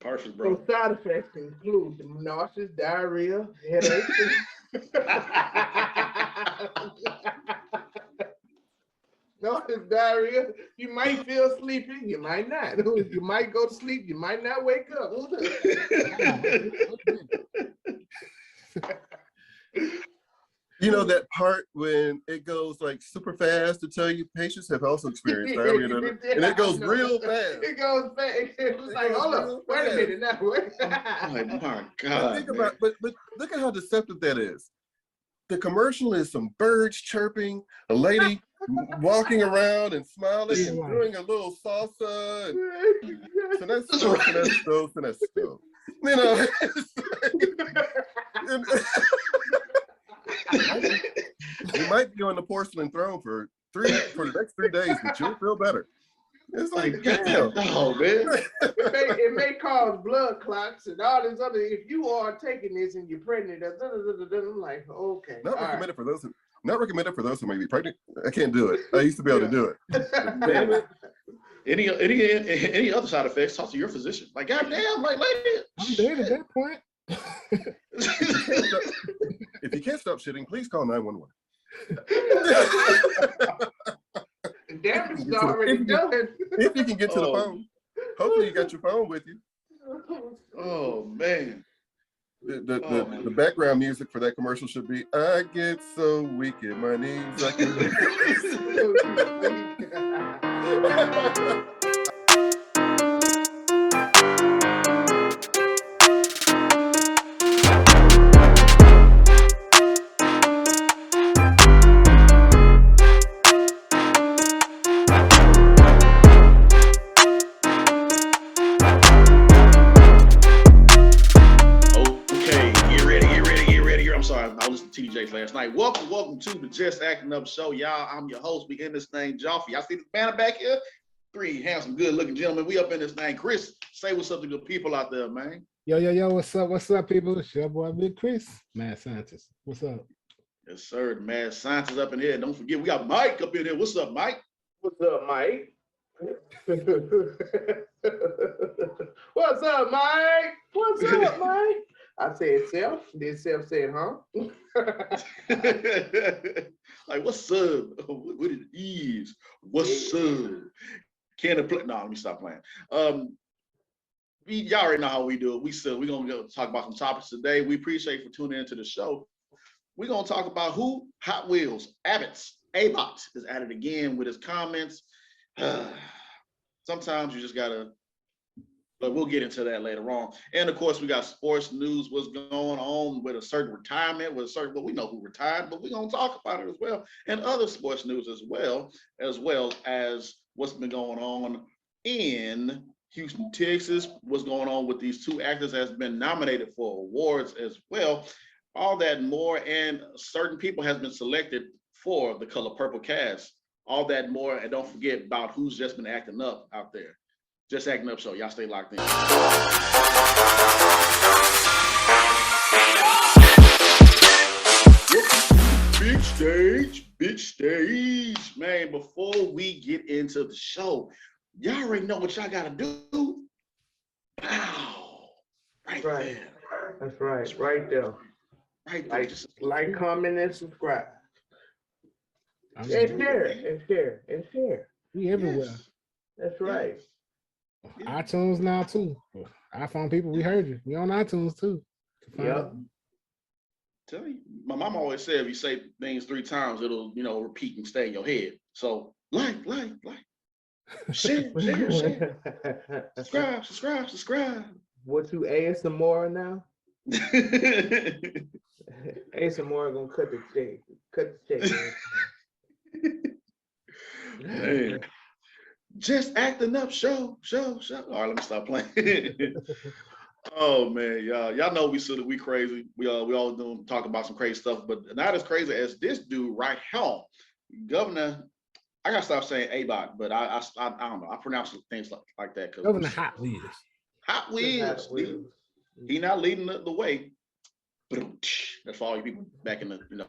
Perfect, bro. So side effects include nauseous, diarrhea, headaches. Nauseous, diarrhea. You might feel sleepy. You might not. You might go to sleep. You might not wake up. You know that part when it goes like super fast to tell you patients have also experienced diarrhea, and it goes real fast. It goes fast. It's like, hold up, wait a minute now. Oh my God! Think about, but look at how deceptive that is. The commercial is some birds chirping, a lady walking around and smiling and doing a little salsa. And you know. You might be on the porcelain throne for the next 3 days, but you'll feel better. It's like, damn. Oh, man. It may cause blood clots and all this other. If you are taking this and you're pregnant, I'm like, okay. Not recommended for those who may be pregnant. I can't do it. I used to be able to do it. Damn it. Any other side effects? Talk to your physician. Like, goddamn, like, lady. I'm dead at that point. If you can't stop shitting, please call 911. Damn, it's already done. If you can get to the phone. Hopefully you got your phone with you. Oh man. The background music for that commercial should be I get so weak in my knees I can last night. Welcome to the Just Acting Up Show, y'all. I'm your host. We in this thing, Joffy. Y'all see this banner back here? 3 handsome, good-looking gentlemen. We up in this thing. Chris, say what's up to the people out there, man. Yo, what's up, people? It's your boy, Big Chris. Mad Scientist. What's up? Yes, sir. The mad scientist up in here. Don't forget, we got Mike up in here. What's up, Mike? What's up, Mike? What's up, Mike? What's up, Mike? I said self. Then self said, huh? Like, what's up? What it is? What's up? Can it play? No, let me stop playing. Y'all already know how we do it. We're gonna go talk about some topics today. We appreciate you for tuning into the show. We're gonna talk about who Hot Wheels Abbott's Abot is at it again with his comments. Sometimes you just gotta. But we'll get into that later on. And of course, we got sports news, what's going on with a certain retirement, well, we know who retired, but we're gonna talk about it as well. And other sports news as well as what's been going on in Houston, Texas, what's going on with these 2 actors that's been nominated for awards as well. All that and more, and certain people has been selected for the Color Purple cast. All that and more, and don't forget about who's just been acting up out there. Just Acting Up Show. Y'all stay locked in. Big stage. Man, before we get into the show, y'all already know what y'all gotta do. Wow. Right there. That's right. Right there. Right there. Like, comment, and subscribe. And share. We everywhere. Yes. That's right. iTunes now too. iPhone people, we heard you. We on iTunes too. Yeah. Tell you, my mom always said if you say things 3 times, it'll repeat and stay in your head. So like, share. Subscribe. What you ASMR now? ASMR gonna cut the check. Man. Just Acting Up Show. All right, let me stop playing. Oh man, y'all know we crazy. We all talk about some crazy stuff, but not as crazy as this dude right here, Governor. I gotta stop saying Abot, but I don't know. I pronounce things like that. Governor Hot Wheels. Hot Wheels. He not leading the way. That's for all you people back in the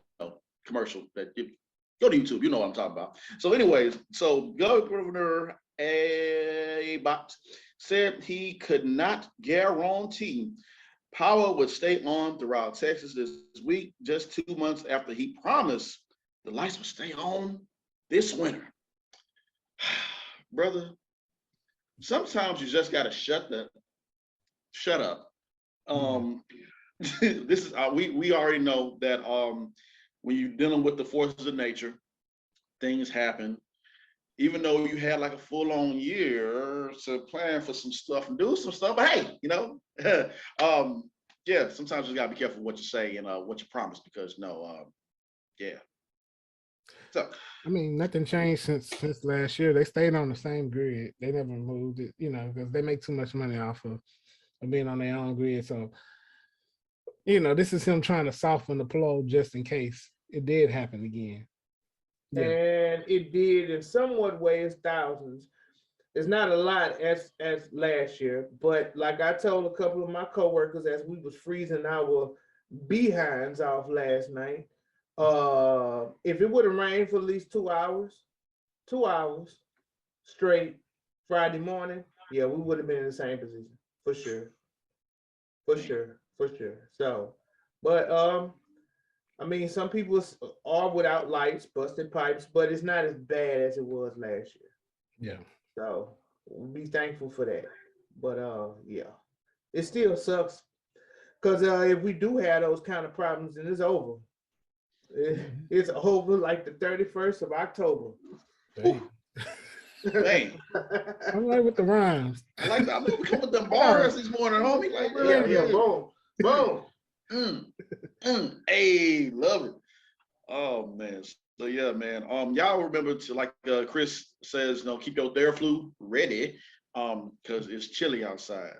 commercial that. Go to YouTube, you know what I'm talking about. So anyways, Governor Abbott said he could not guarantee power would stay on throughout Texas this week, just 2 months after he promised the lights would stay on this winter. Brother, sometimes you just gotta shut up. This is we already know that when you're dealing with the forces of nature, things happen. Even though you had like a full-on year to plan for some stuff and do some stuff, but hey, yeah, sometimes you gotta be careful what you say and what you promise, because yeah. So I mean, nothing changed since last year. They stayed on the same grid. They never moved it, because they make too much money off of being on their own grid. So, this is him trying to soften the blow just in case it did happen again. Yeah. And it did in somewhat ways thousands. It's not a lot as last year, but like I told a couple of my coworkers as we was freezing our behinds off last night, if it would have rained for at least 2 hours straight Friday morning, yeah, we would have been in the same position for sure. So, but I mean, some people are without lights, busted pipes, but it's not as bad as it was last year. Yeah. So we'll be thankful for that. But yeah, it still sucks because if we do have those kind of problems, then it's over. It's over like the 31st of October. Dang. I'm right with the rhymes. I knew we come with them bars this morning, homie. Like, Yeah, boom. Hey, love it. Oh man. So yeah, man. Y'all remember to, like Chris says, keep your Theraflu ready. Because it's chilly outside.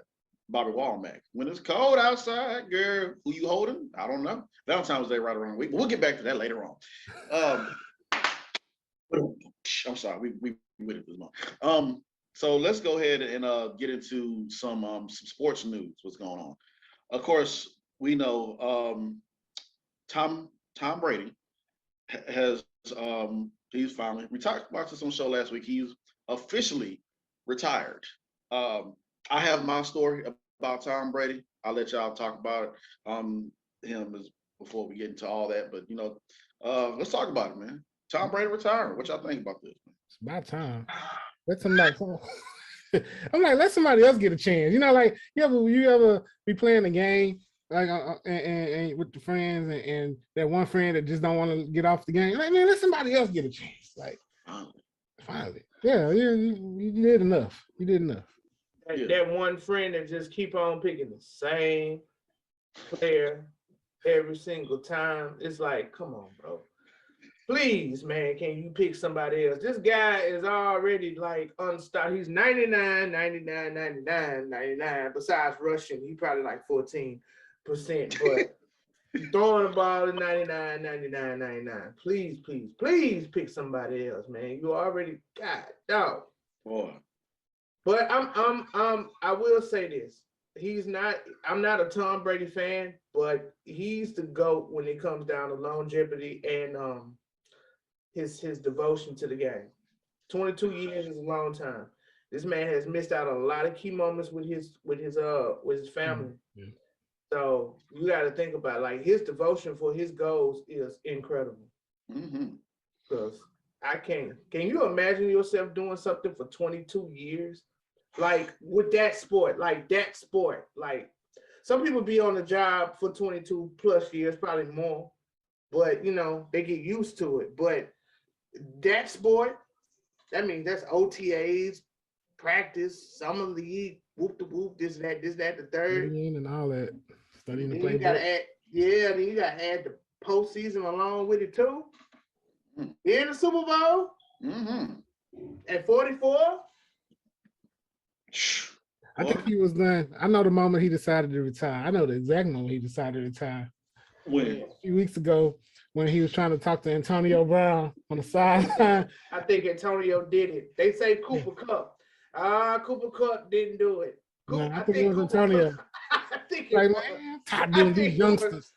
Bobby Womack. When it's cold outside, girl, who you holding? I don't know. Valentine's Day right around the week, but we'll get back to that later on. I'm sorry, we with it this month. So let's go ahead and get into some sports news. What's going on? Of course, we know Tom Brady has he's finally, we talked about this on the show last week. He's officially retired. I have my story about Tom Brady. I'll let y'all talk about him before we get into all that. But let's talk about it, man. Tom Brady retiring. What y'all think about this? It's about time. Let somebody. I'm like, let somebody else get a chance. Like you ever be playing a game like and with the friends and that one friend that just don't want to get off the game. Like, man, let somebody else get a chance. Like, finally, yeah, you did enough. You did enough. That one friend that just keep on picking the same player every single time. It's like, come on, bro. Please, man, can you pick somebody else? This guy is already like unstoppable. He's 99. Besides rushing, he probably like 14%. But throwing the ball at 99. Please pick somebody else, man. You already got dog. Boy. But I will say this. I'm not a Tom Brady fan, but he's the GOAT when it comes down to longevity and his devotion to the game. 22 years is a long time. This man has missed out on a lot of key moments with his family. Yeah. So you got to think about like his devotion for his goals is incredible. Because can you imagine yourself doing something for 22 years? Like with that sport, like some people be on the job for 22 plus years, probably more, but they get used to it. But that sport, that means that's OTAs, practice, summer league, whoop the whoop, this, that, the third. And all that. Studying the playbook. Then you gotta add the postseason along with it too. In the Super Bowl at 44. I think he was done. I know the moment he decided to retire. I know the exact moment he decided to retire. When? A few weeks ago, when he was trying to talk to Antonio Brown on the sideline. I think Antonio did it. They say Cooper Kupp. Cooper Kupp didn't do it. No, I think it was Antonio. I think like, man, tired of these youngsters.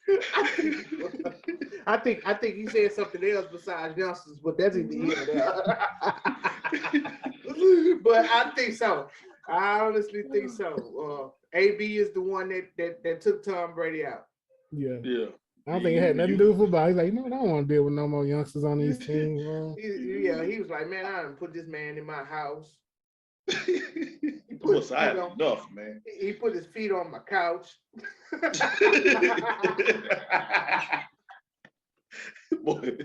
I think he said something else besides youngsters, but that's in the end. But I think so. I honestly think so. AB is the one that took Tom Brady out. Yeah. Yeah. I don't think it had nothing to do with football. He's like, you know what? I don't want to deal with no more youngsters on these teams. He was like, man, I done put this man in my house. What's I enough, man. He put his feet on my couch. Boy,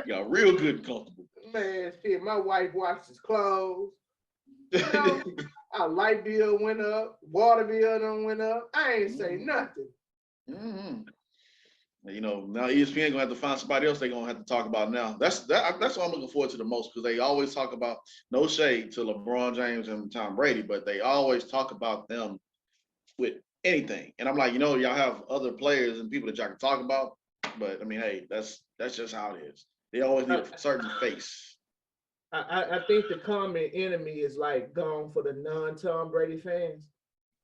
got real good and comfortable. Man, shit, my wife washed his clothes. You know, our light bill went up, water bill done went up. I ain't say nothing. Mm-hmm. You know, now ESPN gonna have to find somebody else they're gonna have to talk about now. That's what I'm looking forward to the most, because they always talk about, no shade to LeBron James and Tom Brady, but they always talk about them with anything. And I'm like, you know, y'all have other players and people that y'all can talk about, but I mean, hey, that's just how it is. They always need a certain face. I think the common enemy is like gone for the non-Tom Brady fans.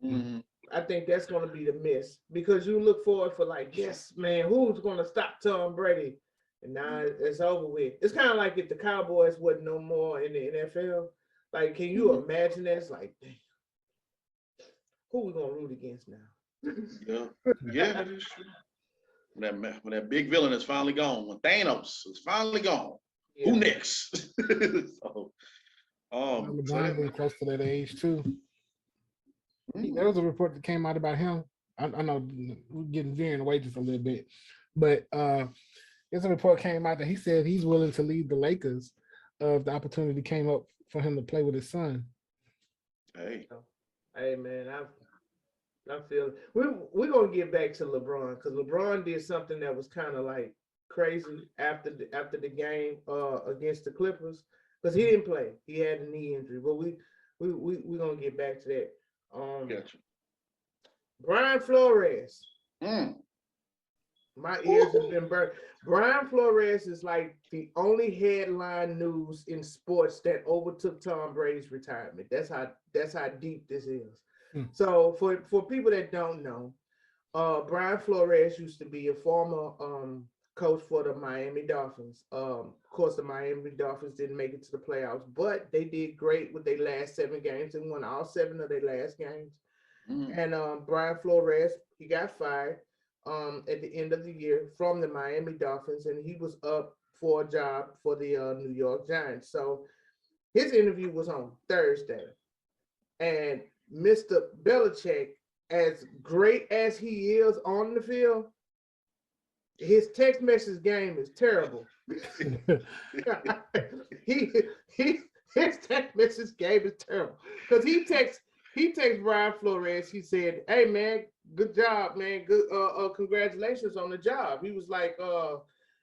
Mm-hmm. I think that's going to be the miss, because you look forward for like, yes, man, who's going to stop Tom Brady? And now it's over with. It's kind of like if the Cowboys wasn't no more in the NFL. Like, can you imagine that? It's like, damn, who we going to root against now? Yeah, that is true. When that big villain is finally gone, when Thanos is finally gone, who next? So, LeBron's getting close to that age too. There was a report that came out about him. I know we're getting veering away just a little bit, but there's a report came out that he said he's willing to leave the Lakers if the opportunity came up for him to play with his son. Hey man, I feel we're gonna get back to LeBron, because LeBron did something that was kind of like crazy after the game against the Clippers, because he didn't play. He had a knee injury, but we're gonna get back to that. Gotcha. Brian Flores. My ears have been burnt. Brian Flores is like the only headline news in sports that overtook Tom Brady's retirement. That's how deep this is. So for people that don't know, Brian Flores used to be a former coach for the Miami Dolphins. Of course, the Miami Dolphins didn't make it to the playoffs, but they did great with their last 7 games and won all 7 of their last games. And Brian Flores, he got fired at the end of the year from the Miami Dolphins, and he was up for a job for the New York Giants. So his interview was on Thursday, and Mr. Belichick, as great as he is on the field, his text message game is terrible. His text message game is terrible, because he texts Brian Flores. He said, "Hey man, good job, man. Good congratulations on the job." He was like,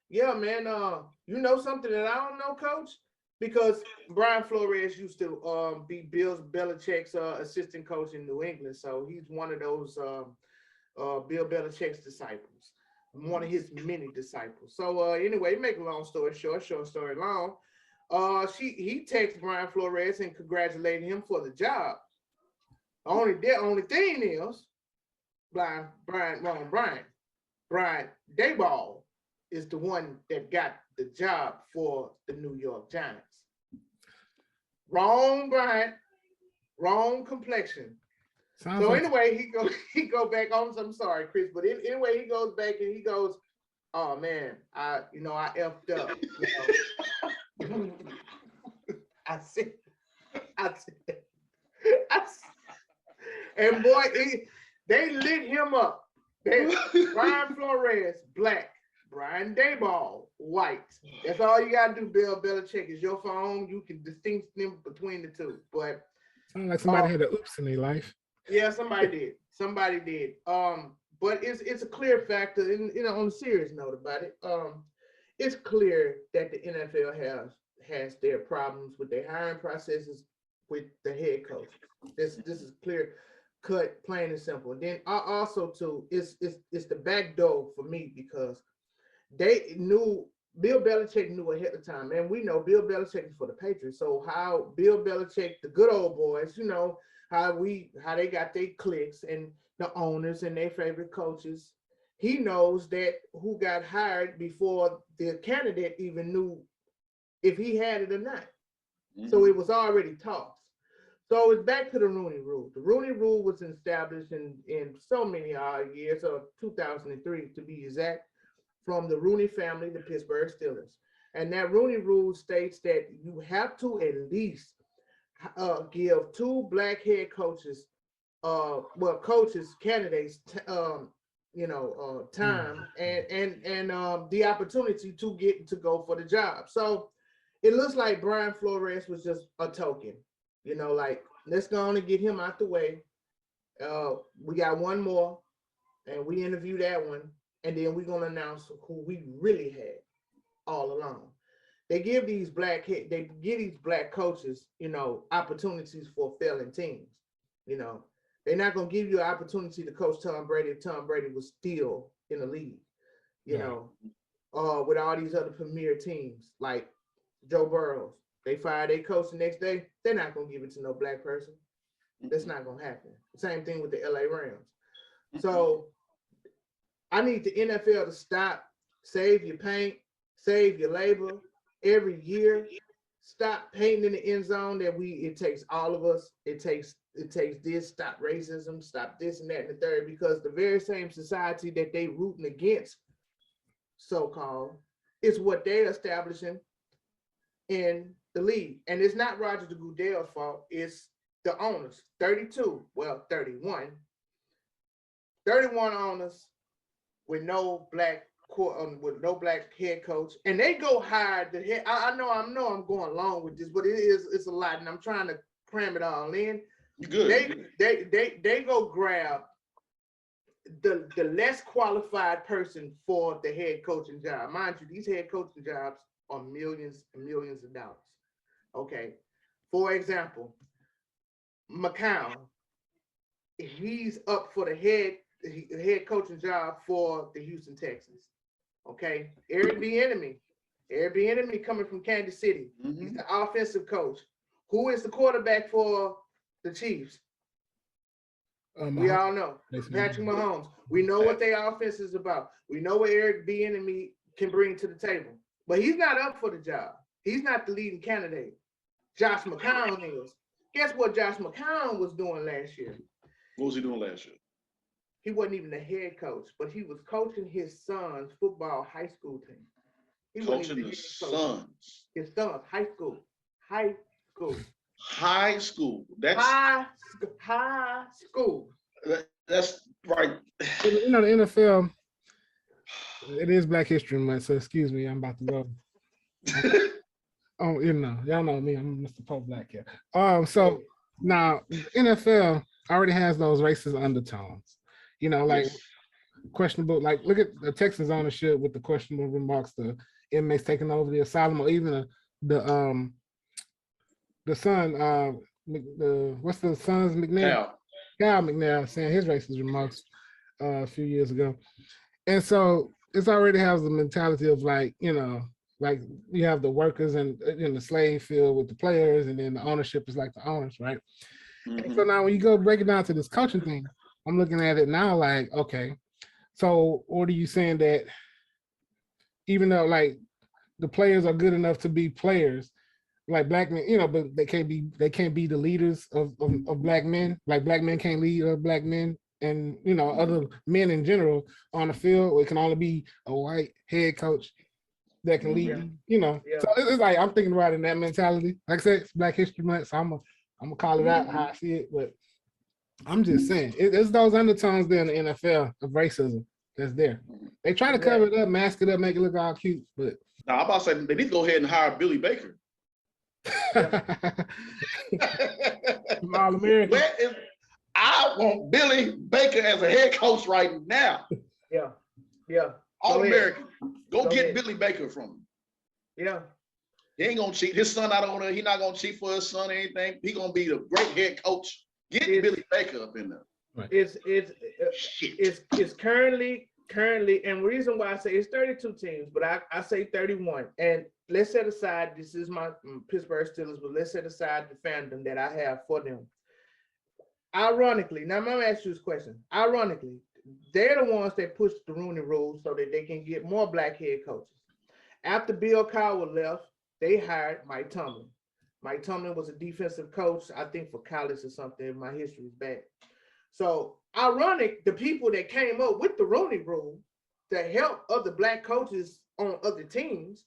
"Yeah, man. You know something that I don't know, Coach?" Because Brian Flores used to be Bill Belichick's assistant coach in New England, so he's one of those Bill Belichick's disciples, one of his many disciples. So anyway, make a long story short story long. He texted Brian Flores and congratulated him for the job. Only thing is, Brian Daboll is the one that got the job for the New York Giants. Wrong Brian, wrong complexion. So anyway, he go back on. I'm sorry, Chris, but anyway, he goes back and he goes, "Oh man, I effed up." I said, and boy, they lit him up. Brian Flores, black. Brian Daboll, white. That's all you gotta do, Bill Belichick. Is your phone. You can distinguish them between the two. But sounds like somebody had an oops in their life. Yeah, somebody did. Somebody did. But it's a clear factor. And on a serious note about it, it's clear that the NFL has their problems with their hiring processes with the head coach. This is clear cut, plain and simple. And then also too, it's the back door for me, because they knew, Bill Belichick knew ahead of time, and we know Bill Belichick is for the Patriots. So how Bill Belichick, the good old boys, how they got their cliques and the owners and their favorite coaches. He knows that who got hired before the candidate even knew if he had it or not. So it was already talks. So it's back to the Rooney Rule. The Rooney Rule was established in so many years, of 2003 to be exact, from the Rooney family, the Pittsburgh Steelers. And that Rooney Rule states that you have to at least give 2 black head coaches, candidates, time and the opportunity to get to go for the job. So it looks like Brian Flores was just a token. Like, let's go on and get him out the way. We got one more, and we interview that one, and then we're gonna announce who we really had all along. They give these black coaches, opportunities for failing teams. They're not gonna give you an opportunity to coach Tom Brady if Tom Brady was still in the league. With all these other premier teams like Joe Burrow. They fire their coach the next day. They're not gonna give it to no black person. That's not gonna happen. Same thing with the LA Rams. So I need the NFL to stop, save your paint, save your labor every year. Stop painting in the end zone it takes all of us. It takes this, stop racism, stop this and that and the third, because the very same society that they rooting against, so-called, is what they're establishing in the league. And it's not Roger Goodell's fault, it's the owners. 31 owners with no black head coach, and they go hire the head. I know I'm going along with this, but it's a lot, and I'm trying to cram it all in. You good? They go grab the less qualified person for the head coaching job. Mind you, these head coaching jobs are millions and millions of dollars. Okay, for example, McCown, he's up for the head coaching job for the Houston Texans. Okay, Eric Bieniemy coming from Kansas City. He's the offensive coach. Who is the quarterback for the Chiefs? We all know Patrick Mahomes. We know what their offense is about. We know what Eric Bieniemy can bring to the table, but he's not up for the job. He's not the leading candidate. Josh McCown is. Guess what Josh McCown was doing last year? What was he doing last year? He wasn't even the head coach, but he was coaching his son's football high school team. He coaching his sons. His son's high school. High school. That's high school. That's right. The NFL, it is Black History Month, so excuse me, I'm about to go. Oh, y'all know me, I'm Mr. Pope Black here. So now NFL already has those racist undertones. Questionable, like look at the Texans ownership with the questionable remarks, the inmates taking over the asylum, or even the son, what's the son's McNair? Cal McNair saying his racist remarks a few years ago. And so it's already has the mentality of like you have the workers and in the slave field with the players, and then the ownership is like the owners, right? And so now when you go break it down to this coaching thing, I'm looking at it now like, okay, so what are you saying that even though like the players are good enough to be players, like black men, but they can't be the leaders of black men. Like black men can't lead black men and other men in general on the field. It can only be a white head coach that can lead. So it's like I'm thinking about it in that mentality. Like I said, it's Black History Month, so I'm gonna call it out how I see it. But I'm just saying it's those undertones there in the NFL of racism that's there. They try to cover it up, mask it up, make it look all cute, but now I'm about to say they need to go ahead and hire Billy Baker. All-American. I want Billy Baker as a head coach right now. Yeah. All-American. Go get Billy Baker from him. Yeah. He ain't gonna cheat. His son out on there. He's not gonna cheat for his son or anything. He gonna be the great head coach. Get Billy Baker up in there. Right. It's currently, and the reason why I say it's 32 teams, but I say 31. And let's set aside, this is my Pittsburgh Steelers, but let's set aside the fandom that I have for them. Ironically, now I'm gonna ask you this question. Ironically, they're the ones that pushed the Rooney Rule so that they can get more black head coaches. After Bill Cowher left, they hired Mike Tomlin. Mike Tomlin was a defensive coach, I think for college or something, if my history is bad. So ironic, the people that came up with the Rooney Rule to help other black coaches on other teams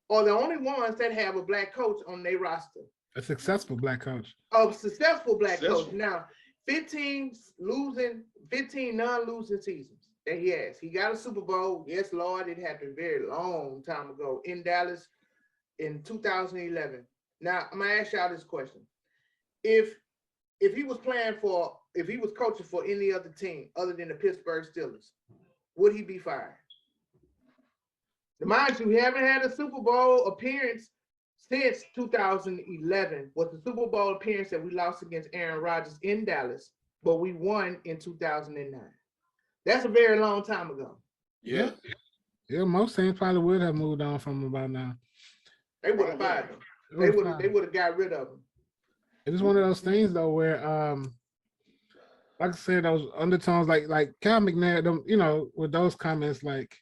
are the only ones that have a black coach on their roster. A successful black coach. A successful black coach. Now, 15 non-losing seasons that he has. He got a Super Bowl. Yes, Lord, it happened a very long time ago in Dallas in 2011. Now, I'm gonna ask y'all this question. If he was coaching for any other team other than the Pittsburgh Steelers, would he be fired? Mind you, he haven't had a Super Bowl appearance since 2011. Was the Super Bowl appearance that we lost against Aaron Rodgers in Dallas, but we won in 2009. That's a very long time ago. Yeah. Yeah, most teams probably would have moved on from him by now. They would have fired him. They would have got rid of him. It's one of those things though where like I said, those undertones like Cal McNair, them, you know, with those comments, like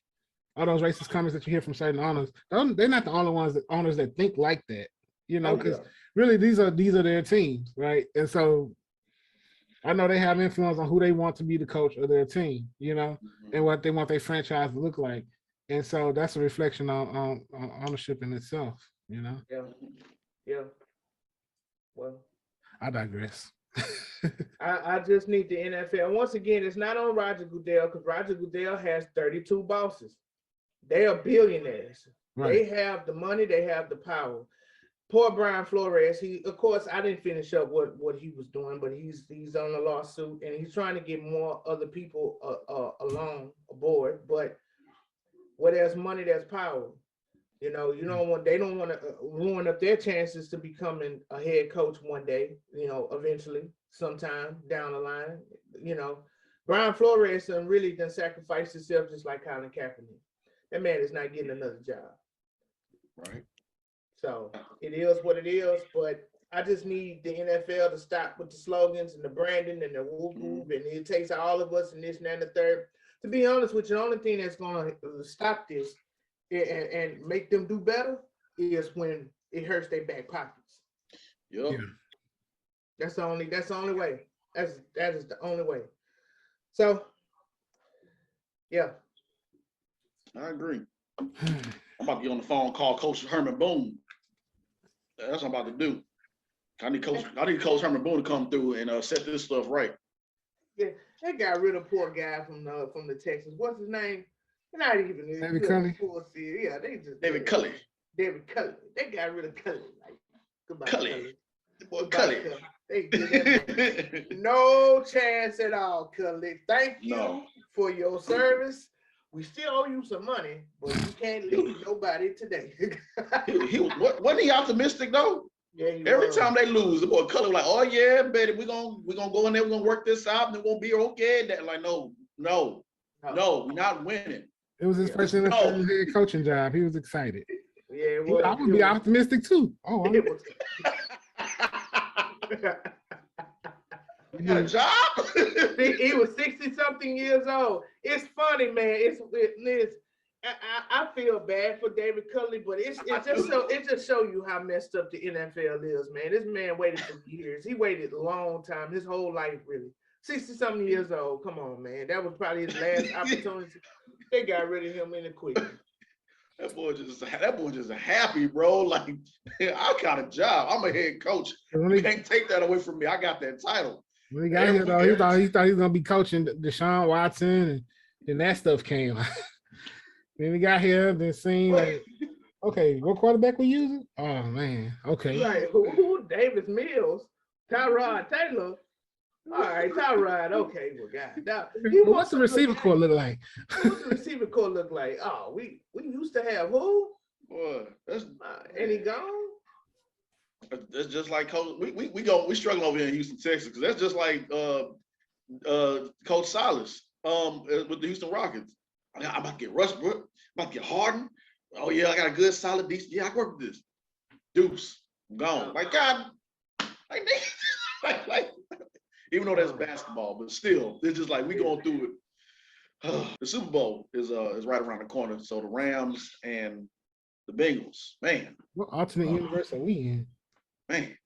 all those racist comments that you hear from certain owners, they're not the only owners that think like that, you know, because really these are their teams, right? And so I know they have influence on who they want to be the coach of their team, you know, and what they want their franchise to look like. And so that's a reflection on ownership in itself, you know? Yeah. Well, I digress. I just need the NFL. Once again, it's not on Roger Goodell because Roger Goodell has 32 bosses. They are billionaires. Right. They have the money. They have the power. Poor Brian Flores. Of course, I didn't finish up what he was doing, but he's on a lawsuit and he's trying to get more other people aboard. But where there's money, there's power. You know, they don't want to ruin up their chances to becoming a head coach one day, you know, eventually, sometime down the line. You know, Brian Flores really done sacrificed himself just like Colin Kaepernick. That man is not getting another job. Right. So it is what it is, but I just need the NFL to stop with the slogans and the branding and the whoop, and it takes all of us and this and that and the third. To be honest with you, the only thing that's going to stop this and make them do better is when it hurts their back pockets. Yep. Yeah. That's the only way. That is the only way. So yeah. I agree. I'm about to get on the phone, call Coach Herman Boone. That's what I'm about to do. I need Coach Herman Boone to come through and set this stuff right. Yeah, they got rid of poor guy from the Texas. What's his name? Not even David Culley. Yeah, they just David Culley. David Culley. They got rid of Culley. Like, goodbye, Culley. The boy Culley. They give that no chance at all, Culley. Thank you for your service. We still owe you some money, but you can't leave nobody today. Wasn't he optimistic though? Yeah, every time they lose, the boy Culley was like, "Oh yeah, baby, we're gonna go in there, we're gonna work this out, and it's gonna be okay." That like, no, we're not winning. It was his first NFL head coaching job. He was excited. Yeah, I would be optimistic too. Oh, you got a job? He was 60-something years old. It's funny, man. I feel bad for David Culley, but it just show you how messed up the NFL is, man. This man waited for years. He waited a long time, his whole life, really. 60-something years old. Come on, man. That was probably his last opportunity. They got rid of him in a quick. That boy just happy, bro. Like, I got a job. I'm a head coach. You can't take that away from me. I got that title. When he got here, though, he thought he was gonna be coaching Deshaun Watson, and then that stuff came. Then he got here, then seen like, okay, what quarterback we using? Oh man, okay. Like who? Davis Mills, Tyrod Taylor. All right, Tyrod. Okay, well, God. Now, what's the receiver core look like? What's the receiver core look like? Oh, we used to have who? Boy, that's and he gone. That's just like Coach. We struggling over here in Houston, Texas, because that's just like Coach Silas with the Houston Rockets. I'm about to get Westbrook. I'm about to get Harden. Oh yeah, I got a good, solid, decent. Yeah, I work with this. Deuce, gone. Like God, like even though that's basketball, but still, it's just like we going through it. The Super Bowl is right around the corner. So the Rams and the Bengals, man. What alternate universe are we in? Man,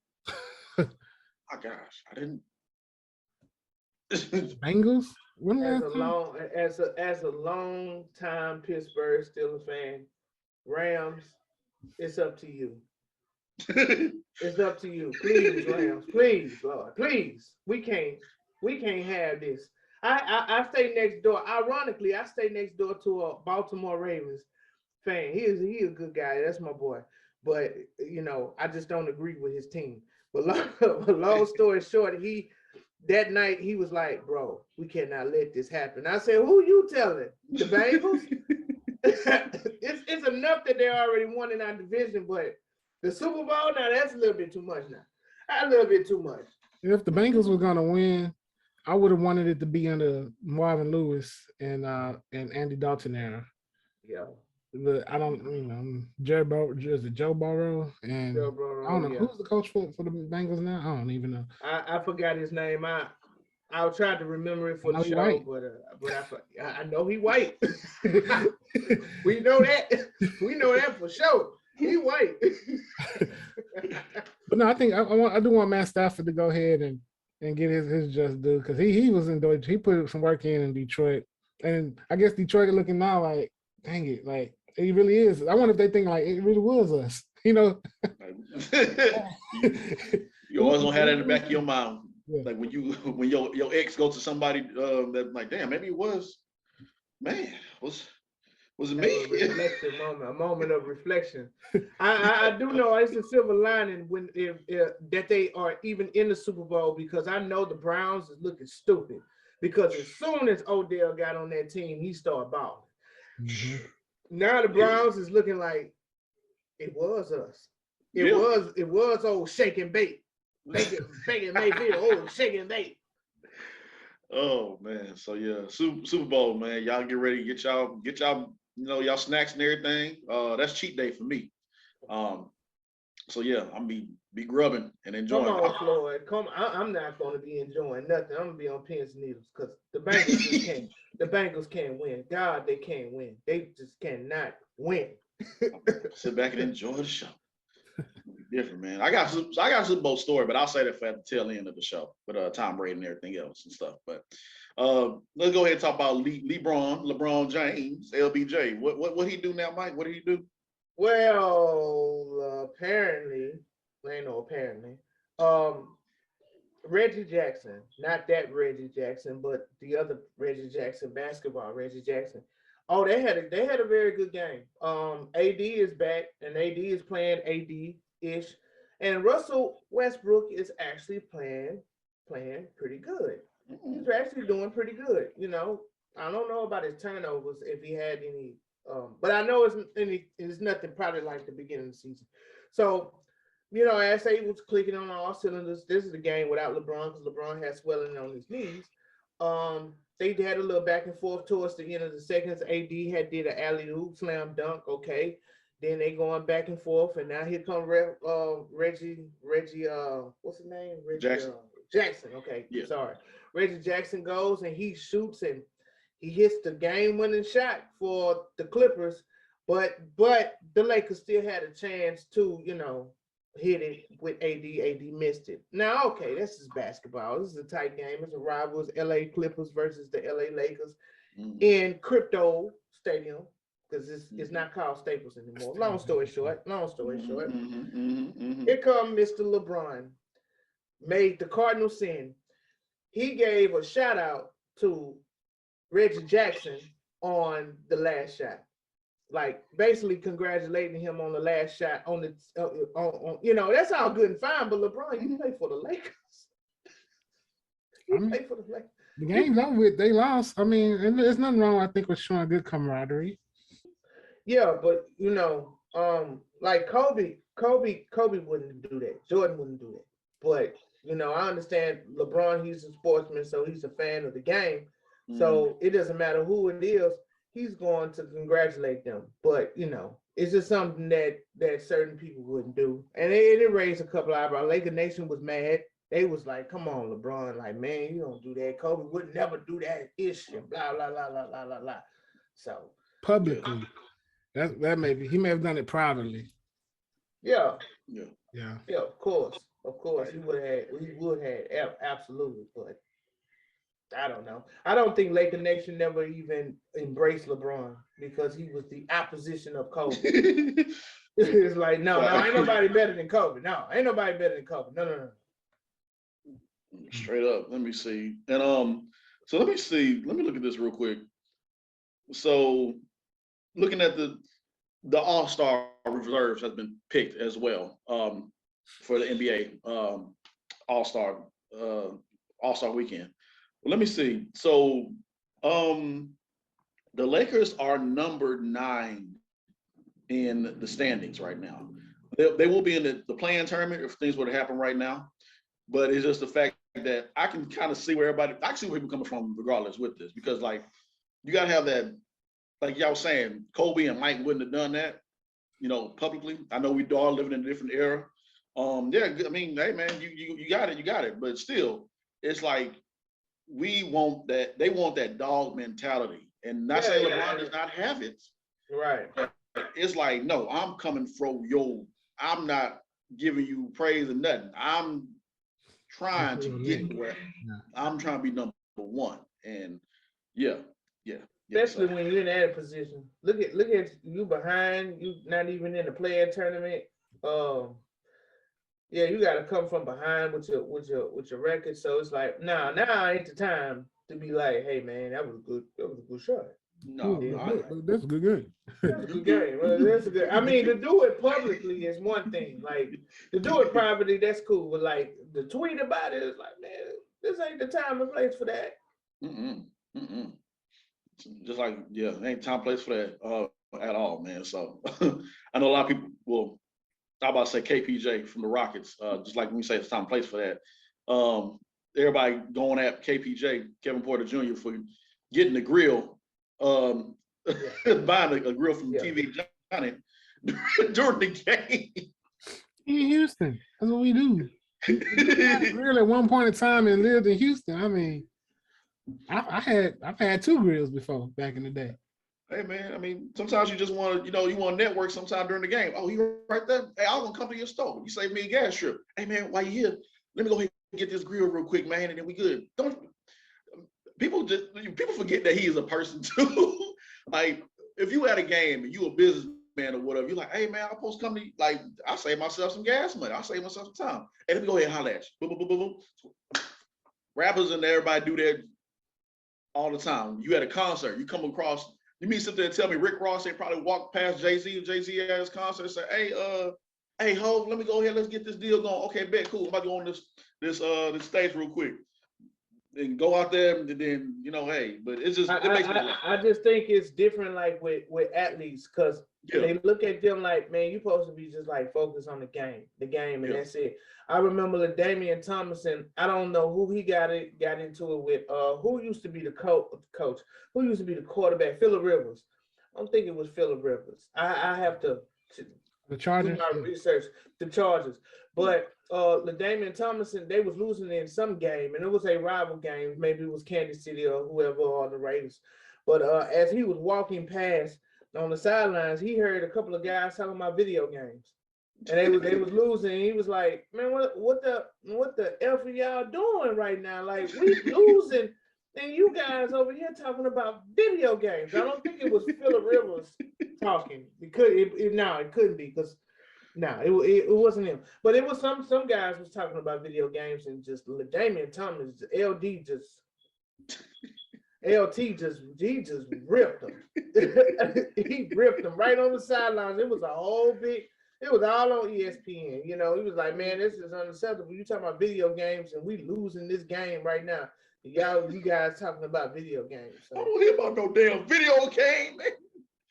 my gosh, I didn't. Bengals? When As last a time? long time Pittsburgh Steelers fan, Rams, it's up to you. It's up to you. Please, Rams. Please, Lord. Please. We can't have this. I stay next door. Ironically, I stay next door to a Baltimore Ravens fan. He is a good guy. That's my boy. But you know, I just don't agree with his team. But long story short, that night he was like, bro, we cannot let this happen. I said, who you telling? The Bengals? it's enough that they already won in our division, but the Super Bowl, now that's a little bit too much now. A little bit too much. If the Bengals were gonna win, I would have wanted it to be under Marvin Lewis and Andy Dalton era. Yeah. But I don't, Joe Burrow, and Joe Burrow, I don't know yeah. who's the coach for the Bengals now. I don't even know. I forgot his name. I tried to remember it for the show, white. but I know he white. We know that. We know that for sure. He white. But no, I think I do want Matt Stafford to go ahead and get his just due, because he was in Detroit. He put some work in Detroit, and I guess Detroit are looking now like, dang it, like it really is. I wonder if they think like it really was us, you know. You always gonna have that in the back of your mind. Yeah. Like when your ex goes to somebody that like, damn, maybe it was, man, was it me? A moment of reflection. I do know it's a silver lining when that they are even in the Super Bowl, because I know the Browns is looking stupid, because as soon as Odell got on that team, he started balling. Mm-hmm. Now the Browns is looking like it was us. It was old shake and bake. Baker Mayfield, old shake and bake. Oh man, so yeah, Super Bowl, man. Y'all get ready, get y'all, y'all snacks and everything. That's cheat day for me. So yeah, I'm be grubbing and enjoying. Come on, Floyd. I'm not going to be enjoying nothing. I'm gonna be on pins and needles, because the Bengals just can't. The Bengals can't win. God, they can't win. They just cannot win. Sit back and enjoy the show. Different, man. I got a Super Bowl story, but I'll say that for at the tail end of the show with Tom Brady and everything else and stuff. But let's go ahead and talk about LeBron James, LBJ. What he do now, Mike? What did he do? Well, apparently, Reggie Jackson, not that Reggie Jackson, but the other Reggie Jackson, basketball Reggie Jackson. Oh, they had a very good game. AD is back, and AD is playing AD-ish, and Russell Westbrook is actually playing pretty good. He's actually doing pretty good. You know, I don't know about his turnovers, if he had any, but I know it's nothing probably like the beginning of the season. So, you know, as they was clicking on all cylinders, this is the game without LeBron, because LeBron had swelling on his knees. They had a little back and forth towards the end of the seconds. AD did an alley-oop slam dunk. Okay, then they going back and forth, and now here come Reggie. What's his name? Jackson. Okay, yeah. Sorry. Reggie Jackson goes and he shoots and he hits the game-winning shot for the Clippers, but the Lakers still had a chance to, you know, hit it with AD. AD missed it. Now, okay, this is basketball. This is a tight game. It's a rival. It's LA Clippers versus the LA Lakers in Crypto Stadium, because it's not called Staples anymore. Long story short, here come Mr. LeBron. Made the Cardinal sin. He gave a shout out to Reggie Jackson on the last shot, like basically congratulating him on the last shot on the you know, that's all good and fine, but LeBron, you play for the Lakers. Play for the Lakers. The game's over with. They lost. I mean, and there's nothing wrong, I think, with showing good camaraderie. Yeah, but you know, like Kobe wouldn't do that. Jordan wouldn't do that. But you know, I understand LeBron, he's a sportsman, so he's a fan of the game. So it doesn't matter who it is, he's going to congratulate them. But you know, it's just something that certain people wouldn't do. And it raised a couple of eyebrows. Laker Nation was mad. They was like, come on, LeBron, like, man, you don't do that. Kobe would never do that ish and blah, blah, blah, blah, blah, blah, blah. So publicly. That may be, he may have done it privately. Yeah. Yeah. Yeah, of course, he would have absolutely, but I don't know. I don't think Laker Nation never even embraced LeBron because he was the opposition of Kobe. It's like, no, ain't nobody better than Kobe. No, ain't nobody better than Kobe. No. Straight up. Let me see. And so let me see. Let me look at this real quick. So looking at the All-Star reserves has been picked as well for the NBA All-Star weekend. Well, let me see. So the Lakers are number 9 in the standings right now. They will be in the play-in tournament if things were to happen right now. But it's just the fact that I can kind of see where people coming from regardless with this, because like you gotta have that, like y'all saying, Kobe and Mike wouldn't have done that, publicly. I know we all living in a different era. Yeah, I mean, hey man, you got it. But still, it's like they want that dog mentality. And not saying LeBron does not have it. Right. It's like, no, I'm coming from I'm not giving you praise or nothing. I'm trying to get where I'm trying to be number 1. And yeah. Especially when you're in that position. Look at you behind, you not even in the player tournament. Yeah, you gotta come from behind with your record. So it's like, now ain't the time to be like, hey man, that was a good shot. No, that's a good game. That's a good game. Well, that's a good. I mean, to do it publicly is one thing. Like to do it privately, that's cool. But like the tweet about it is like, man, this ain't the time and place for that. Just like, ain't time, place for that at all, man. So I know a lot of people will. I'm about to say KPJ from the Rockets. Just like when we say it's time, place for that. Everybody going at KPJ, Kevin Porter Jr. for getting the grill. Buying a grill from TV Johnny during the game. In Houston, that's what we do. Grill at one point in time and lived in Houston. I mean, I've had 2 grills before back in the day. Hey man, I mean, sometimes you just want to, you want to network sometime during the game. Oh, you right there? Hey, I want to come to your store. You save me a gas trip. Hey man, while you here, let me go ahead and get this grill real quick, man, and then we good. People forget that he is a person too. Like, if you at a game and you a businessman or whatever, you're like, hey man, I'm supposed to come to you. Like, I save myself some gas money. I save myself some time. Hey, let me go ahead and holler at you. Boom, boom, boom, boom, boom. Rappers and everybody do that all the time. You at a concert, you come across, you meet sit there and tell me Rick Ross, they probably walked past Jay-Z and Jay-Z at his concert and say, hey, Hov, let me go ahead, let's get this deal going. Okay, bet, cool. I'm about to go on this stage real quick. And go out there and then, hey, but it's just, it makes me laugh. I just think it's different, like with athletes, because they look at them like, man, you're supposed to be just like focused on the game, and that's it. I remember Damian Thomason. I don't know who he got into it with. Who used to be the coach? Who used to be the quarterback? Phillip Rivers. I don't think it was Phillip Rivers. I have to the Chargers. Do my research. The Chargers, but Damian Thomason, they was losing in some game, and it was a rival game. Maybe it was Kansas City or whoever on the Raiders. But as he was walking past on the sidelines, he heard a couple of guys talking about video games, and they was losing. And he was like, "Man, what the F are y'all doing right now? Like, we losing, and you guys over here talking about video games." I don't think it was Phillip Rivers talking. It couldn't be, because it wasn't him. But it was some guys was talking about video games, and just Damian Thomas, LT just ripped him. He ripped him right on the sidelines. It was it was all on ESPN. He was like, man, this is unacceptable. You talking about video games and we losing this game right now. You guys talking about video games. So. I don't hear about no damn video game, man.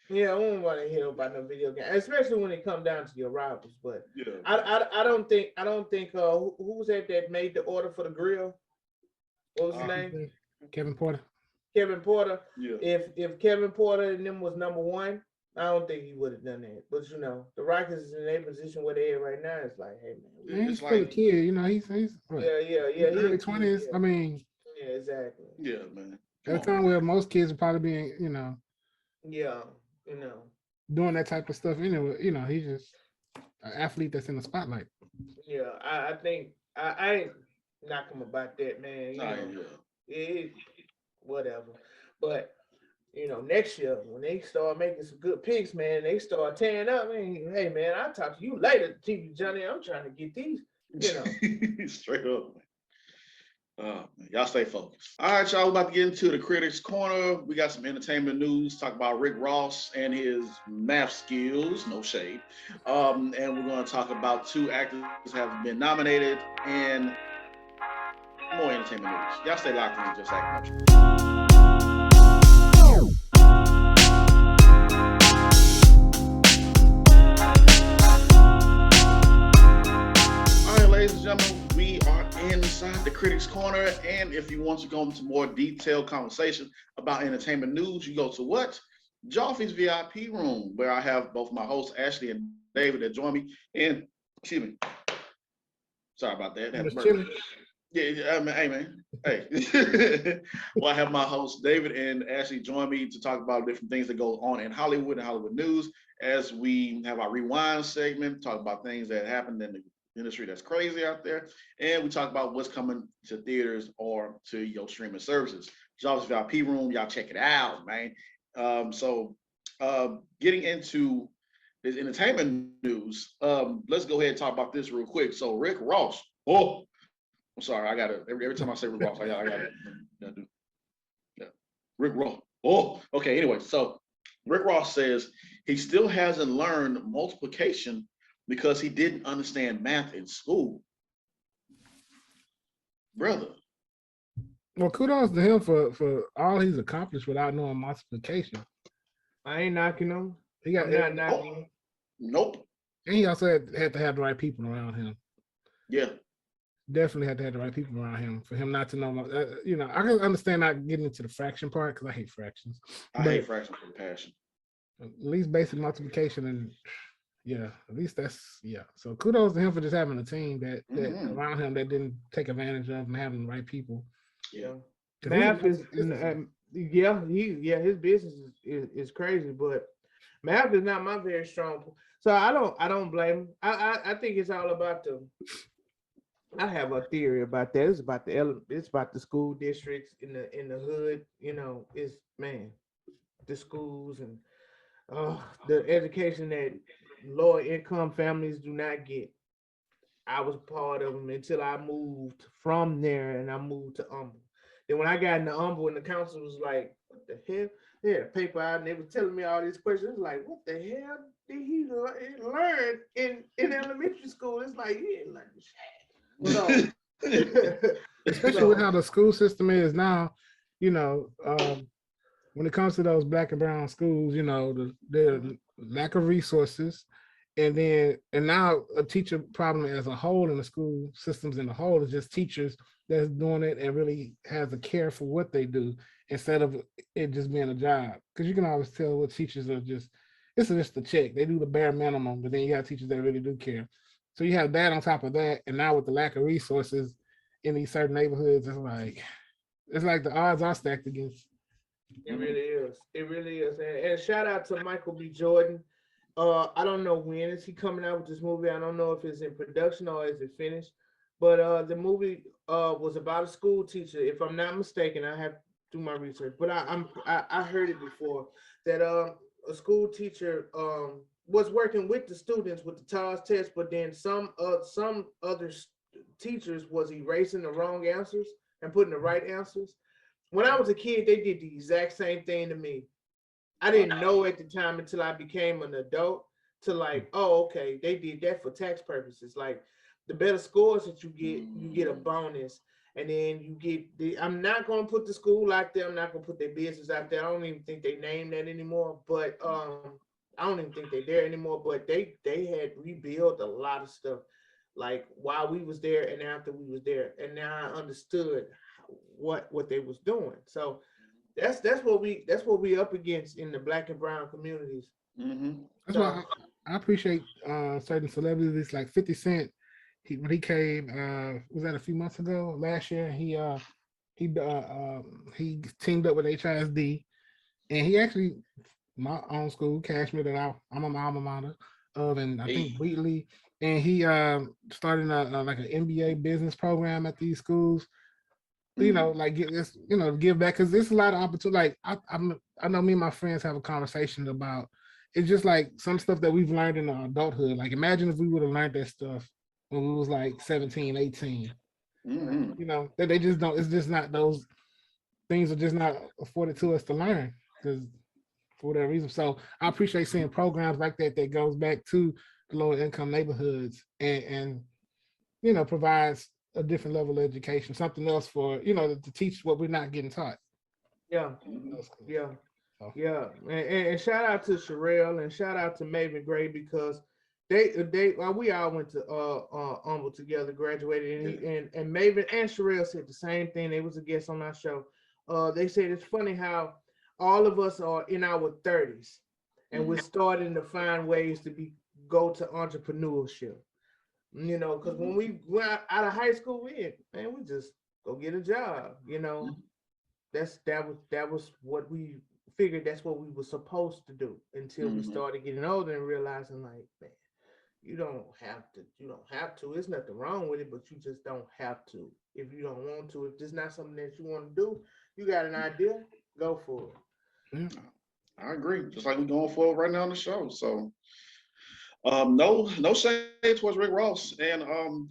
Yeah, I don't want to hear about no video game, especially when it comes down to your rivals. But I don't think who was that made the order for the grill? What was his name? Kevin Porter. Kevin Porter. Yeah. If Kevin Porter and them was number 1, I don't think he would have done that. But the Rockets is in a position where they are right now. It's like, hey man, he's still a kid. He's what? Yeah. Early 20s. I mean. Yeah, exactly. Yeah, man. At a time where most kids would probably be, Yeah. doing that type of stuff anyway. He just. athlete that's in the spotlight. Yeah, I think I ain't knocking about that, man. You Nah, know, yeah. it whatever. But you know, next year when they start making some good picks, man, they start tearing up. Man, hey man, I'll talk to you later, TV Johnny. I'm trying to get these, you know. Straight up. Man, y'all stay focused. All right, y'all. We're about to get into the Critics Corner. We got some entertainment news. Talk about Rick Ross and his math skills. No shade. And we're going to talk about 2 actors have been nominated and more entertainment news. Y'all stay locked in. Just acting up. All right, ladies and gentlemen. We are inside the Critics Corner, and if you want to go into more detailed conversation about entertainment news, you go to what? Joffrey's VIP room, where I have both my hosts, Ashley and David, that join me. And, excuse me, sorry about that. Yeah, hey, man. Hey. Well, I have my hosts, David and Ashley, join me to talk about different things that go on in Hollywood and Hollywood news, as we have our Rewind segment, talk about things that happened in the industry that's crazy out there, and we talk about what's coming to theaters or to your streaming services. Joffrey's VIP room, y'all check it out, man. Getting into this entertainment news, let's go ahead and talk about this real quick. So Rick Ross, I'm sorry, I gotta every time I say Rick Ross, I gotta do. Yeah, Rick Ross. Okay. Anyway, so Rick Ross says he still hasn't learned multiplication because he didn't understand math in school. Brother. Well, kudos to him for all he's accomplished without knowing multiplication. I ain't knocking him. He got not knocking him. Nope. And he also had to have the right people around him. Yeah. Definitely had to have the right people around him for him not to know. You know, I can understand not getting into the fraction part because I hate fractions. I hate fractions with passion. At least basic multiplication and yeah, at least that's So kudos to him for just having a team that around him that didn't take advantage of and having the right people. Yeah, math is his business is crazy, but math is not my very strong. So I don't blame him. I think it's all about I have a theory about that. It's about the school districts in the hood. You know, the schools and the education that lower income families do not get. I was part of them until I moved from there and I moved to Humble. Then when I got into Humble and the council was like, what the hell? They had a paper out and they were telling me all these questions. Like, what the hell did he learn in elementary school? It's like, he didn't learn shit. Especially with how the school system is now, you know, when it comes to those Black and brown schools, you know, the lack of resources, and now a teacher problem as a whole in the school systems in the whole is just teachers that's doing it and really has a care for what they do instead of it just being a job. Because you can always tell what teachers are it's just a check. They do the bare minimum, but then you got teachers that really do care. So you have that on top of that, and now with the lack of resources in these certain neighborhoods, it's like the odds are stacked against. It really is. It really is. And shout out to Michael B. Jordan. I don't know when is he coming out with this movie. I don't know if it's in production or is it finished. But the movie was about a school teacher. If I'm not mistaken, I have to do my research. But I heard it before that a school teacher was working with the students with the TAS test, but then some other teachers was erasing the wrong answers and putting the right answers. When I was a kid, they did the exact same thing to me. I didn't know at the time until I became an adult to like, oh, okay, they did that for tax purposes. Like the better scores that you get a bonus. And then you get I'm not going to put the school out there. I'm not going to put their business out there. I don't even think they name that anymore. But I don't even think they're there anymore. But they had rebuilt a lot of stuff like while we was there and after we was there. And now I understood what they was doing. So that's what we up against in the Black and brown communities. Mm-hmm. That's why I appreciate certain celebrities like 50 Cent. When he came, was that a few months ago? Last year, he teamed up with HISD, and he actually my own school, Cashmere, that I'm a alma mater. of in I think Hey. Wheatley, and he starting like an MBA business program at these schools. You know, like get this, you know, give back because there's a lot of opportunity. Like I know me and my friends have a conversation about it's just like some stuff that we've learned in our adulthood. Like imagine if we would have learned that stuff when we was like 17, 18. You know, that they just don't, it's just not those things are just not afforded to us to learn because for whatever reason. So I appreciate seeing programs like that that goes back to the lower income neighborhoods and you know provides a different level of education, something else for you know to teach what we're not getting taught. Yeah, That's cool. yeah, So, yeah. And shout out to Sherelle and shout out to Maven Gray because they well, we all went to Humble together, graduated, and Maven and Sherelle said the same thing. They was a guest on our show. They said it's funny how all of us are in our 30s and we're starting to find ways to go to entrepreneurship. You know, because when we went out of high school, we just go get a job. You know, that was what we figured. That's what we were supposed to do until we started getting older and realizing, like, man, you don't have to. You don't have to. There's nothing wrong with it, but you just don't have to. If you don't want to, if there's not something that you want to do, you got an idea, go for it. yeah. I agree. Just like we're going forward right now on the show. So no shade towards Rick Ross. And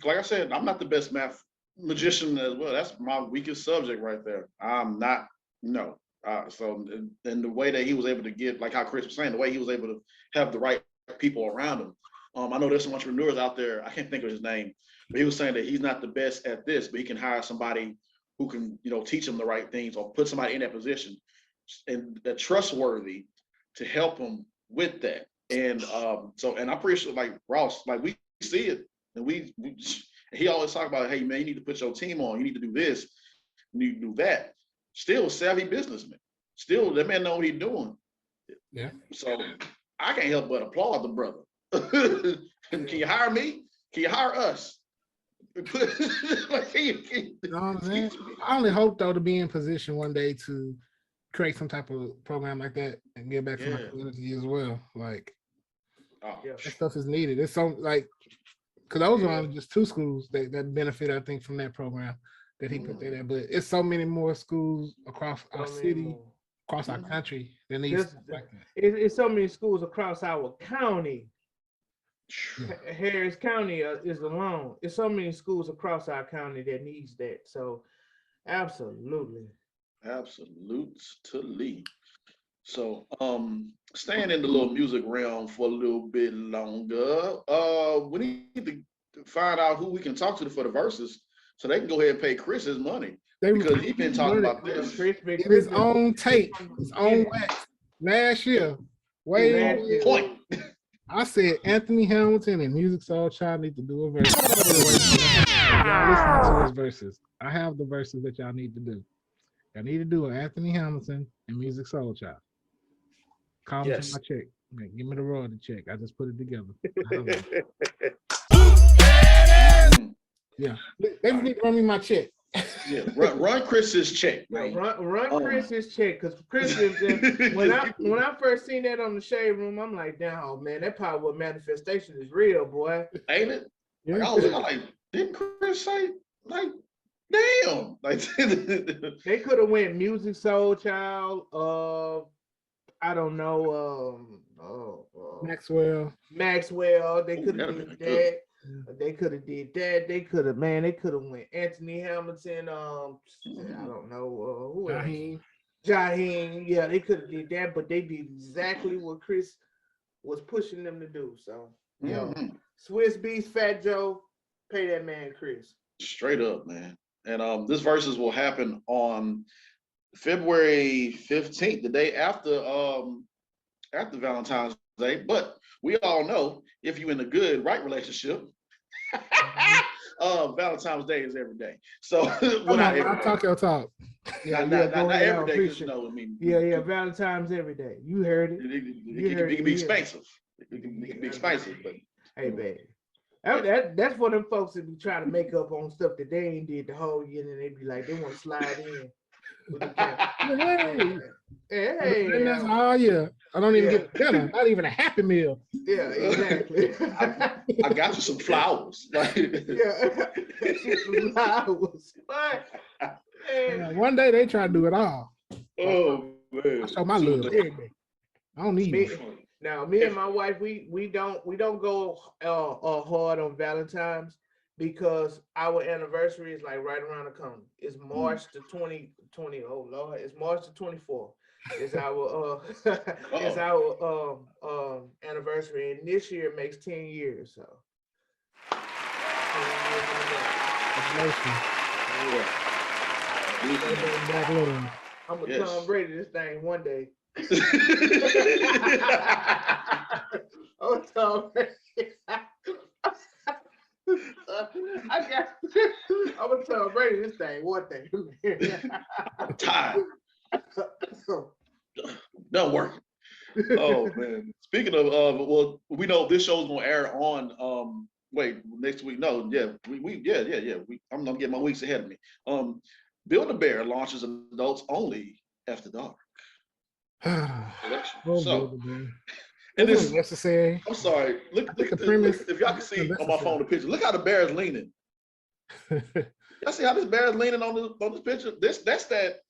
like I said, I'm not the best math magician as well. That's my weakest subject right there. I'm not, no. So and the way that he was able to get, like how Chris was saying, the way he was able to have the right people around him. I know there's some entrepreneurs out there, I can't think of his name, but he was saying that he's not the best at this, but he can hire somebody who can, you know, teach him the right things or put somebody in that position and that trustworthy to help him with that. And and I'm pretty sure like Ross, like we see it and he always talk about, hey man, you need to put your team on, you need to do this, you need to do that. Still a savvy businessman. Still that man know what he's doing. Yeah. So I can't help but applaud the brother. Can you hire me? Can you hire us? Like, You know what I'm saying? I only hope though to be in position one day to create some type of program like that and give back to my community as well. Like that stuff is needed. It's so like because those are only just 2 schools that benefit, I think, from that program that he put there. But it's so many more schools across our city, across our country that needs stuff like that. It's so many schools across our county. Harris County is alone. It's so many schools across our county that needs that. So absolutely. So staying in the little music realm for a little bit longer, we need to find out who we can talk to for the verses so they can go ahead and pay Chris his money because he's been talking about this. His own tape, his own wax last year. Way point. I said Anthony Hamilton and Music Soul Child need to do a verse. Y'all listen to his verses. I have the verses that y'all need to do. Y'all need to do an Anthony Hamilton and Music Soul Child. Call me for my check. Man, give me the royalty check. I just put it together. Yeah. They need to run me my check. Yeah, run Chris's check. Right? Run Chris's check because Chris is when I first seen that on the Shade Room, I'm like, damn, man, that power of manifestation is real, boy. Ain't it? Yeah. Like, I was like, didn't Chris say like, damn? Like they could have went Music Soul Child. I don't know. Maxwell. They could have did that. They could have did that. They could have went Anthony Hamilton. I don't know who else. Jaheim. Yeah, they could have did that, but they did exactly what Chris was pushing them to do. So, Swiss Beats, Fat Joe, pay that man Chris. Straight up, man. And this verses will happen on February 15th, the day after Valentine's Day. But we all know if you're in a good, right relationship, Valentine's Day is every day. So I'll talk your talk. Not every day, because you know what I mean. Yeah, Valentine's every day. You heard it. It can be expensive. It can be expensive, but hey, baby. That's for them folks that be trying to make up on stuff that they ain't did the whole year, and they be like, they want to slide in. With the hey, that's all year. I don't even get dinner, not even a Happy Meal. Yeah, exactly. I got you some flowers. Like, Yeah, some flowers. But, One day they try to do it all. oh man. I show my love every day. I don't need it. Now, me and my wife, we don't go hard on Valentine's because our anniversary is like right around the corner. It's March the 20. Oh Lord, it's March the 24th. It's our it's our anniversary, and this year makes 10 years. So. 10 years in a row. I'm gonna Tom Brady this thing one day. Oh, Tom Brady. I'm gonna Tom Brady this thing one day. I'm tired. Don't work. Oh man. Speaking of well, we know this show's gonna air on next week. No, yeah, we I'm getting my weeks ahead of me. Build-A-Bear launches adults only after dark. So and this necessary. I'm sorry. Look at the premise. If y'all can see on my phone the picture, look how the bear is leaning. Y'all see how this bear is leaning on this picture? That's that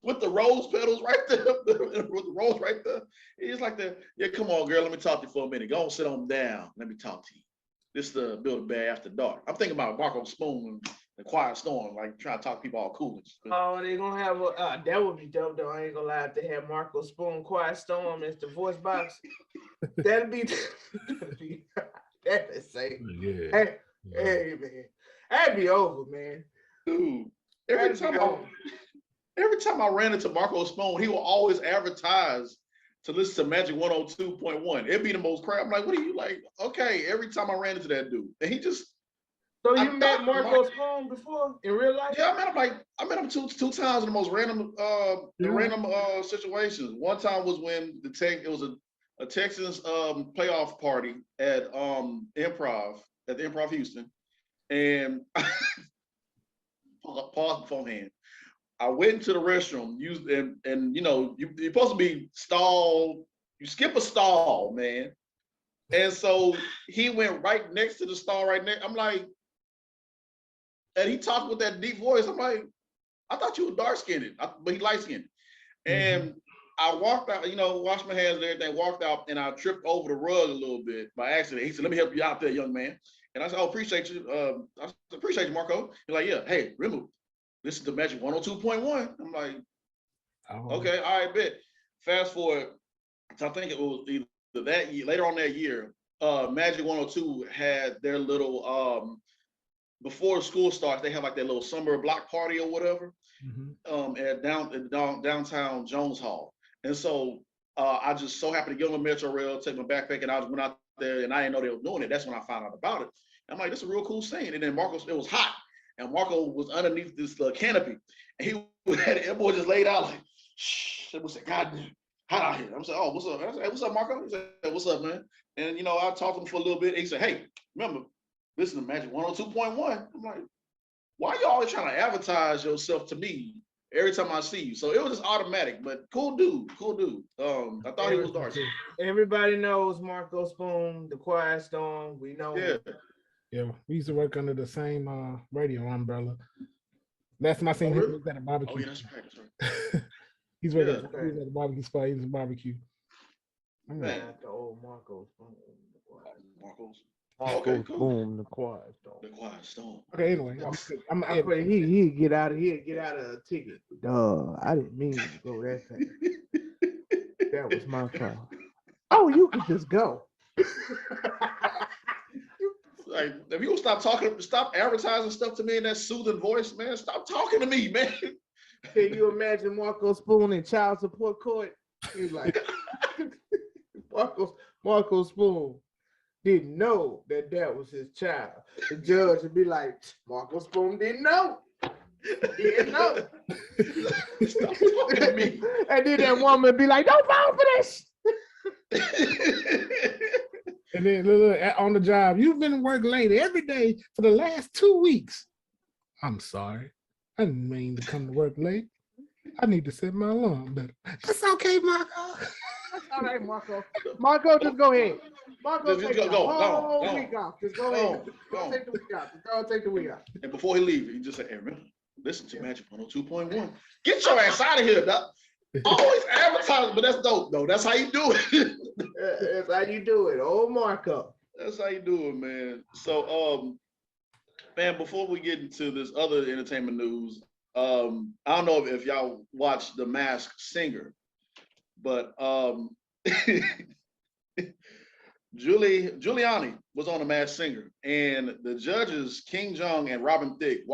with the rose petals right there, with the rose right there. He's like come on, girl, let me talk to you for a minute. Go on, sit on down. Let me talk to you. This is the Build-A-Bear After Dark. I'm thinking about Marco Spoon and The Quiet Storm, like trying to talk to people all cool. Oh, they're gonna have that would be dope though. I ain't gonna lie, if they have Marco Spoon, Quiet Storm as the voice box. that'd be that's safe. Yeah. Hey man, that'd be over, man. Dude, every time I ran into Marco Spoon, he will always advertise to listen to Magic 102.1. It'd be the most crap. I'm like, what are you like? Okay, every time I ran into that dude, and he just. So you met Marco Spoon before in real life? Yeah, I met him two times in the most random situations. One time was when it was a Texans playoff party at Improv at the Improv Houston, and pause beforehand. I went into the restroom, and you know, you're supposed to be stall. You skip a stall, man. And so he went right next to the stall right next. I'm like, and he talked with that deep voice. I'm like, I thought you were dark skinned, but he light skinned. And I walked out, you know, washed my hands and everything, walked out, and I tripped over the rug a little bit by accident. He said, "Let me help you out there, young man." And I said, "Oh, appreciate you. I appreciate you, Marco." He's like, "Yeah, hey, remember, this is the Magic 102.1. I'm like, okay, all right, bet. Fast forward, I think it was either that year, later on that year, Magic 102 had their little before school starts, they have like their little summer block party or whatever, at downtown Jones Hall. And so I just so happened to get on the Metro Rail, take my backpack, and I just went out there, and I didn't know they were doing it. That's when I found out about it. I'm like, this is a real cool scene. And then Marco, it was hot, and Marco was underneath this canopy, and he had the boy just laid out like, shh. It was like, God damn, hot out here. I'm saying, oh, what's up? I said, hey, what's up, Marco? He said, what's up, man? And you know, I talked to him for a little bit. And he said, hey, remember, listen to Magic 102.1. I'm like, why you always trying to advertise yourself to me every time I see you? So it was just automatic, but cool dude. I thought he was dark. Everybody knows Marco Spoon, The Quiet Storm. We know. Yeah, we used to work under the same radio umbrella. Last time I seen him, he was at a barbecue. Oh yeah, that's right. He's working. He was at a barbecue spot. He was a barbecue. Man, the old Marco Spoon. Okay, cool. Boom, The Quiet Storm. The Quiet Storm. Okay, anyway, I pray he get out of here, get out of the ticket. Duh, I didn't mean to go that fast. That was my fault. Oh, you can just go. Like, if you stop advertising stuff to me in that soothing voice, man, stop talking to me, man. Can you imagine Marco Spoon in child support court? He's like, Marco Spoon didn't know that was his child. The judge would be like, Marco Spoon didn't know. Didn't know. Stop talking to me. And then that woman would be like, don't vote for this. And then look, on the job, you've been working late every day for the last 2 weeks. I'm sorry. I didn't mean to come to work late. I need to set my alarm better. It's okay, Marco. All right, Marco. Marco, just go ahead. Marco, Just take go, the go, whole go, week off. Just go go, ahead. go. Go take the week off. Just go take the week off. And before he leaves, he just said, hey, remember, listen to Magic 102.1. Get your ass out of here, doc. Always advertising, but that's dope, though. That's how you do it. That's how you do it. Oh, Marco. That's how you do it, man. So, man, before we get into this other entertainment news, I don't know if y'all watched The Masked Singer, but Giuliani was on The Masked Singer, and the judges, King Jong and Robin Thicke,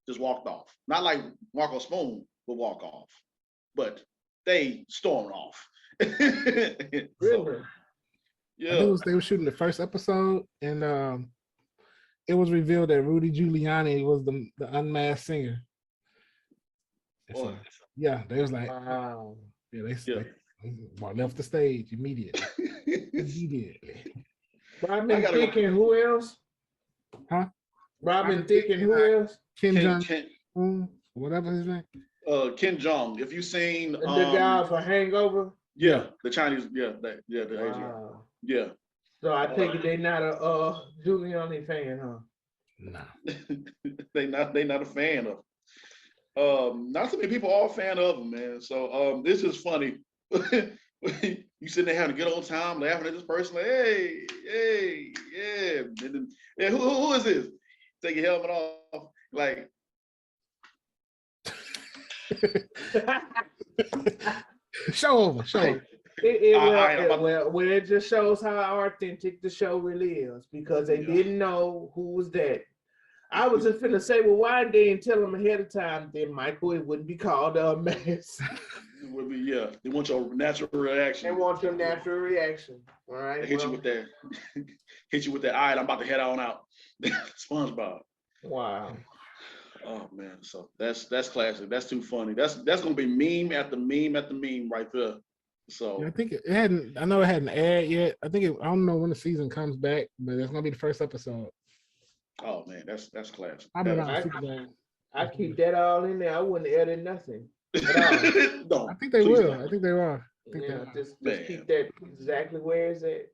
just walked off. Not like Marco Spoon would walk off, but they stormed off. Really? So, yeah. I think they were shooting the first episode, and it was revealed that Rudy Giuliani was the unmasked singer. So, yeah, they was like, Wow. yeah, they left the stage immediately. Robin Thicke and who else? Huh? Robin Thicke and who else? Kim Jong, whatever his name. Ken Jong. If you've seen The guy for Hangover. Yeah, the Chinese. Yeah, the Asian. Wow. Yeah. So I take it they not a Giuliani fan, huh? No. They not a fan of. Not so many people are a fan of them, man. So this is funny. You sitting there having a good old time, laughing at this person, like, hey, yeah. And then, yeah, who is this? Take your helmet off, like. Show over. Well, it just shows how authentic the show really is, because they didn't know who was that. I was just finna say, well, why they didn't tell them ahead of time? Then Michael, it wouldn't be called a mess. It would be, yeah. They want your natural reaction. They want your natural reaction. All right. They hit you with that. Hit you with that. All right, I'm about to head on out. SpongeBob. Wow. Oh man, so that's classic. That's too funny. That's gonna be meme after meme after meme right there. So yeah, I think it hadn't. I know it hadn't aired yet. I don't know when the season comes back, but it's gonna be the first episode. oh man, that's classic. I keep that all in there. I wouldn't edit nothing. No, I think they will. I think they are. Just keep that exactly where it's at.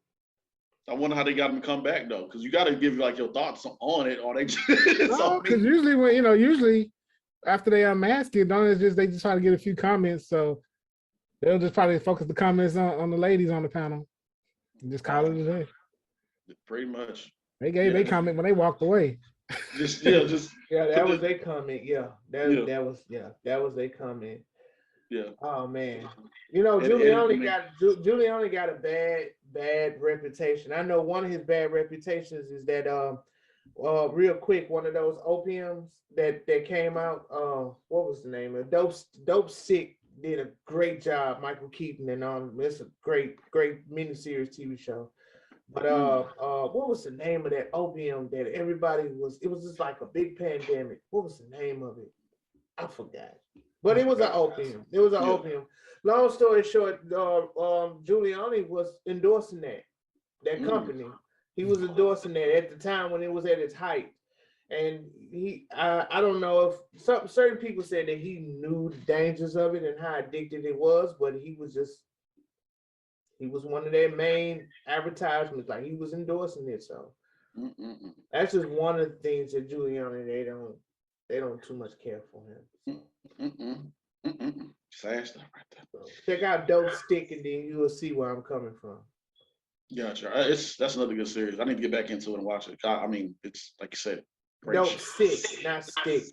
I wonder how they got them to come back though, because you got to give like your thoughts on it, or they just because usually when after they unmask it, they just try to get a few comments, so they'll just probably focus the comments on the ladies on the panel and just call it a day. Pretty much. They gave their comment when they walked away. That was their comment. Yeah, that was their comment. Yeah. Oh man, Giuliani got a bad reputation. I know one of his bad reputations is that real quick, one of those opiums that came out. What was the name of Dope Sick? Did a great job, Michael Keaton, and it's a great miniseries TV show. But what was the name of that opium that everybody was? It was just like a big pandemic. What was the name of it? I forgot. But it was an opium. It was an opium. Long story short, Giuliani was endorsing that company. He was endorsing that at the time when it was at its height. And I don't know if certain people said that he knew the dangers of it and how addicted it was, but he was one of their main advertisements. Like, he was endorsing it. So that's just one of the things that Giuliani, they don't too much care for him. Sad stuff right there. So check out Dope Stick, and then you will see where I'm coming from. Gotcha. That's another good series. I need to get back into it and watch it. I mean, it's like you said. Dope Sick, not Stick.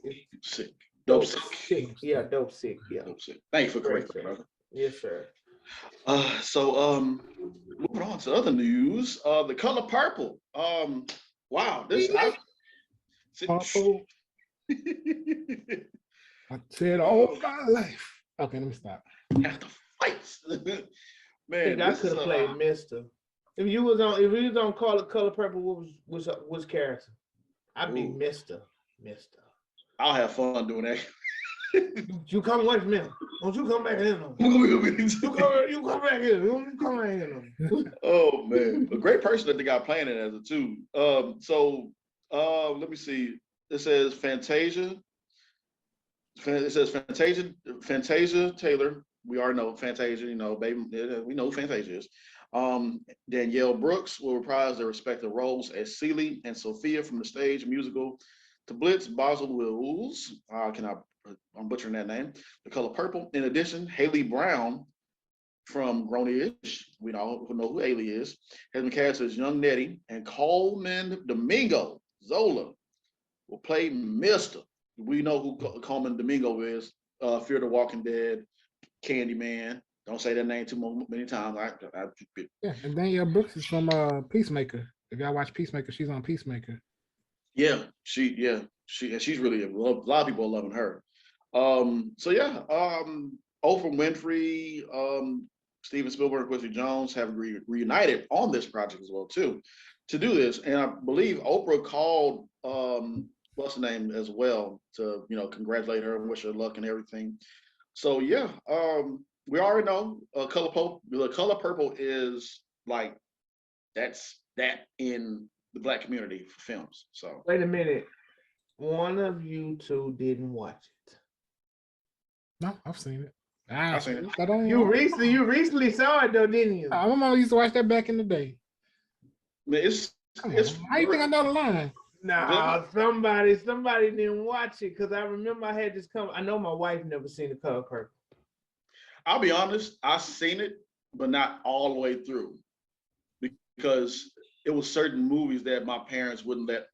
Sick. Dope Sick. Yeah, Dope Sick. Yeah. Dope Sick. Thank you for correcting, brother. Yes, sir. So moving on to other news. The Color Purple. Wow, this Purple. I said all my life. Okay, let me stop. Have to fight. Man, I could have played Mister. If you was on Color Purple, what was character? I'd be Mister. I'll have fun doing that. You come away from him. Don't you come back in. You come back in. You come back in. Oh man, a great person that they got playing it as a too. So let me see. It says Fantasia. It says Fantasia Taylor. We already know Fantasia, you know, baby, we know who Fantasia is. Danielle Brooks will reprise their respective roles as Celie and Sophia from the stage musical To Blitz Basil Wills. I'm butchering that name. The Color Purple. In addition, Haley Brown from Grown-ish, we know who Haley is, has been cast as young Nettie, and Coleman Domingo Zola will play Mr. We know who Coleman Domingo is. Fear the Walking Dead, Candyman. Don't say that name too many times. Yeah, and Danielle Brooks is from Peacemaker. If y'all watch Peacemaker, she's on Peacemaker. Yeah, she's really a lot of people are loving her. So yeah, Oprah Winfrey, Steven Spielberg, and Quincy Jones have reunited on this project as well too, to do this. And I believe Oprah called what's her name as well to congratulate her and wish her luck and everything. So yeah, we already know Color Purple is like that's that in the Black community for films. So wait a minute, one of you two didn't watch it. No, I've seen it. I've seen it. You recently saw it though, didn't you? My mom used to watch that back in the day. It's How you think I know the line? Nah, somebody didn't watch it because I remember I had this come. I know my wife never seen The Color Purple. I'll be honest, I've seen it, but not all the way through, because it was certain movies that my parents wouldn't let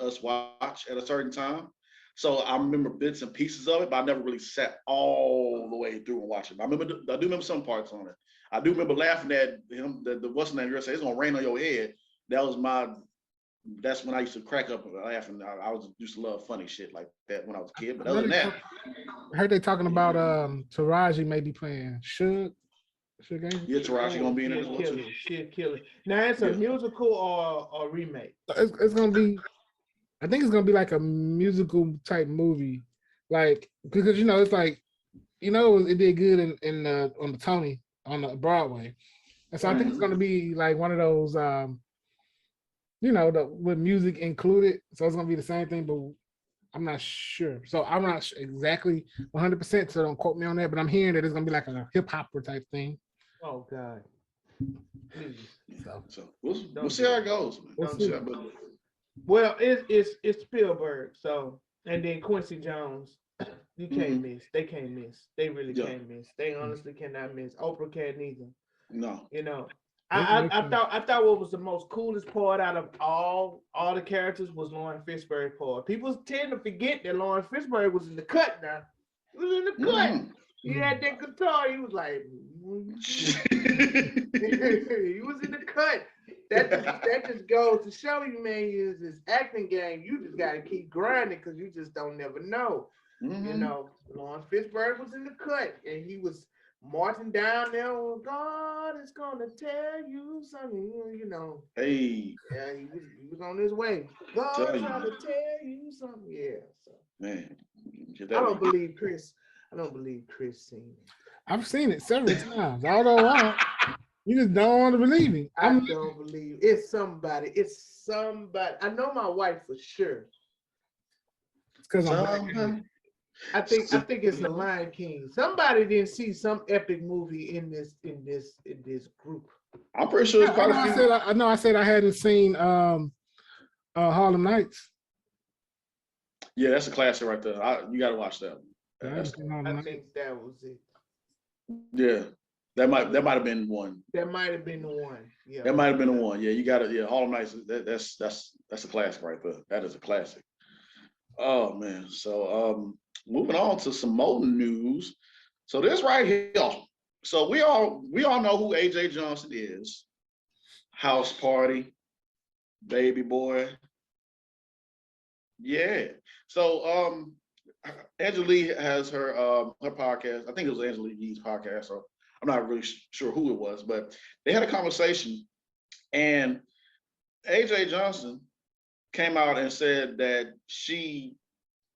us watch at a certain time. So I remember bits and pieces of it, but I never really sat all the way through and watched it. I do remember some parts on it. I do remember laughing at him. What's the name? You're saying it's gonna rain on your head. That's when I used to crack up and laughing. I used to love funny shit like that when I was a kid. But other than that, I heard they talking about Taraji may be playing Suge. Yeah, Taraji gonna be in it as well too. She'll kill it. Now it's a musical or a remake. It's gonna be. I think it's gonna be like a musical type movie, like because it's like it did good in on the Tony on the Broadway, and so I think it's gonna be like one of those with music included. So it's gonna be the same thing, but I'm not sure. So I'm not exactly 100%. So don't quote me on that, but I'm hearing that it's gonna be like a hip hopper type thing. Oh God. Please. So we'll see how it goes. Well, it's Spielberg, so and then Quincy Jones. You can't miss. They can't miss. They really can't miss. They honestly cannot miss. Oprah can't either. No. I thought what was the most coolest part out of all the characters was Lauren Fishburne's part. People tend to forget that Lauren Fishburne was in the cut now. He was in the cut. He had that guitar. He was like, he was in the cut. That just goes to show you, man, this acting game. You just got to keep grinding because you just don't never know. Lawrence Fishburne was in the cut and he was marching down there. Oh, God is gonna tell you something. Hey. Yeah, he was on his way. God's trying to tell you something. Yeah. So man, I don't believe Chris seen it. I've seen it several times. Although you just don't want to believe it. I don't believe it's somebody. It's somebody. I know my wife for sure. It's because I think it's the Lion King. Somebody didn't see some epic movie in this group. I'm pretty sure it's part of I said I hadn't seen Harlem Nights. Yeah, that's a classic right there. You got to watch that. I think that was it. Yeah, that might have been one. That might have been the one. Yeah, that might have been the one. Yeah, you got it. Yeah, Harlem Nights. That's a classic right there. That is a classic. Oh man. So moving on to some more news. So this right here. So we all know who AJ Johnson is. House Party, Baby Boy. Yeah. So Angela has her podcast. I think it was Angela Yee's podcast. So I'm not really sure who it was, but they had a conversation, and AJ Johnson came out and said that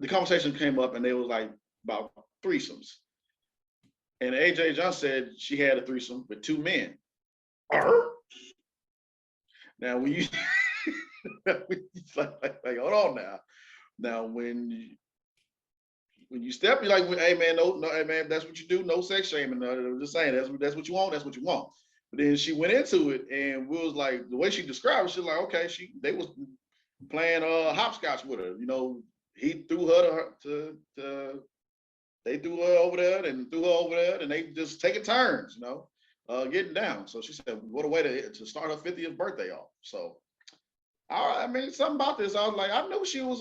the conversation came up and they was like about threesomes. And AJ Johnson said she had a threesome with two men. Now when you like hold on now. Now when when you step, you're like, hey man, no, hey man, that's what you do. No sex shaming. I'm just saying that's what you want. That's what you want. But then she went into it, and we was like, the way she described it, she's like, okay, they was playing hopscotch with her. You know, he threw her they threw her over there and threw her over there, and they just taking turns, you know, getting down. So she said, what a way to start her 50th birthday off. So I mean, something about this, I was like, I knew she was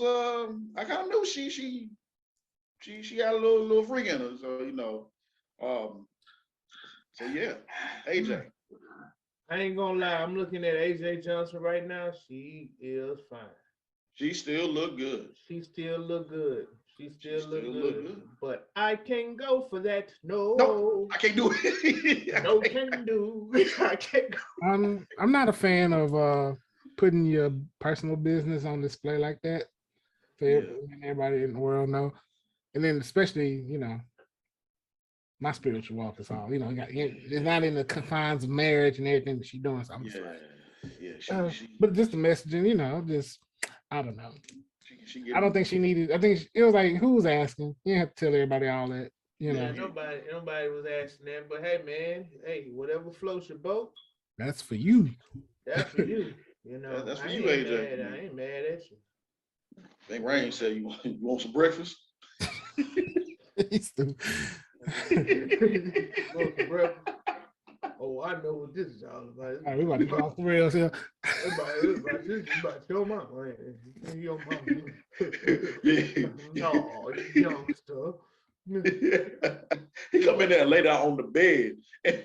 I kind of knew she had a little freak in her. So, you know, so yeah, AJ. I ain't gonna lie, I'm looking at AJ Johnson right now. She is fine. She still look good. She still look good. She still look good. But I can't go for that. No. Nope, I can't do it. No can do. I can't go. I'm not a fan of putting your personal business on display like that. For everybody in the world know. And then especially, you know, my spiritual walk is all, you know, it's not in the confines of marriage and everything that she's doing. So I'm just like, but just the messaging, you know, just, I don't know. I don't think she needed, I think it was like, who was asking? You have to tell everybody all that, you know. Nobody was asking that, but hey man, hey, whatever floats your boat. That's for you. That's for you. You know, that's for you, AJ. I ain't mad at you. I think Rain said you want some breakfast? Oh, I know what this is all about. Right, we about to go off the rails here. This about your mama. Your mama. No, youngster. He come in there and lay down on the bed. And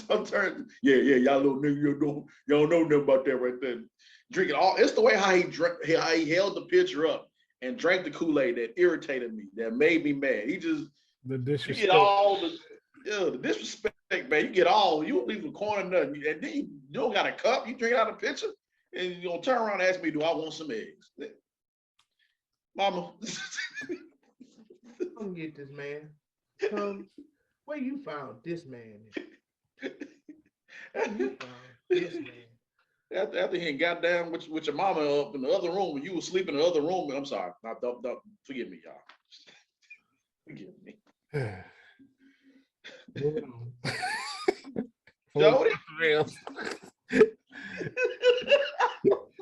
sometimes, y'all little nigga, you don't know nothing about that right there. Drinking all, it's the way how he held the pitcher up and drank the Kool-Aid that irritated me, that made me mad. He just, the disrespect. You get all the disrespect, man. You get all, you don't leave the corner nothing. And then you don't got a cup, you drink out of a pitcher, and you're gonna turn around and ask me, do I want some eggs? Mama. Come get this man. Come, where you found this man? Where you found this man? After he got down with your mama up in the other room, when you were sleeping in the other room, I'm sorry. Don't forgive me, y'all. Forgive me. Jody?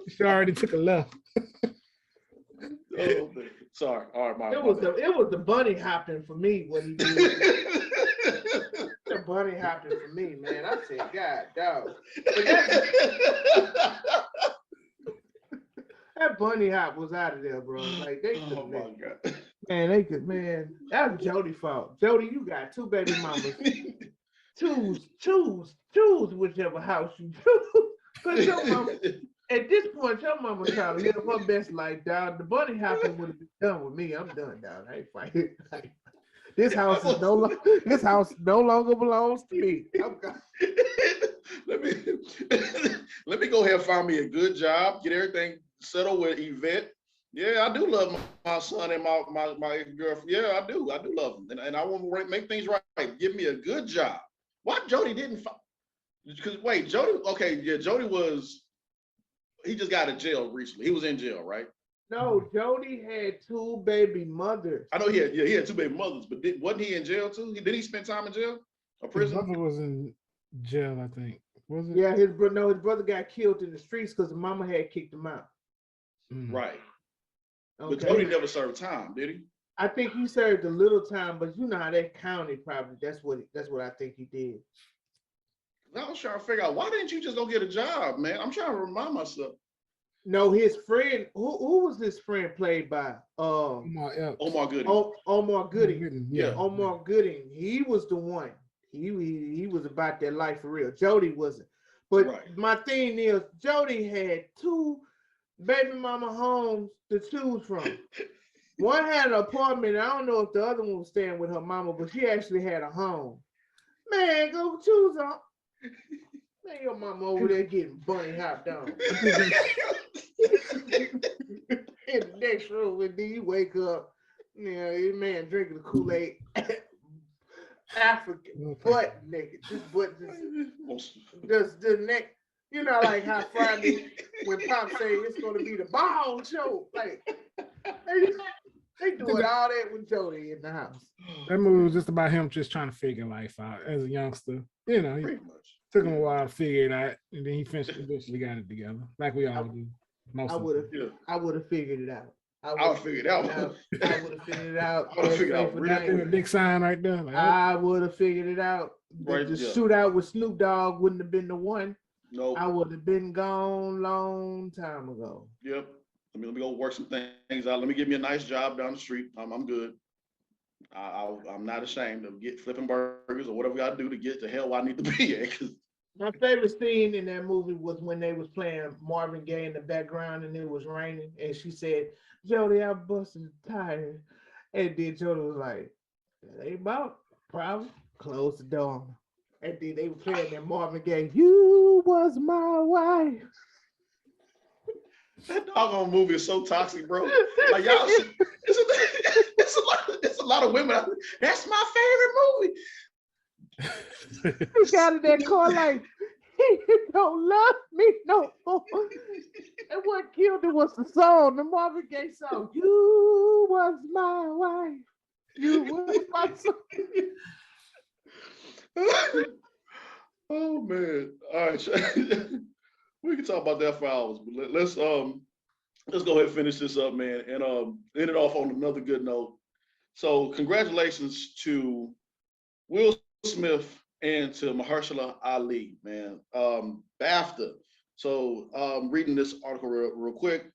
She already took a left. Oh, sorry. All right, it was the bunny hopping for me. What he did. The bunny hopping for me, man. I said, God, dog. That bunny hop was out of there, bro. Like they could. Oh my God. Man, they could. Man, that was Jody's fault. Jody, you got 2 baby mamas. choose whichever house you choose. Cause your mama, at this point, your mama trying to live her best life, dog. The bunny hopping would have been done with me. I'm done, dog. I ain't fighting. This house no longer belongs to me. Let me go ahead and find me a good job, get everything settled with Yvette. Yeah, I do love my son and my girlfriend. Yeah, I do love them, and I want to make things right. Give me a good job. Why Jody didn't? Because wait, Jody. Okay, yeah, Jody was. He just got out of jail recently. He was in jail, right? No, Jody had 2 baby mothers. I know he had 2 baby mothers, but wasn't he in jail too? Did he spend time in jail or prison? His mother was in jail, I think. Was it? Yeah, his brother got killed in the streets because the mama had kicked him out. Right. Okay. But Jody never served time, did he? I think he served a little time, but you know how that county probably that's what I think he did. I was trying to figure out, why didn't you just go get a job, man? I'm trying to remind myself. No, his friend, who was his friend played by? Omar Gooding. Omar Gooding. Yeah. Omar Gooding. He was the one. He was about that life for real. Jody wasn't. But my thing is, Jody had 2 baby mama homes to choose from. One had an apartment. I don't know if the other one was staying with her mama, but she actually had a home. Man, go choose on. Man, your mama over there getting bunny hopped on. In the next room, and then you wake up, you know, your man drinking the Kool-Aid, African, butt naked, just the neck. You know, like how Friday when Pop say it's gonna be the ball show, like They doing all that with Jody in the house. That movie was just about him just trying to figure life out as a youngster. You know, he Pretty much. took him a while to figure it out, and then he eventually got it together, like we all do. I would have figured it out. I would figure it out. I would have figured it out. I would have figured it out. That big sign right there. Like, I would have figured it out. Right, The yeah. shootout with Snoop Dogg wouldn't have been the one. No. I would have been gone long time ago. Yep. Let me go work some things out. Let me get me a nice job down the street. I'm good. I'm not ashamed of flipping burgers or whatever I got to do to get to hell where I need to be at. My favorite scene in that movie was when they was playing Marvin Gaye in the background and it was raining, and she said, "Jody, I busted a tire," and then Jody was like, "That ain't about problem. Close the door." And then they were playing that Marvin Gaye, "You was my wife." That doggone movie is so toxic, bro. Like y'all, it's a lot of women. That's my favorite movie. He got in that car like, he don't love me no more. And what killed it was the song, the Marvin Gaye song. You was my wife. You was my son. Oh man! All right, we can talk about that for hours, but let's go ahead and finish this up, man, and end it off on another good note. So, congratulations to Will Smith and to Mahershala Ali, man. BAFTA. So, reading this article real quick.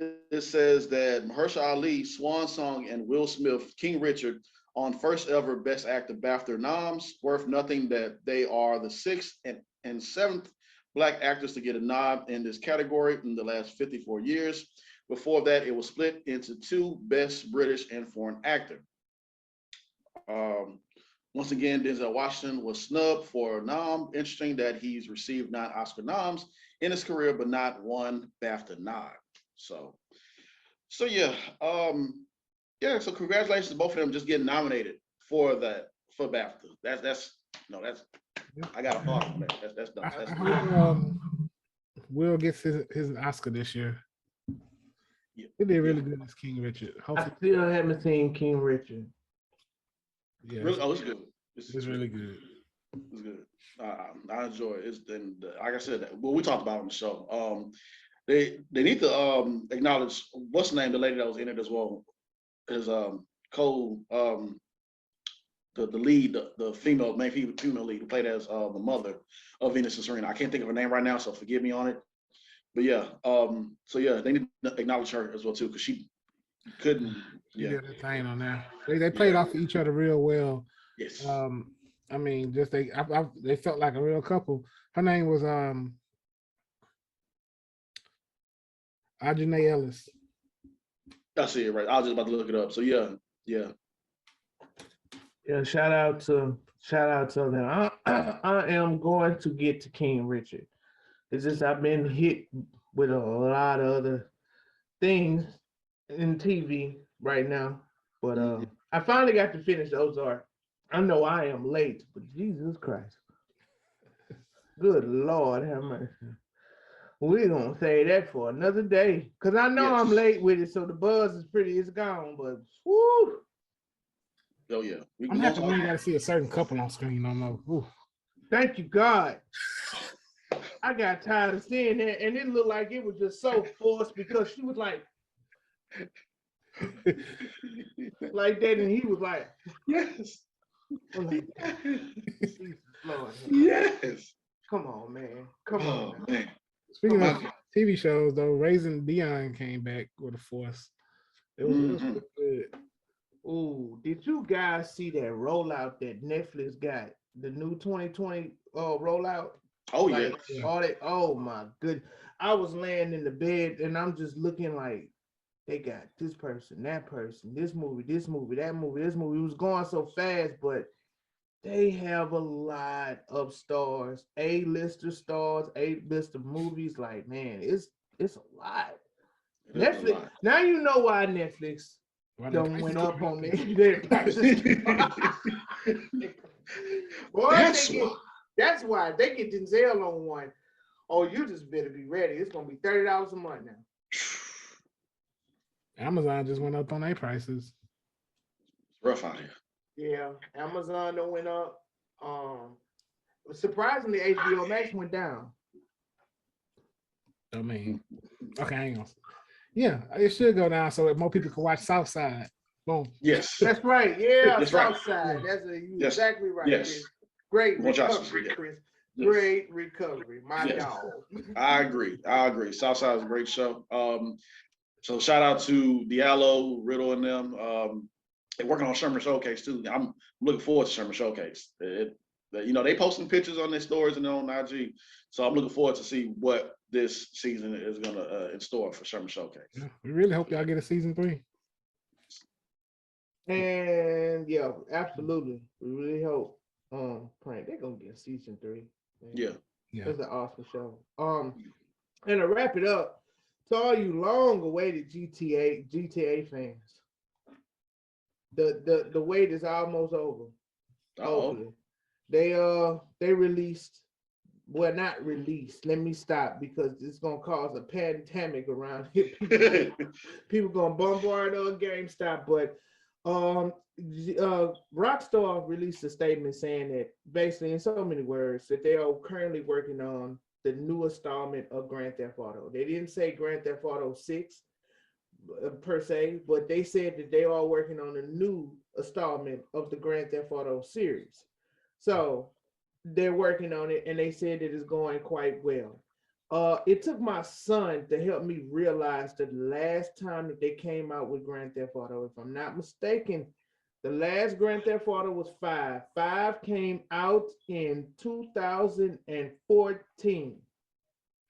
It says that Mahershala Ali, Swan Song, and Will Smith, King Richard, on first ever Best Actor BAFTA noms. Worth nothing that they are the sixth and seventh Black actors to get a nod in this category in the last 54 years. Before that, it was split into two Best British and Foreign Actor. Once again, Denzel Washington was snubbed for a nom. Interesting that he's received 9 Oscar noms in his career, but not one BAFTA nod. So yeah. So congratulations to both of them just getting nominated for BAFTA. That's I got a thought on that. That's done. I hope Will gets his Oscar this year. Yeah. He did really good as King Richard. I still haven't seen King Richard. Yeah, really, it's good. It's really good. It's good. I enjoy it. Like I said, what we talked about on the show. They need to acknowledge what's the name, the lady that was in it as well, is Cole, the lead, the main female lead who played as the mother of Venus and Serena. I can't think of her name right now, so forgive me on it. But yeah, they need to acknowledge her as well too, because she couldn't. Yeah, the thing on there. They played off of each other real well. Yes. I mean, they felt like a real couple. Her name was Ajane Ellis. I see it right. I was just about to look it up. So yeah. Yeah, shout out to them. I am going to get to King Richard. It's just I've been hit with a lot of other things in TV right now. But I finally got to finish Ozark. I know I am late, but Jesus Christ. Good Lord have mercy. We're gonna say that for another day. Cause I know I'm late with it, so the buzz is gone, but whoo. Oh yeah. I'm happy we ain't gotta see a certain couple on screen no more. Ooh. Thank you, God. I got tired of seeing that, and it looked like it was just so forced because she was like that, and he was like, yes. Like, Jesus Lord. Yes. Come on, man. Come on. Man. Speaking of TV shows, though, Raising Dion came back with a force. It was good. Ooh, did you guys see that rollout that Netflix got? The new 2020 rollout? Oh, like, yeah. All that, oh my good. I was laying in the bed and I'm just looking like they got this person, that person, this movie, that movie, this movie. It was going so fast, but they have a lot of stars, A-lister stars, A-lister movies. Like, man, it's a lot. Netflix. Now you know why Netflix don't went up on their prices. Boy, that's why they get Denzel on one. Oh, you just better be ready. It's gonna be $30 a month now. Amazon just went up on their prices. It's rough out here. Yeah, Amazon done went up. Surprisingly, HBO Max went down. I mean, okay, hang on. Yeah, it should go down so that more people can watch Southside. Boom. Yes. That's right. Yeah, That's right. Southside. Yeah. You're Yes. exactly right. Yes. Chris. Great Watch out, recovery, yeah. Chris. Yes. Great recovery, my Yes. dog. I agree. Southside is a great show. So shout out to Diallo, Riddle, and them. They're working on Sherman Showcase too. I'm looking forward to Sherman Showcase. They posting pictures on their stories and on IG. So I'm looking forward to see what this season is gonna in store for Sherman Showcase. Yeah, we really hope y'all get a season 3. And yeah, absolutely. We really hope. They're gonna get season 3. Man. Yeah. Yeah. It's an awesome show. And to wrap it up, to all you long-awaited GTA fans, the wait is almost over. Hopefully. They released, well, not released. Let me stop because it's gonna cause a pandemic around here. People gonna bombard GameStop, but Rockstar released a statement saying that basically in so many words that they are currently working on the new installment of Grand Theft Auto. They didn't say Grand Theft Auto 6 per se, but they said that they are working on a new installment of the Grand Theft Auto series. So they're working on it and they said that it's going quite well. It took my son to help me realize that the last time that they came out with Grand Theft Auto, if I'm not mistaken, the last Grand Theft Auto was 5. 5 came out in 2014.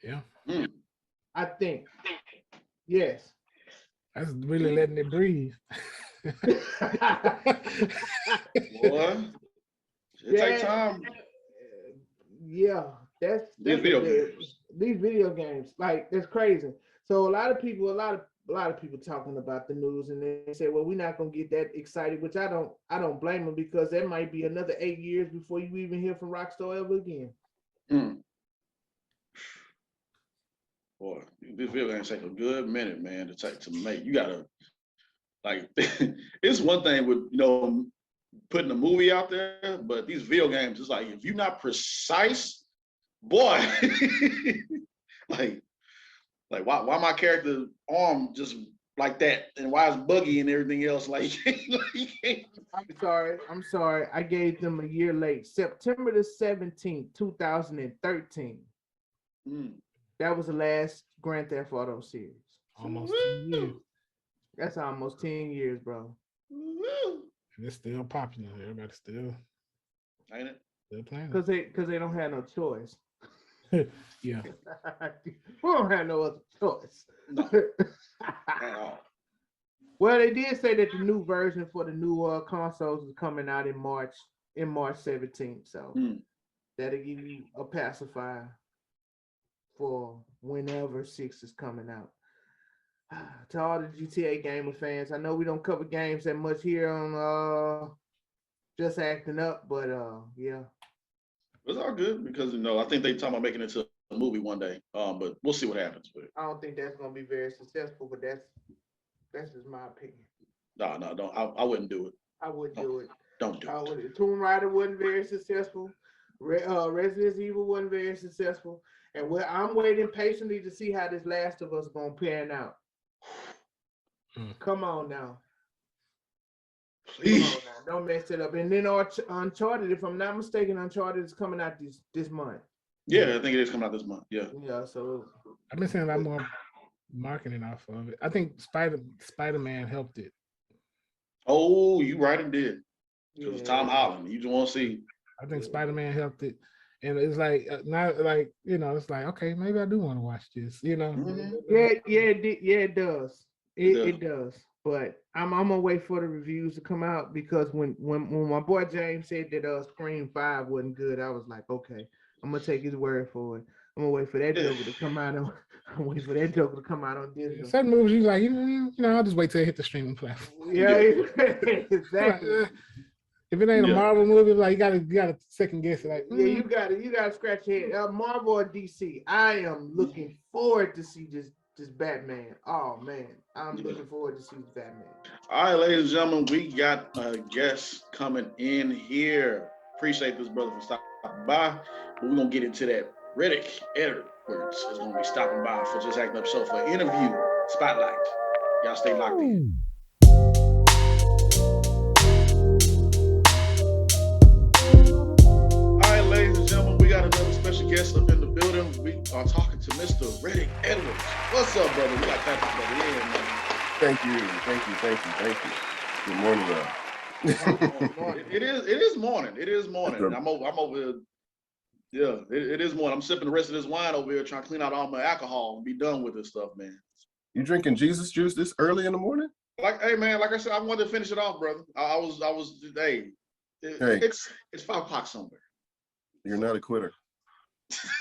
Yeah. I think. Yes. That's really letting it breathe. Boy, it takes time. Yeah, that's These video games. These video games, like that's crazy. So a lot of people talking about the news, and they say, "Well, we're not gonna get that excited," which I don't blame them because there might be another 8 years before you even hear from Rockstar ever again. Boy, this video games take a good minute, man, to make. You gotta like it's one thing with putting a movie out there, but these video games, it's like if you're not precise, boy, like why my character arm just like that, and why is buggy and everything else like? I'm sorry. I gave them a year late, September the 17th, 2013. That was the last Grand Theft Auto series. Almost 10 years. That's almost 10 years, bro. And it's still popular. Everybody's still Ain't it? Still playing. Because they don't have no choice. Yeah. We don't have no other choice. No. At all. Well, they did say that the new version for the new consoles is coming out in March 17th. So that'll give you a pacifier for whenever 6 is coming out. To all the GTA gamer fans, I know we don't cover games that much here on Just Acting Up, but yeah. It's all good because I think they talking about making it into a movie one day. But we'll see what happens with it. I don't think that's gonna be very successful, but that's just my opinion. No, don't. I wouldn't do it. I wouldn't do it. Don't do it. Tomb Raider wasn't very successful. Resident Evil wasn't very successful. And I'm waiting patiently to see how this Last of Us is gonna pan out. Come on now. Please. Come on now. Don't mess it up. And then Uncharted, if I'm not mistaken, Uncharted is coming out this month. Yeah, I think it is coming out this month. Yeah. Yeah, so I've been seeing a lot more marketing off of it. I think Spider-Man helped it. Oh, you right, it did. yeah. It was Tom Holland. You just want to see. I think Spider-Man helped it. And it's like not like it's like okay, maybe I do want to watch this. Mm-hmm. It does. It does. But I'm gonna wait for the reviews to come out because when my boy James said that Scream 5 wasn't good, I was like, okay, I'm gonna take his word for it. I'm gonna wait for that Joker to come out on. I'm waiting for that Joker to come out on Disney. Certain movies you like, I'll just wait till it hit the streaming platform. Yeah, exactly. If it ain't a Marvel movie, like you gotta second guess it. Like, you gotta scratch your head. Marvel or DC. I am looking forward to see this this Batman. Oh man, I'm looking forward to see Batman. All right, ladies and gentlemen, we got a guest coming in here. Appreciate this brother for stopping by. But we're gonna get into that. Redick Edwards is gonna be stopping by for Just Acting Up Show for an interview spotlight. Y'all stay locked in. All right, ladies and gentlemen, we got another special guest up in the building. We are talking to Mr. Redick Edwards. What's up, brother? We got that brother in, man. Thank you. Good morning, y'all. It is morning. It is morning. I'm over here. Yeah, it is morning. I'm sipping the rest of this wine over here, trying to clean out all my alcohol and be done with this stuff, man. You drinking Jesus juice this early in the morning? Like, hey, man, like I said, I wanted to finish it off, brother. It's 5 o'clock somewhere. You're not a quitter.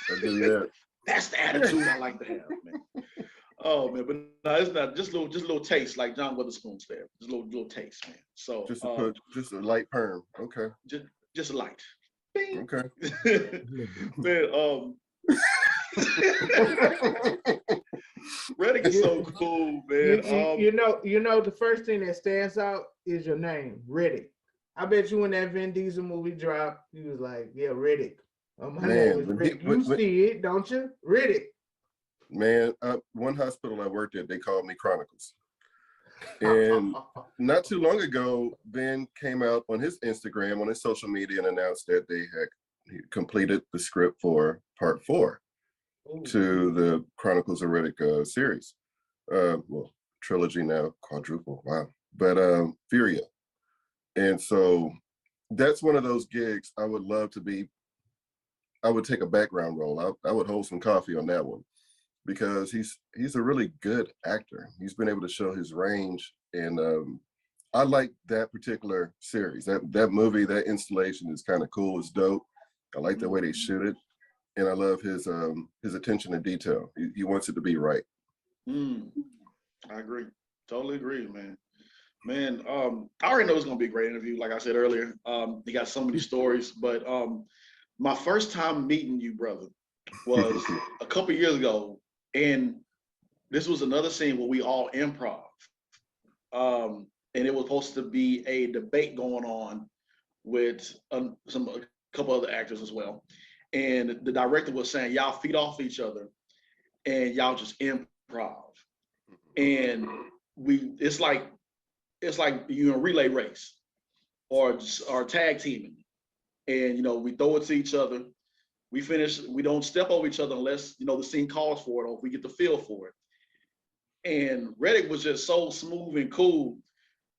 I'll give you that. That's the attitude I like to have, man. Oh man, but no, it's not just a little taste, like John Witherspoon said. Just a little taste, man. So just a light perm. Okay. Just a light. Bing. Okay. Man, Redick is so cool, man. You know, the first thing that stands out is your name, Redick. I bet you when that Vin Diesel movie dropped, you was like, yeah, Redick. Oh, my name is Redick. You see it, don't you? Redick. Man, one hospital I worked at, they called me Chronicles. And not too long ago, Ben came out on his Instagram, on his social media, and announced that they had completed the script for part 4 to the Chronicles of Redick series. Well, trilogy now, quadruple, wow. But Furia. And so that's one of those gigs I would love to be. I would take a background role. I would hold some coffee on that one, because he's a really good actor. He's been able to show his range, and I like that particular series. That movie, that installation is kind of cool. It's dope. I like the way they shoot it, and I love his attention to detail. He wants it to be right. I agree. Totally agree, man. Man, I already know it's gonna be a great interview. Like I said earlier, you got so many stories. But my first time meeting you, brother, was a couple years ago, and this was another scene where we all improv. And it was supposed to be a debate going on with a couple other actors as well. And the director was saying, y'all feed off each other and y'all just improv. And it's like you're in a relay race or tag teaming. And, we throw it to each other. We finish, we don't step over each other unless, the scene calls for it or if we get the feel for it. And Redick was just so smooth and cool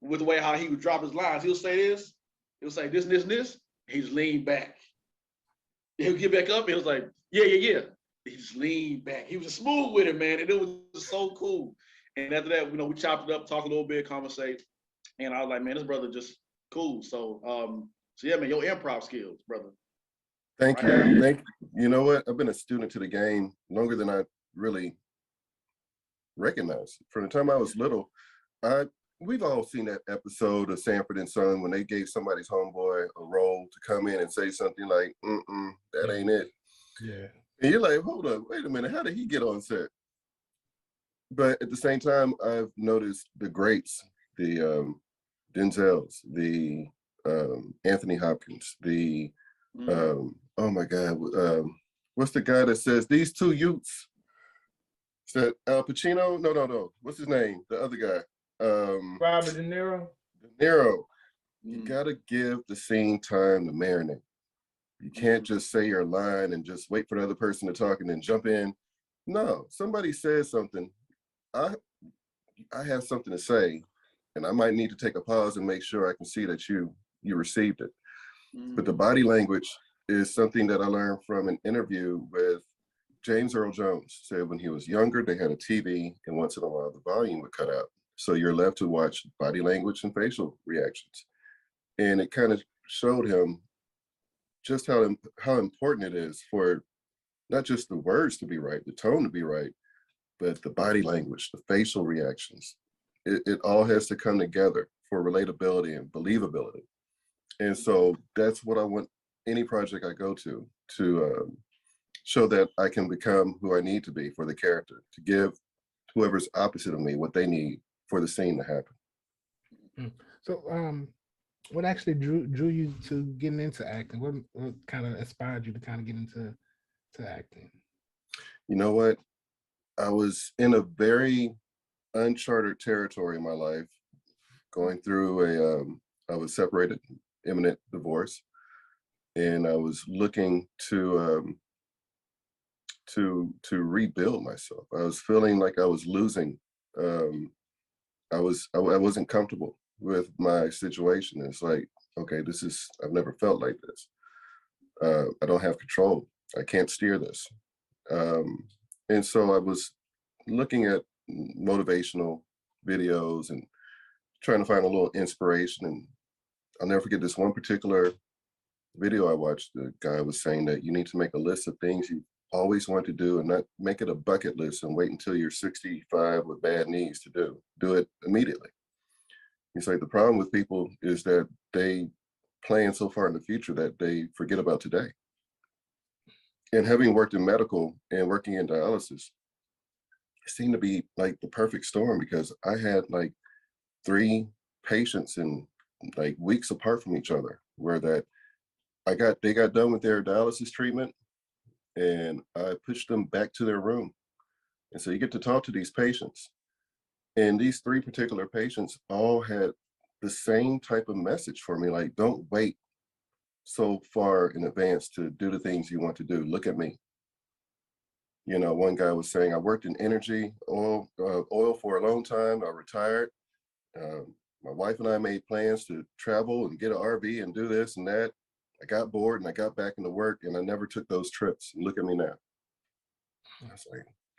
with the way how he would drop his lines. He'll say this, he'll say this, this, and this. He just leaned back. He'll get back up and he was like, yeah. He just leaned back. He was just smooth with it, man. And it was so cool. And after that, we chopped it up, talked a little bit, conversate. And I was like, man, this brother just cool. So yeah, man, your improv skills, brother. Thank you. Thank you. You know what? I've been a student to the game longer than I really recognize. From the time I was little, we've all seen that episode of Sanford and Son when they gave somebody's homeboy a role to come in and say something like, that ain't it. Yeah. And you're like, hold on, wait a minute, how did he get on set? But at the same time, I've noticed the greats, the Denzels, the Anthony Hopkins, the oh my God, what's the guy that says these two youths? Is that Al Pacino? No. What's his name? The other guy. Robert De Niro. De Niro. You gotta give the scene time to marinate. You can't just say your line and just wait for the other person to talk and then jump in. No, somebody says something. I have something to say, and I might need to take a pause and make sure I can see that you received it. But the body language is something that I learned from an interview with James Earl Jones. Said when he was younger, they had a TV, and once in a while the volume would cut out. So you're left to watch body language and facial reactions. And it kind of showed him just how important it is for not just the words to be right, the tone to be right, but the body language, the facial reactions. It all has to come together for relatability and believability. And so that's what I want any project I go to show that I can become who I need to be for the character, to give whoever's opposite of me what they need for the scene to happen. So what actually drew you to getting into acting? What kind of inspired you to kind of get into acting? You know what? I was in a very uncharted territory in my life, going through I was separated, imminent divorce, and I was looking to rebuild myself. I was feeling like I was losing. I wasn't comfortable with my situation. It's like, okay, I've never felt like this. I don't have control. I can't steer this. And so I was looking at motivational videos and trying to find a little inspiration. And I'll never forget this one particular video I watched. The guy was saying that you need to make a list of things you always want to do and not make it a bucket list and wait until you're 65 with bad knees to do it immediately. He's like, the problem with people is that they plan so far in the future that they forget about today. And having worked in medical and working in dialysis, it seemed to be like the perfect storm, because I had like 3 patients in like weeks apart from each other, where they got done with their dialysis treatment and I pushed them back to their room. And so you get to talk to these patients. And these 3 particular patients all had the same type of message for me, like, don't wait so far in advance to do the things you want to do. Look at me. You know, one guy was saying, I worked in energy, oil for a long time. I retired. My wife and I made plans to travel and get an RV and do this and that. I got bored and I got back into work and I never took those trips. And look at me now.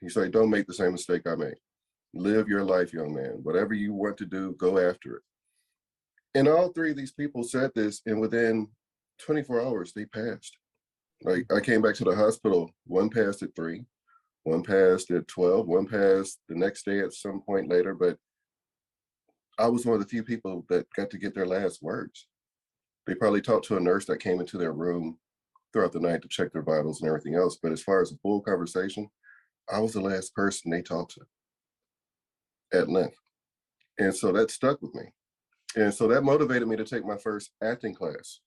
He's like, don't make the same mistake I made. Live your life, young man. Whatever you want to do, go after it. And all 3 of these people said this, and within 24 hours, they passed. Like, I came back to the hospital, one passed at 3, one passed at 12, one passed the next day at some point later, but I was one of the few people that got to get their last words. They probably talked to a nurse that came into their room throughout the night to check their vitals and everything else. But as far as a full conversation, I was the last person they talked to at length. And so that stuck with me. And so that motivated me to take my first acting class.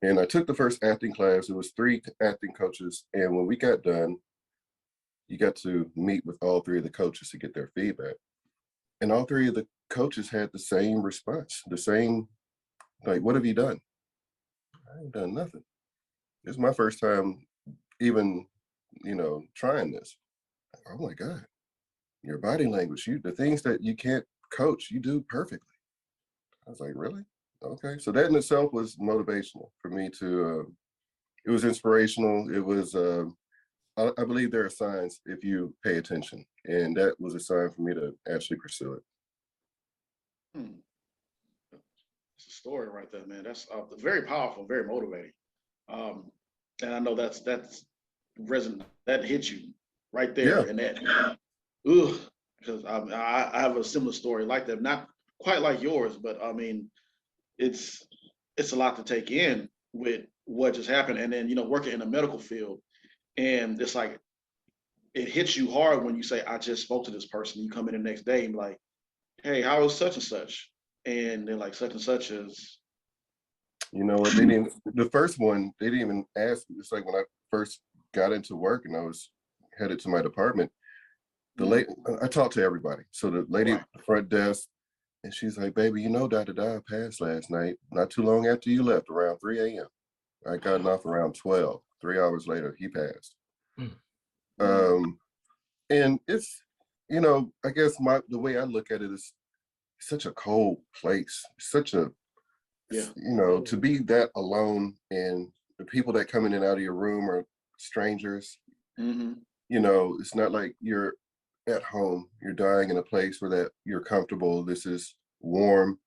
And I took the first acting class. It was 3 acting coaches. And when we got done, you got to meet with all 3 of the coaches to get their feedback. And all 3 of the coaches had the same response, the same, like, what have you done? I ain't done nothing. This is my first time even, trying this. Oh my God, your body language, the things that you can't coach, you do perfectly. I was like, really? Okay. So that in itself was motivational for me it was inspirational. It was, I believe there are signs if you pay attention. And that was a sign for me to actually pursue it. It's a story right there, man. That's very powerful, very motivating. And I know that's resonant. That hits you right there, Yeah. and that, because I have a similar story like that, not quite like yours, but I mean, it's a lot to take in with what just happened, and then working in the medical field, and it's like it hits you hard when you say, I just spoke to this person. You come in the next day and be like, hey, how is such and such? And they're like, such and such is. You know what? The first one, they didn't even ask. It's like when I first got into work and I was headed to my department, I talked to everybody. So the lady at the front desk, and she's like, baby, da-da-da passed last night, not too long after you left, around 3 a.m. I got off around 12. 3 hours later, he passed. And it's, I guess the way I look at it is such a cold place, such a, to be that alone, and the people that come in and out of your room are strangers. It's not like you're at home. You're dying in a place where that you're comfortable. This is warm.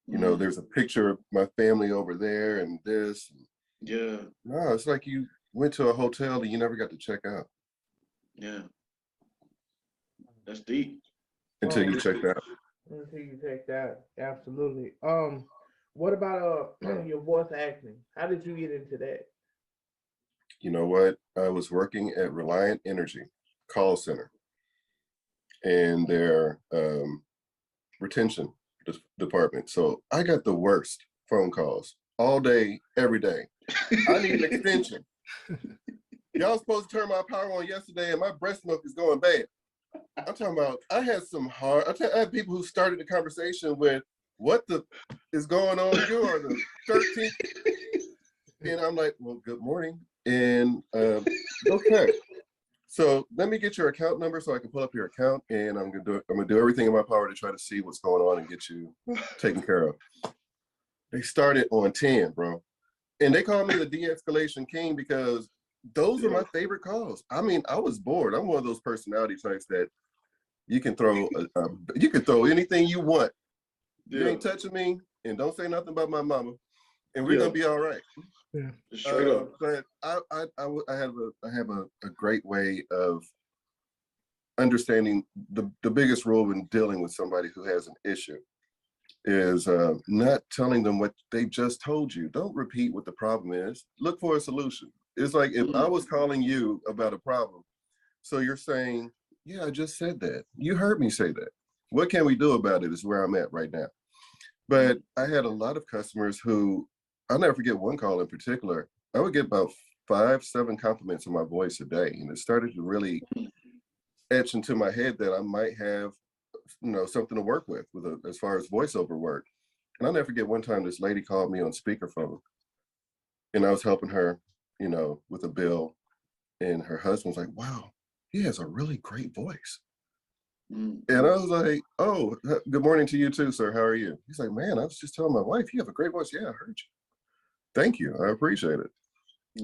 There's a picture of my family over there and this. Yeah. No, it's like you went to a hotel and you never got to check out. Yeah. That's deep. Until you checked out. Until you checked out. Absolutely. What about your voice acting? How did you get into that? You know what? I was working at Reliant Energy call center. in their retention department. So I got the worst phone calls all day, every day. I need an extension. Y'all supposed to turn my power on yesterday and my breast milk is going bad. I'm talking about, I had people who started the conversation with, what the is going on? You are the 13th. And I'm like, well, good morning. And okay. So let me get your account number so I can pull up your account, and I'm gonna do everything in my power to try to see what's going on and get you taken care of. They started on 10, bro. And they called me the de-escalation king because those are my favorite calls. I mean, I was bored. I'm one of those personality types that you can throw you can throw anything you want. You ain't touching me, and don't say nothing about my mama, and we're gonna be all right. Yeah. Straight up. But I have a great way of understanding the biggest rule in dealing with somebody who has an issue is not telling them what they just told you. Don't repeat what the problem is. Look for a solution. It's like if I was calling you about a problem, so you're saying, yeah, I just said that. You heard me say that. What can we do about it is where I'm at right now. But I had a lot of customers who, I'll never forget one call in particular. I would get about 5-7 compliments on my voice a day. And it started to really etch into my head that I might have, something to work with as far as voiceover work. And I'll never forget one time this lady called me on speakerphone and I was helping her, with a bill, and her husband's like, wow, he has a really great voice. And I was like, oh, good morning to you too, sir. How are you? He's like, man, I was just telling my wife, you have a great voice. Yeah, I heard you. Thank you. I appreciate it.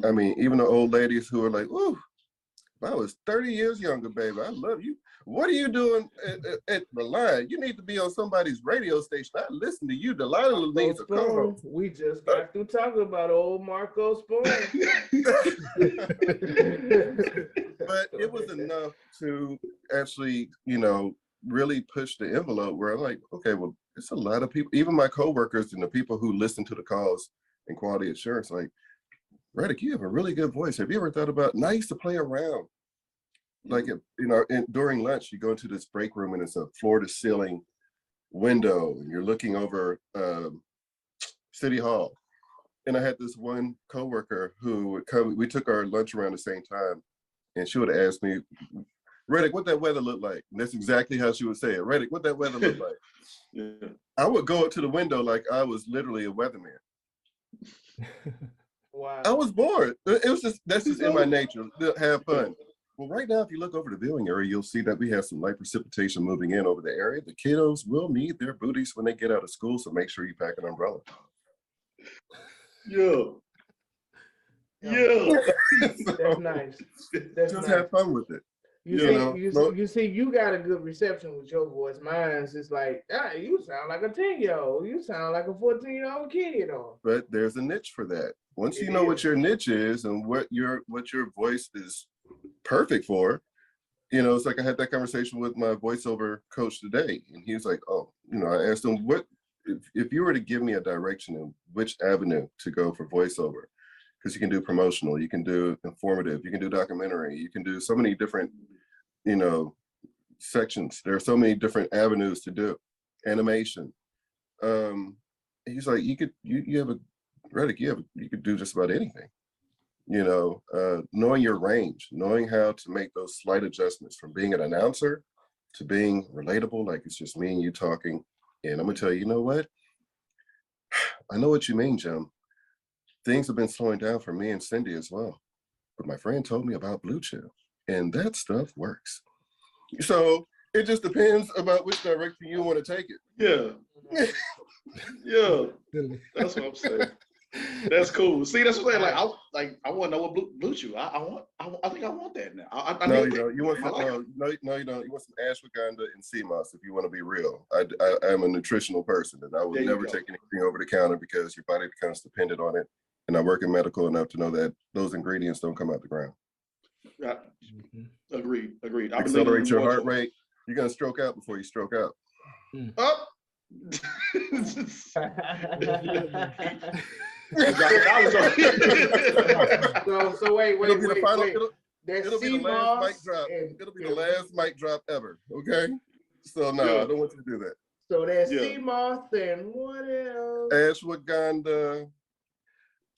I mean, even the old ladies who are like, ooh, I was 30 years younger, baby. I love you. What are you doing at the line? You need to be on somebody's radio station. I listen to you. Delilah needs a co-host. We just got through talking about old Marco Spoon. But it was enough to actually, really push the envelope where I'm like, okay, well, it's a lot of people, even my coworkers and the people who listen to the calls in quality assurance, like, Redick, you have a really good voice. Have you ever thought about, and I used to play around. Like, during lunch, you go into this break room and it's a floor to ceiling window and you're looking over City Hall. And I had this one coworker who would come, we took our lunch around the same time, and she would ask me, Redick, what that weather look like? And that's exactly how she would say it. Redick, what that weather look like? Yeah. I would go up to the window like I was literally a weatherman. Wow. I was bored. That's just in my nature. Have fun. Well, right now, if you look over the viewing area, you'll see that we have some light precipitation moving in over the area. The kiddos will need their booties when they get out of school, so make sure you pack an umbrella. Yeah. That's nice. That's just nice. have fun with it. You see, you got a good reception with your voice. Mine's just like, you sound like a 10-year-old. You sound like a 14-year-old kid. But there's a niche for that. Once you know what your niche is and what your voice is perfect for, it's like I had that conversation with my voiceover coach today, and he was like, oh, I asked him, what if you were to give me a direction in which avenue to go for voiceover, because you can do promotional, you can do informative, you can do documentary, you can do so many different sections. There are so many different avenues to do animation. He's like, you could do just about anything. Knowing your range, knowing how to make those slight adjustments from being an announcer to being relatable, like it's just me and you talking. And I'm gonna tell you, you know what? I know what you mean, Jim. Things have been slowing down for me and Cindy as well. But my friend told me about Blue Chill, and that stuff works. So it just depends about which direction you want to take it. Yeah. Yeah. That's what I'm saying. That's cool. See, that's what I'm saying. I want to know what Blue Chew. I think I want that now. No, you don't. You want some, no, you don't. You want some ashwagandha and sea moss if you want to be real. I am a nutritional person, and I will never take anything over the counter because your body becomes dependent on it. And I work in medical enough to know that those ingredients don't come out the ground. Yeah. Agreed. Accelerate your heart rate. You're gonna stroke out before you stroke out. Up. So wait. It'll be the last mic drop. It'll be the last mic drop ever. Okay. So no, I don't want you to do that. So that's CMOS and what else? Ashwagandha,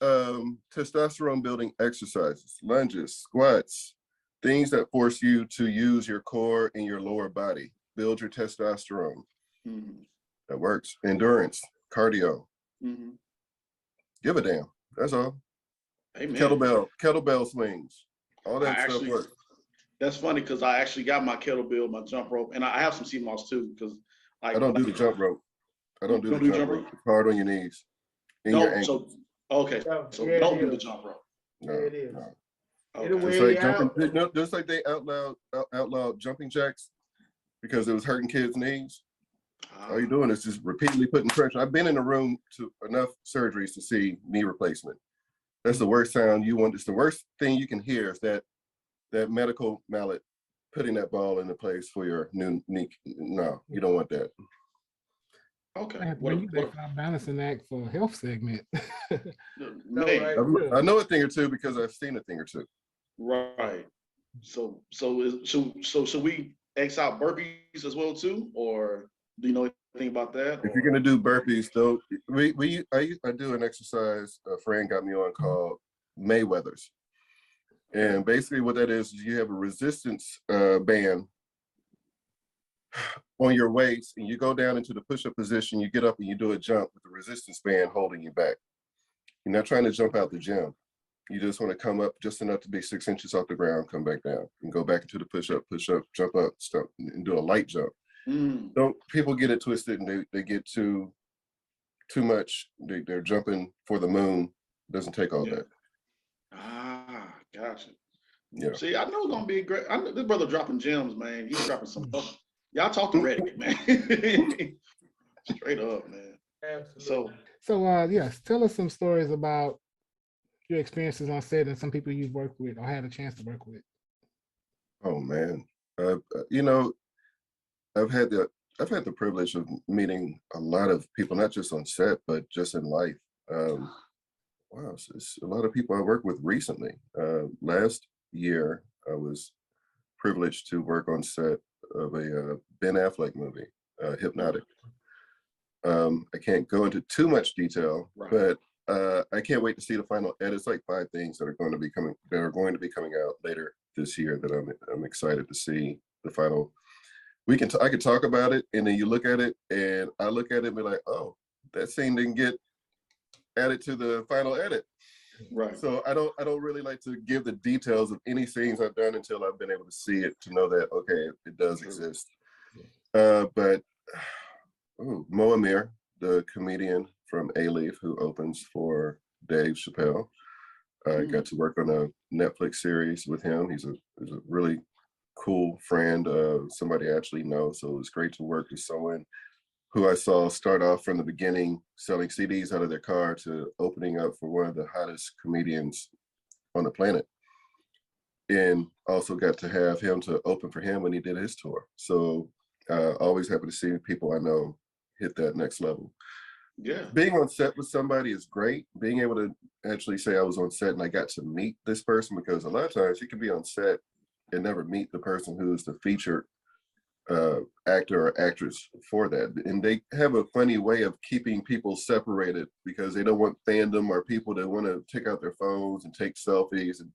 testosterone building exercises, lunges, squats, things that force you to use your core and your lower body. Build your testosterone. That works. Endurance, cardio. Give a damn. That's all. Amen. Kettlebell swings. All that stuff works. That's funny because I actually got my kettlebell, my jump rope, and I have some CMOS too. Because I don't do the jump rope. I don't do the jump rope. It's hard on your knees. Your ankles. Okay. So don't do the jump rope. No, it is. No. Okay. Just like they outlawed jumping jacks because it was hurting kids' knees. All you're doing is just repeatedly putting pressure. I've been in a room to enough surgeries to see knee replacement. That's the worst sound you want. It's the worst thing you can hear is that medical mallet putting that ball into place for your new knee. No, you don't want that. Okay. You balancing act for a health segment. I know a thing or two because I've seen a thing or two. Right. So should we X out burpees as well too, or do you know anything about that? If you're gonna do burpees, though, I do an exercise a friend got me on called Mayweather's, and basically what that is you have a resistance band on your waist, and you go down into the push-up position. You get up and you do a jump with the resistance band holding you back. You're not trying to jump out the gym. You just want to come up just enough to be 6 inches off the ground, come back down, and go back into the push-up, jump up, stop, and do a light jump. Don't people get it twisted and they get too much. They're jumping for the moon. It doesn't take all that. Gotcha. Yeah. See, I know it's gonna be great. I know this brother dropping gems, man. He's dropping some stuff. Y'all talk to Redick, man. Straight up, man. Absolutely. So yes, tell us some stories about your experiences on set and some people you've worked with or had a chance to work with. Oh man, I've had the privilege of meeting a lot of people, not just on set, but just in life. Wow, it's a lot of people I worked with recently. Last year, I was privileged to work on set of a Ben Affleck movie, Hypnotic. I can't go into too much detail, but I can't wait to see the final edits. Like 5 things that are going to be coming out later this year that I'm excited to see the final. I could talk about it, and then you look at it, and I look at it and be like, oh, that scene didn't get added to the final edit. Right. So I don't really like to give the details of any scenes I've done until I've been able to see it to know that, okay, it does exist. But Mo Amir, the comedian from A-Leaf who opens for Dave Chappelle, I got to work on a Netflix series with him. He's a really cool friend, somebody I actually know. So it was great to work with someone who I saw start off from the beginning, selling CDs out of their car to opening up for one of the hottest comedians on the planet. And also got to have him to open for him when he did his tour. So always happy to see people I know hit that next level. Yeah. Being on set with somebody is great. Being able to actually say I was on set and I got to meet this person, because a lot of times you can be on set and never meet the person who's the featured actor or actress for that. And they have a funny way of keeping people separated because they don't want fandom or people that want to take out their phones and take selfies. And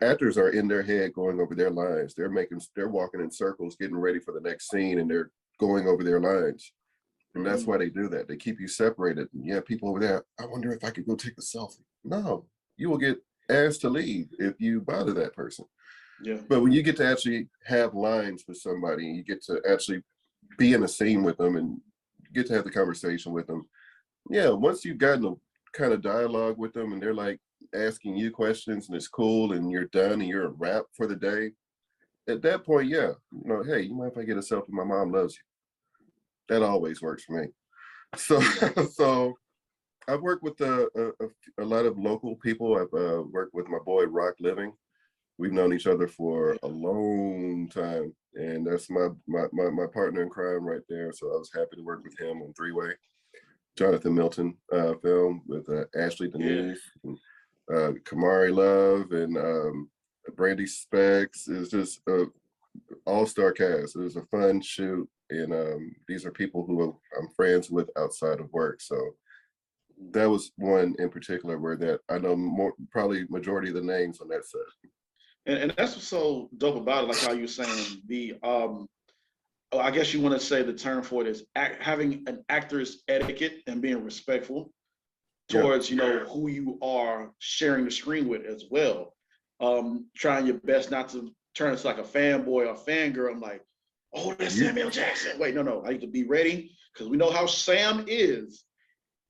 actors are in their head going over their lines. They're walking in circles, getting ready for the next scene, and they're going over their lines. And that's why they do that. They keep you separated. And yeah, people over there, I wonder if I could go take a selfie. No, you will get asked to leave if you bother that person. Yeah. But when you get to actually have lines with somebody, you get to actually be in a scene with them and get to have the conversation with them. Yeah, once you've gotten a kind of dialogue with them and they're like asking you questions and it's cool and you're done and you're a wrap for the day, at that point, yeah, hey, you mind if I get a selfie? My mom loves you. That always works for me. So I've worked with a lot of local people. I've worked with my boy Rock Living. We've known each other for a long time, and that's my partner in crime right there. So I was happy to work with him on Three Way, Jonathan Milton film with Ashley Denise, and Kamari Love, and Brandy Specs. It's just a all-star cast. It was a fun shoot, and these are people who I'm friends with outside of work. So that was one in particular where that I know more, probably majority of the names on that set. And that's what's so dope about it, like how you're saying the I guess you want to say the term for it is having an actor's etiquette and being respectful towards, you know, who you are sharing the screen with as well. Trying your best not to turn into like a fanboy or fangirl. I'm like, oh, that's Samuel Jackson. Wait, no, I need to be ready because we know how Sam is.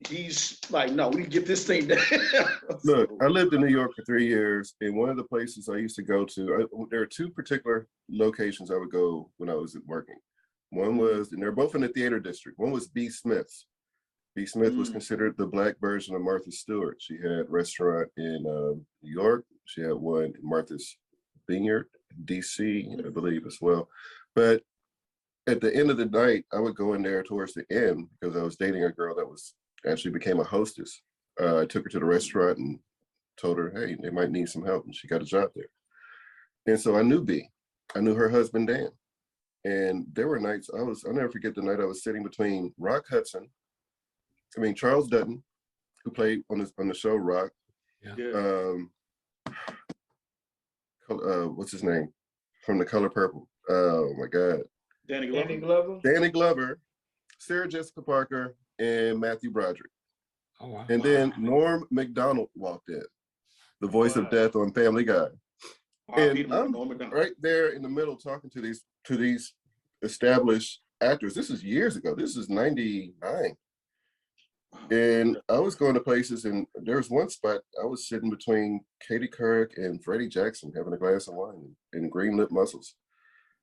He's like, no, we need to get this thing done. Look, I lived in New York for 3 years, and one of the places I used to go to, there are two particular locations I would go when I was working. One was, and they're both in the theater district. One was B. Smith's. B. Smith was considered the Black version of Martha Stewart. She had a restaurant in New York. She had one in Martha's Vineyard, DC, I believe, as well. But at the end of the night, I would go in there towards the end because I was dating a girl that was actually became a hostess. I took her to the restaurant and told her, hey, they might need some help, and she got a job there. And so I knew B. I knew her husband, Dan. And there were nights, I'll never forget the night I was sitting between Charles Dutton, who played on the show Rock. What's his name? From the Color Purple. Oh my God. Danny Glover, Sarah Jessica Parker, and Matthew Broderick. Oh, wow. And then Norm Macdonald walked in, the voice of death on Family Guy. And I'm right there in the middle talking to these established actors. This is years ago. This is 99. And I was going to places, and there was one spot I was sitting between Katie Couric and Freddie Jackson having a glass of wine and green lip mussels.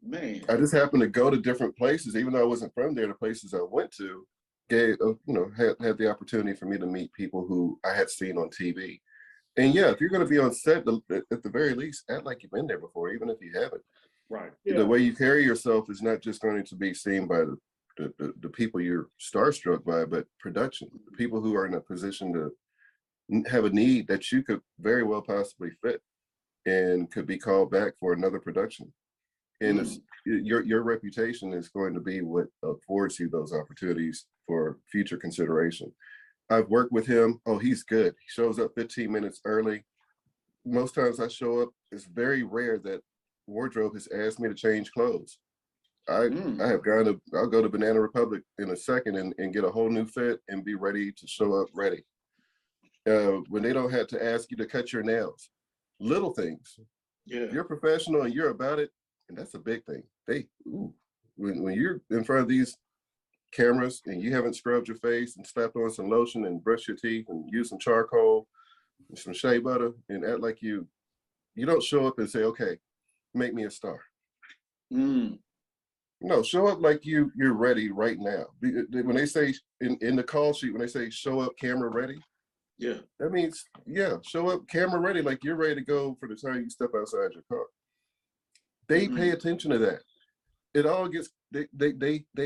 Man, I just happened to go to different places, even though I wasn't from there. The places I went to had the opportunity for me to meet people who I had seen on TV. And yeah, if you're going to be on set, at the very least, act like you've been there before, even if you haven't. Right. Yeah. The way you carry yourself is not just going to be seen by the people you're starstruck by, but production, the people who are in a position to have a need that you could very well possibly fit and could be called back for another production. And your reputation is going to be what affords you those opportunities for future consideration. I've worked with him. Oh, he's good. He shows up 15 minutes early. Most times I show up, it's very rare that wardrobe has asked me to change clothes. I'll go to Banana Republic in a second and get a whole new fit and be ready to show up ready. When they don't have to ask you to cut your nails, little things. Yeah. If you're professional and you're about it, and that's a big thing. When you're in front of these cameras and you haven't scrubbed your face and slapped on some lotion and brushed your teeth and used some charcoal and some shea butter and act like you don't show up and say, okay, make me a star. No, show up like you're ready right now. When they say in the call sheet, when they say show up camera ready, that means show up camera ready, like you're ready to go for the time you step outside your car. They pay attention to that. It all gets they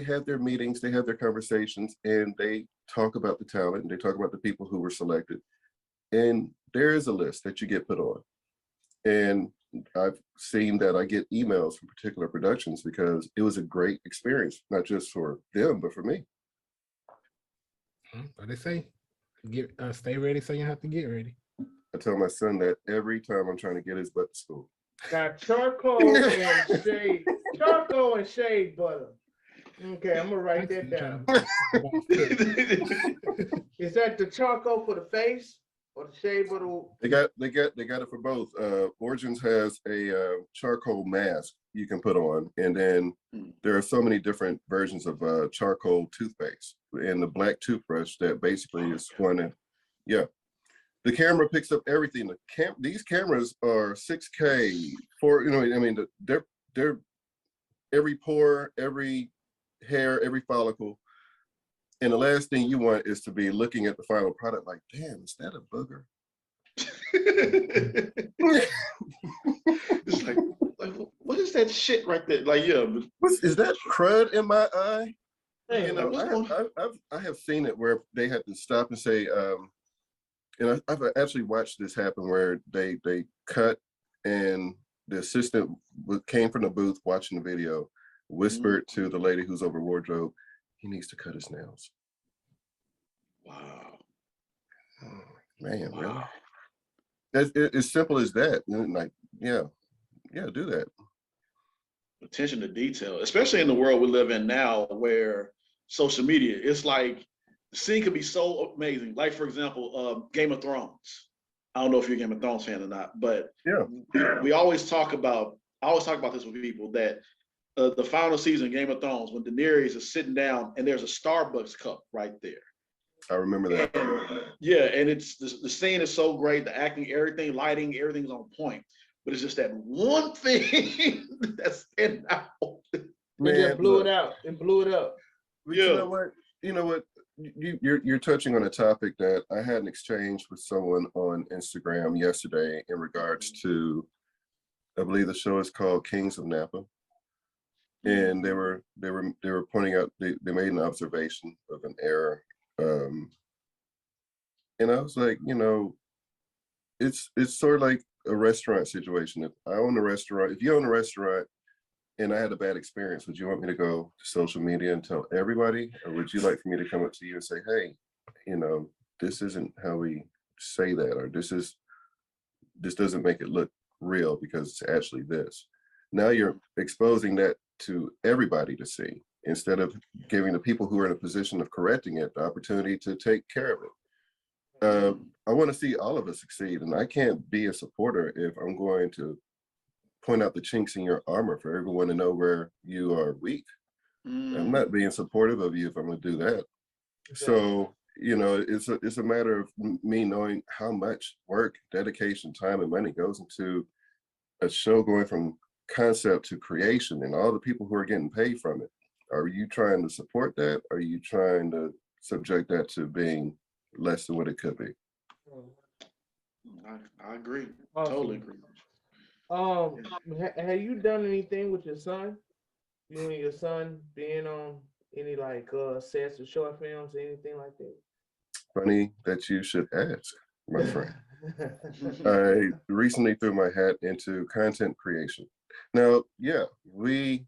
have their meetings, they have their conversations, and they talk about the talent and they talk about the people who were selected. And there is a list that you get put on. And I've seen that I get emails from particular productions because it was a great experience, not just for them, but for me. What they say, stay ready so you have to get ready. I tell my son that every time I'm trying to get his butt to school. Got charcoal and shea butter. Okay, I'm gonna write that down. Is that the charcoal for the face or the shea butter? They got it for both. Origins has a charcoal mask you can put on, and then there are so many different versions of charcoal toothpaste and the black toothbrush that basically is going to, the camera picks up everything. These cameras are 6K they're every pore, every hair, every follicle. And the last thing you want is to be looking at the final product like, damn, is that a booger? It's like, what is that shit right there? Like, is that crud in my eye? Hey, I have seen it where they had to stop and say, and I've actually watched this happen where they cut and the assistant came from the booth watching the video, whispered to the lady who's over wardrobe, he needs to cut his nails. Wow. Man, Wow. really? It's as simple as that. Like, yeah, do that. Attention to detail, especially in the world we live in now, where social media, it's like the scene could be so amazing. Like, for example, Game of Thrones. I don't know if you're a Game of Thrones fan or not, but Yeah, we always talk about, I always talk about this with people, that the final season of Game of Thrones, when Daenerys is sitting down and there's a Starbucks cup right there. I remember that. And, yeah, and it's the scene is so great, the acting, everything, lighting, everything's on point. But it's just that one thing that's standing out. Man, just blew it out. It blew it up. Yeah. You know what? You're touching on a topic that I had an exchange with someone on Instagram yesterday in regards to, I believe the show is called Kings of Napa. And they were pointing out, they made an observation of an error. And I was like, you know, it's sort of like a restaurant situation. If I own a restaurant, if you own a restaurant and I had a bad experience, would you want me to go to social media and tell everybody? Or would you like for me to come up to you and say, hey, you know, this isn't how we say that, or this doesn't make it look real because it's actually this. Now you're exposing that to everybody to see, instead of giving the people who are in a position of correcting it the opportunity to take care of it. I want to see all of us succeed, and I can't be a supporter if I'm going to point out the chinks in your armor for everyone to know where you are weak. I'm not being supportive of you if I'm going to do that. So, you know, it's a matter of me knowing how much work, dedication, time, and money goes into a show going from concept to creation, and all the people who are getting paid from it. Are you trying to support that? Or are you trying to subject that to being less than what it could be? I agree. Awesome. Totally agree. Have you done anything with your son? You and your son being on any like sets or short films or anything like that? Funny that you should ask, my friend. I recently threw my hat into content creation. Now, yeah, we,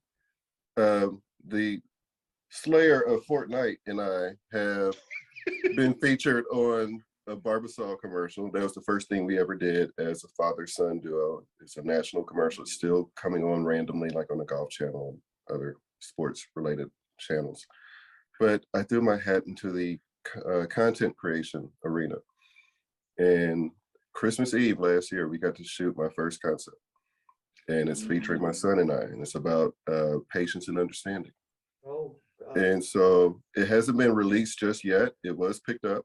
the Slayer of Fortnite and I have been featured on a Barbasol commercial. That was the first thing we ever did as a father-son duo. It's a national commercial. It's still coming on randomly, like on the Golf Channel and other sports-related channels. But I threw my hat into the content creation arena. And Christmas Eve last year, we got to shoot my first concept. And it's featuring my son and I, and it's about patience and understanding. Oh, God. And so it hasn't been released just yet. It was picked up,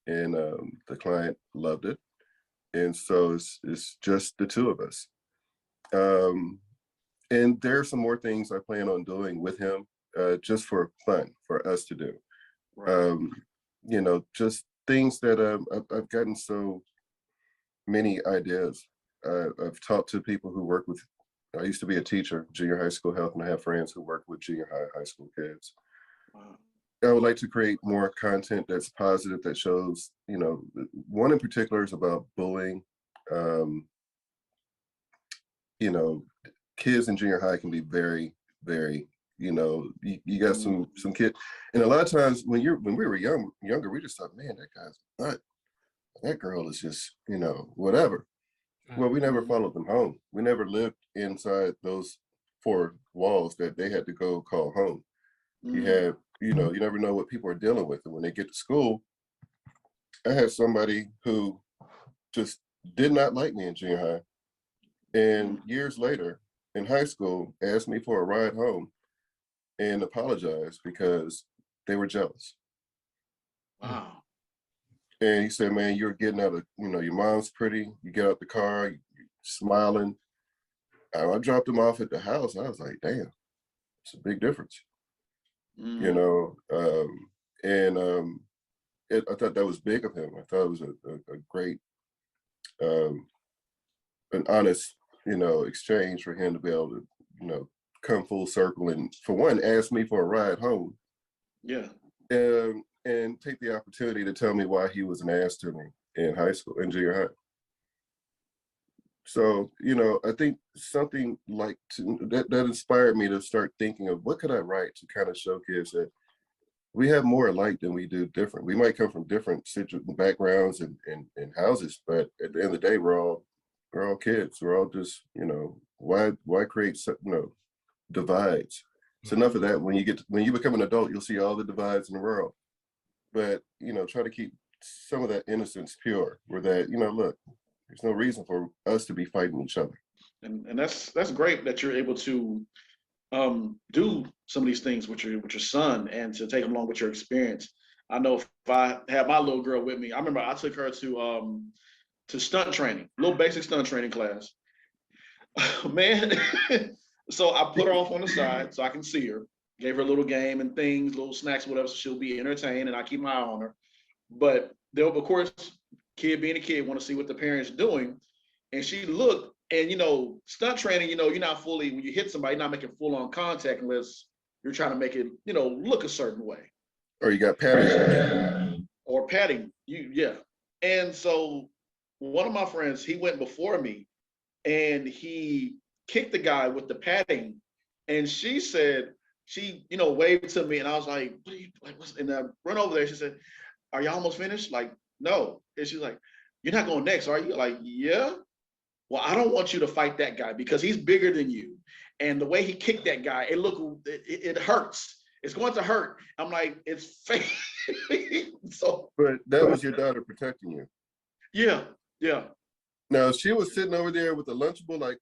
and the client loved it. And so it's just the two of us. And there are some more things I plan on doing with him, just for fun, for us to do. Right. You know, just things that I've gotten so many ideas. I've talked to people who work with, I used to be a teacher, junior high school health, and I have friends who work with junior high school kids. Wow. I would like to create more content that's positive, that shows, you know, one in particular is about bullying. You know, kids in junior high can be very, very, you know, you got some kid, and a lot of times when we were younger, we just thought, man, that guy's nut. That girl is just, you know, whatever. Well, we never followed them home. We never lived inside those four walls that they had to go call home. You have, you know, you never know what people are dealing with. And when they get to school, I had somebody who just did not like me in junior high. And years later in high school, asked me for a ride home and apologized because they were jealous. Wow. And he said, man, you're getting out of, you know, your mom's pretty, you get out the car, you're smiling. I dropped him off at the house. I was like, damn, it's a big difference. You know, I thought that was big of him. I thought it was a great, an honest, you know, exchange for him to be able to, you know, come full circle and, for one, ask me for a ride home. Yeah. And take the opportunity to tell me why he was an ass to me in high school, in junior high. So, you know, I think something like that inspired me to start thinking of what could I write to kind of show kids that we have more alike than we do different. We might come from different backgrounds and houses, but at the end of the day, we're all kids. We're all just, you know, why create, you know, divides? It's enough of that. When you become an adult, you'll see all the divides in the world. But, you know, try to keep some of that innocence pure, where that, you know, look, there's no reason for us to be fighting each other. And that's great that you're able to do some of these things with your son and to take him along with your experience. I know if I had my little girl with me, I remember I took her to stunt training, little basic stunt training class. Man, so I put her off on the side so I can see her. Gave her a little game and things, little snacks, whatever, so she'll be entertained, and I keep my eye on her. But they'll, of course, kid being a kid, want to see what the parents doing. And she looked, and, you know, stunt training, you know, you're not fully, when you hit somebody, you're not making full on contact unless you're trying to make it, you know, look a certain way. Or you got padding. Or padding, yeah. And so one of my friends, he went before me and he kicked the guy with the padding. And she said, she, you know, waved to me, and I was like, what are you, like, what's, and I run over there. She said, are you almost finished? Like, no. And she's like, you're not going next, are you? Like, yeah. Well, I don't want you to fight that guy because he's bigger than you. And the way he kicked that guy, it hurts. It's going to hurt. I'm like, it's fake. So, but that was your daughter protecting you. Yeah, yeah. Now, she was sitting over there with the Lunchable, like,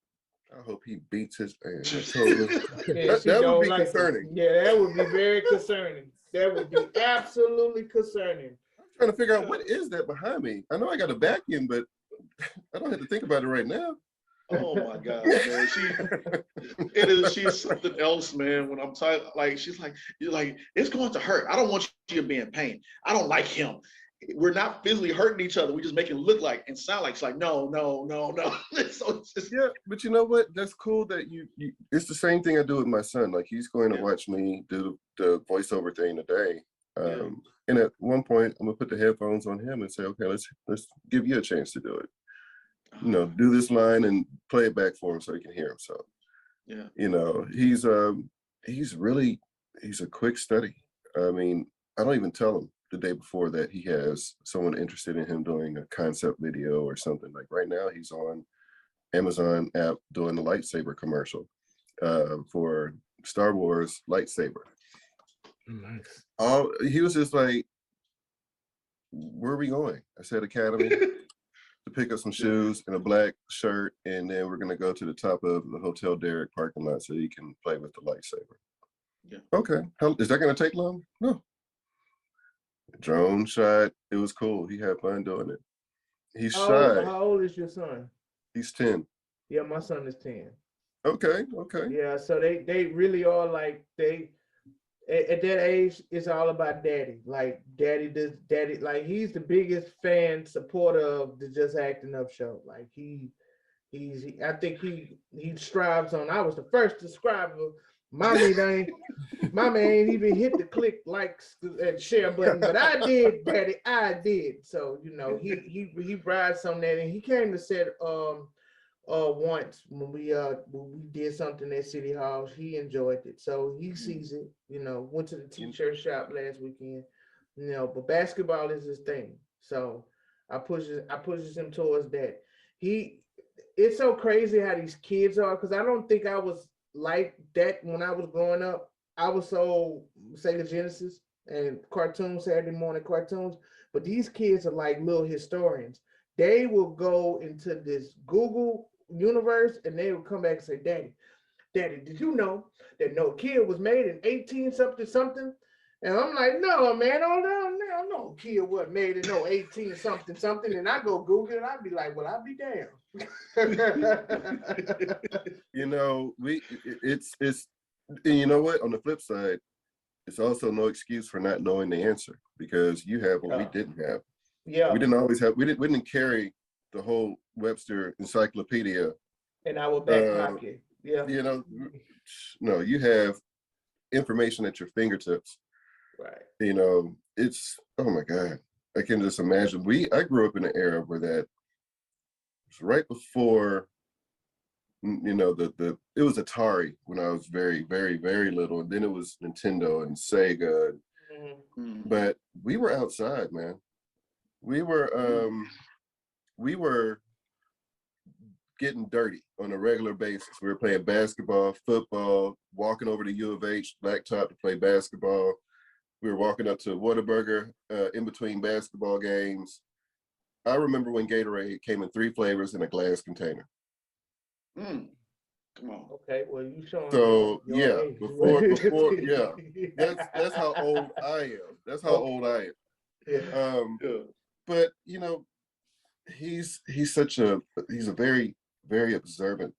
I hope he beats his ass. Yeah, that would be concerning. Yeah, that would be very concerning. That would be absolutely concerning. I'm trying to figure out what is that behind me. I know I got a vacuum, but I don't have to think about it right now. Oh my God, man. She's something else, man. When I'm tired, like, she's like, you're like, it's going to hurt. I don't want you to be in pain. I don't like him. We're not physically hurting each other. We just make it look like and sound like. It's like, no. So it's just, yeah, but you know what? That's cool that you it's the same thing I do with my son. Like, he's going to watch me do the voiceover thing today. And at one point, I'm gonna put the headphones on him and say, okay, let's give you a chance to do it. You know, do this line and play it back for him so he can hear himself. yeah. You know, he's a quick study. I mean, I don't even tell him the day before that he has someone interested in him doing a concept video or something. Like right now, he's on Amazon app doing the lightsaber commercial for Star Wars lightsaber. Nice. He was just like, where are we going? I said Academy to pick up some shoes and a black shirt, and then we're gonna go to the top of the Hotel Derrick parking lot so he can play with the lightsaber. Yeah. Okay. Is that gonna take long? No. Drone shot. It was cool. He had fun doing it. He's shy. How old is your son? He's 10. Yeah, my son is 10. Okay. Yeah, so they really are like, they at that age, it's all about daddy. Like daddy, like he's the biggest fan supporter of the Just Acting Up show. Like I think he strives on. I was the first subscriber. Mommy ain't even hit the click likes and share button, but I did, daddy, I did. So, you know, he rides on that, and he came to set once when we did something at City Hall. He enjoyed it, so he sees it. You know, went to the t-shirt shop last weekend. You know, but basketball is his thing, so I pushes him towards that. It's so crazy how these kids are, because I don't think I was like that when I was growing up. I was so Sega Genesis and cartoons, Saturday morning cartoons, but these kids are like little historians. They will go into this Google universe and they will come back and say, Daddy, did you know that no kid was made in 18 something? And I'm like, no, man, hold on now. No kid was made in no 18 something. And I go Google it and I'd be like, well, I'll be damned. You know, it's and you know what? On the flip side, it's also no excuse for not knowing the answer, because you have what we didn't have. Yeah. We didn't always have, we didn't carry the whole Webster encyclopedia in our back pocket. Yeah. You know, no, you have information at your fingertips. Right. You know, it's, oh my God. I can just imagine. I grew up in an era where that was right before you know, it was Atari when I was very, very, very little, and then it was Nintendo and Sega. But we were outside, man. We were getting dirty on a regular basis. We were playing basketball, football, walking over to U of H blacktop to play basketball. We were walking up to Whataburger in between basketball games. I remember when Gatorade came in 3 flavors in a glass container. Come on. Okay, well, you showing. So yeah, age. before yeah, that's how old I am. That's how old I am. Yeah. But you know, he's a very, very observant,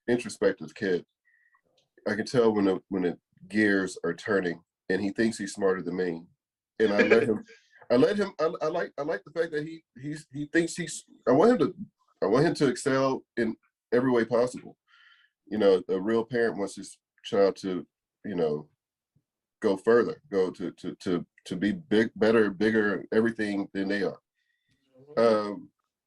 introspective kid. I can tell when the gears are turning, and he thinks he's smarter than me, and I let him. I like the fact that he thinks I want him to excel in every way possible. You know, a real parent wants his child to, you know, go further, go to be better, bigger, everything than they are.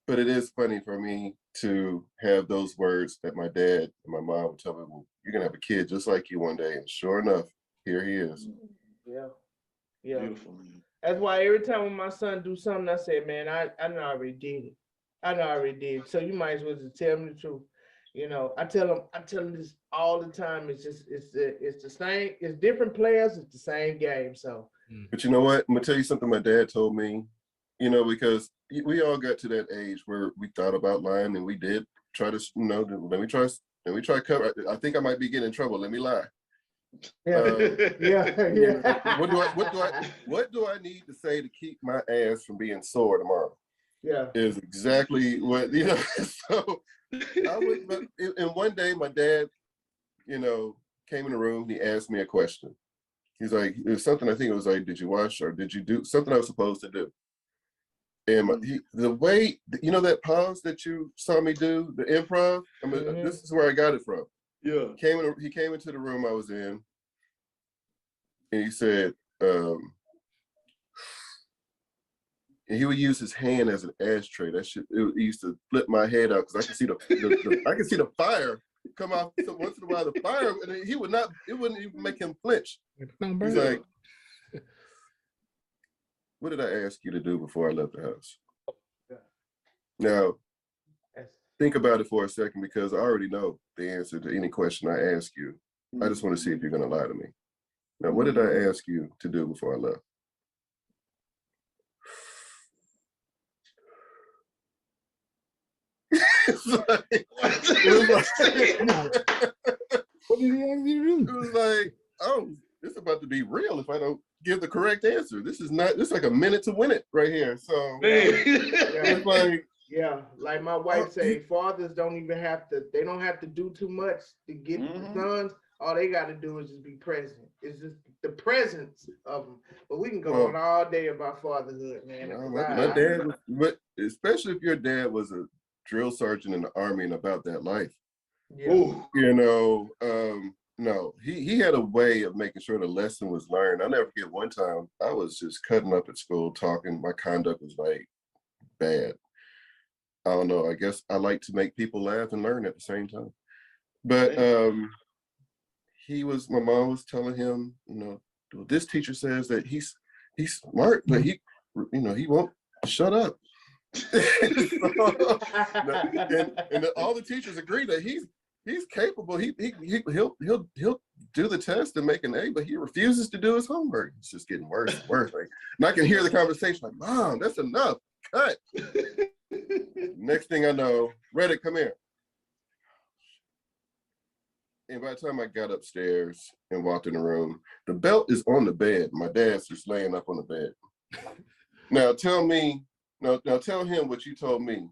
But it is funny for me to have those words that my dad and my mom would tell me, well, you're gonna have a kid just like you one day. And sure enough, here he is. Yeah. Yeah. Beautiful, man. That's why every time when my son do something, I say, man, I know I already did it. I know I already did it. So you might as well just tell me the truth. You know, I tell him this all the time. It's the same, it's different players, it's the same game. So But you know what? I'm gonna tell you something my dad told me, you know, because we all got to that age where we thought about lying, and we did try to, you know, let me try cover. I think I might be getting in trouble. Let me lie. Yeah. What do I need to say to keep my ass from being sore tomorrow? Yeah. Is exactly what, you know. So and one day my dad, you know, came in the room. He asked me a question. He's like, it was something, I think it was like, did you wash or did you do something I was supposed to do? And the way, you know, that pause that you saw me do, the improv, I mean, this is where I got it from. Yeah. He came into the room I was in, and he said, and he would use his hand as an ashtray. That shit, it used to flip my head out because I could see I could see the fire come out. So once in a while, the fire, and it wouldn't even make him flinch. He's like, what did I ask you to do before I left the house? Now, think about it for a second, because I already know the answer to any question I ask you. I just want to see if you're going to lie to me. Now, what did I ask you to do before I left? What did he ask you to do? It was like, oh, this is about to be real if I don't give the correct answer. This is like a minute to win it right here. So it's like, yeah, like my wife say, fathers don't even have to, they don't have to do too much to get the sons. All they got to do is just be present. It's just the presence of them. But we can go on all day about fatherhood, man. My dad was, but especially if your dad was a drill sergeant in the Army and about that life. Yeah. You know, no, he had a way of making sure the lesson was learned. I'll never forget one time I was just cutting up at school talking. My conduct was like bad. I don't know. I guess I like to make people laugh and learn at the same time. But my mom was telling him, you know, this teacher says that he's smart, but he won't shut up. and all the teachers agree that he's capable. He'll do the test and make an A, but he refuses to do his homework. It's just getting worse and worse. Like, and I can hear the conversation like, Mom, that's enough. Cut. Next thing I know, Redick, come here. And by the time I got upstairs and walked in the room, the belt is on the bed. My dad's just laying up on the bed. Now tell him what you told me.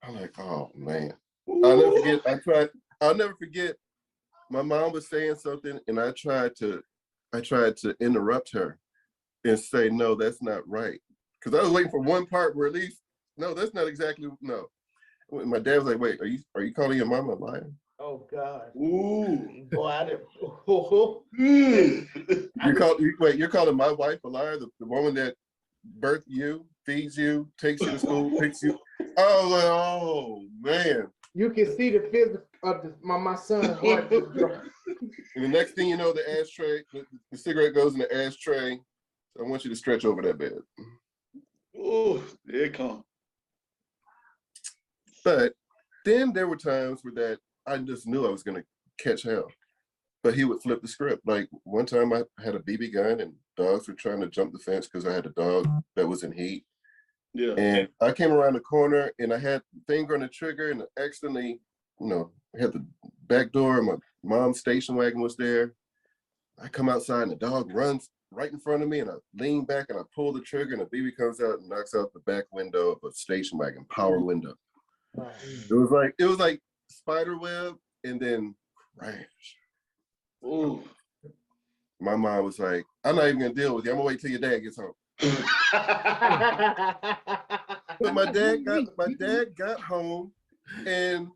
I'm like, oh man. I'll never forget. My mom was saying something, and I tried to interrupt her and say, no, that's not right. Because I was waiting for one part where at least, no, that's not exactly, no. My dad was like, wait, are you calling your mom a liar? Oh God. Ooh. Boy, I didn't. You're calling my wife a liar, the woman that birthed you, feeds you, takes you to school, picks you. Oh man. You can see the physical of my son's heart just drop. And the next thing you know, the ashtray, the cigarette goes in the ashtray. So I want you to stretch over that bed. Oh, there it comes. But then there were times where that I just knew I was gonna catch hell. But he would flip the script. Like one time I had a BB gun and dogs were trying to jump the fence because I had a dog that was in heat. Yeah. And I came around the corner and I had the finger on the trigger and accidentally, had the back door and my mom's station wagon was there. I come outside and the dog runs right in front of me and I lean back and I pull the trigger and the BB comes out and knocks out the back window of a station wagon, power window. It was like spider web and then crash. Ooh. My mom was like, I'm not even gonna deal with you. I'm gonna wait till your dad gets home. But my dad got home and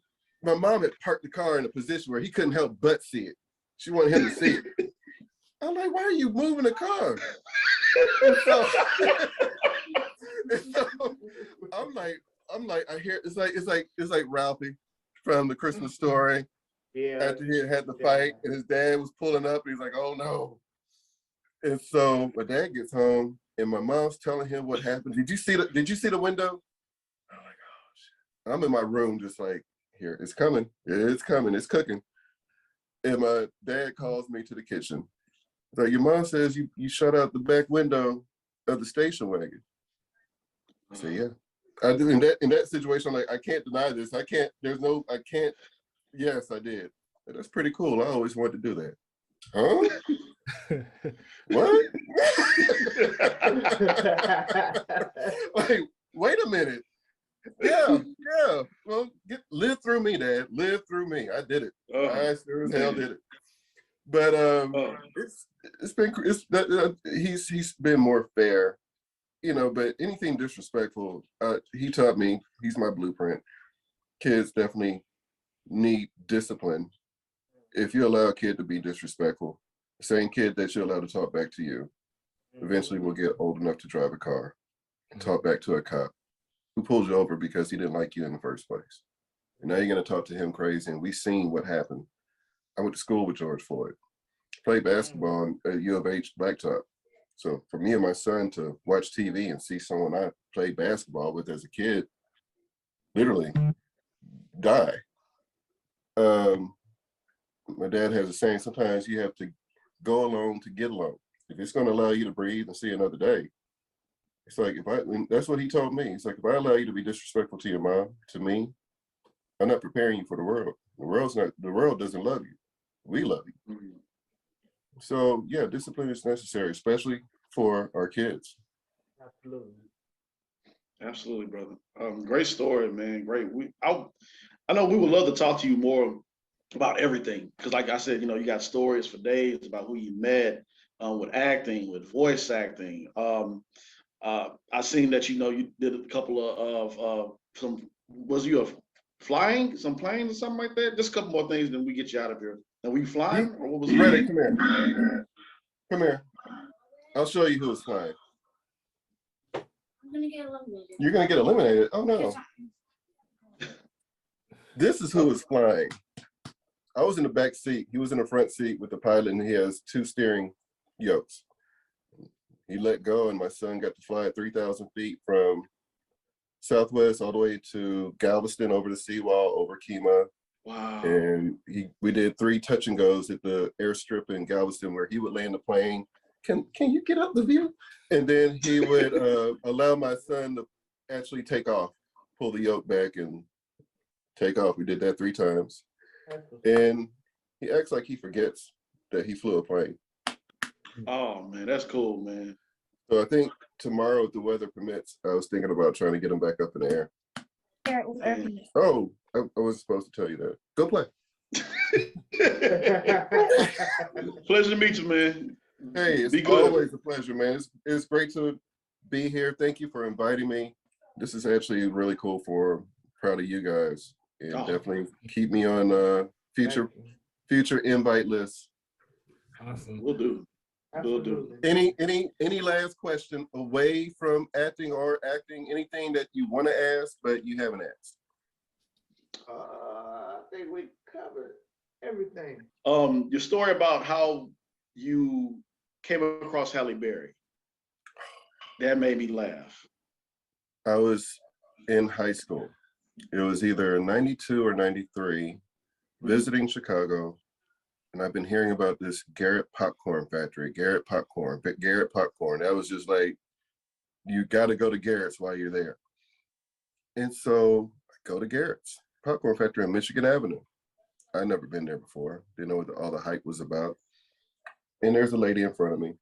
my mom had parked the car in a position where he couldn't help but see it. She wanted him to see it. I'm like, why are you moving the car? And so I'm like, I hear it's like Ralphie from the Christmas Story. Yeah. After he had the fight and his dad was pulling up, he's like, oh no. And so my dad gets home and my mom's telling him what happened. Did you see the window? I'm like, oh shit. I'm in my room just like, here, it's coming. It's coming, it's cooking. And my dad calls me to the kitchen. He's like, your mom says you shut out the back window of the station wagon. I say, yeah. I do in that situation, I'm like, I can't deny this. I can't. Yes, I did. And that's pretty cool. I always wanted to do that. Huh? What? Like, wait a minute. Yeah. Well, live through me, Dad. Live through me. I did it. I sure as hell did it. But he's been more fair, But anything disrespectful, he taught me. He's my blueprint. Kids definitely need discipline. If you allow a kid to be disrespectful, the same kid that you allow to talk back to you, eventually will get old enough to drive a car and talk back to a cop who pulled you over because he didn't like you in the first place. And now you're going to talk to him crazy. And we've seen what happened. I went to school with George Floyd, played basketball at U of H Blacktop. So for me and my son to watch TV and see someone I played basketball with as a kid literally die. My dad has a saying, sometimes you have to go alone to get alone. If it's going to allow you to breathe and see another day, it's like, that's what he told me. It's like, if I allow you to be disrespectful to your mom, to me, I'm not preparing you for the world. The world doesn't love you. We love you. Mm-hmm. So yeah, discipline is necessary, especially for our kids. Absolutely, brother. Great story, man. Great. I know we would love to talk to you more about everything, because like I said, you got stories for days about who you met with acting, with voice acting. I seen that you did a couple of flying some planes or something like that. Just a couple more things, then we get you out of here. Are we flying? Or what was it? Redick, come here. I'll show you who is flying. I'm gonna get eliminated. You're gonna get eliminated? Oh no. This is who is flying. I was in the back seat. He was in the front seat with the pilot, and he has 2 steering yokes. He let go, and my son got to fly at 3,000 feet from Southwest all the way to Galveston, over the seawall, over Kemah. Wow. And we did 3 touch and goes at the airstrip in Galveston where he would land the plane. Can you get up the view? And then he would allow my son to actually take off, pull the yoke back and take off. We did that 3 times. And he acts like he forgets that he flew a plane. Oh man, that's cool, man. So I think tomorrow, if the weather permits, I was thinking about trying to get him back up in the air. Oh, I wasn't supposed to tell you that. Go play. Pleasure to meet you, man. Hey, it's always a pleasure, man. It's great to be here. Thank you for inviting me. This is actually really cool. Proud of you guys, and definitely keep me on future invite lists. Awesome. We'll do. Any last question away from acting, anything that you want to ask but you haven't asked? think we covered everything. Your story about how you came across Halle Berry. That made me laugh. I was in high school. It was either 92 or 93, visiting Chicago, and I've been hearing about this Garrett Popcorn Factory, Garrett Popcorn. That was just like, you got to go to Garrett's while you're there. And so I go to Garrett's Popcorn Factory on Michigan Avenue. I'd never been there before. Didn't know what all the hype was about. And there's a lady in front of me.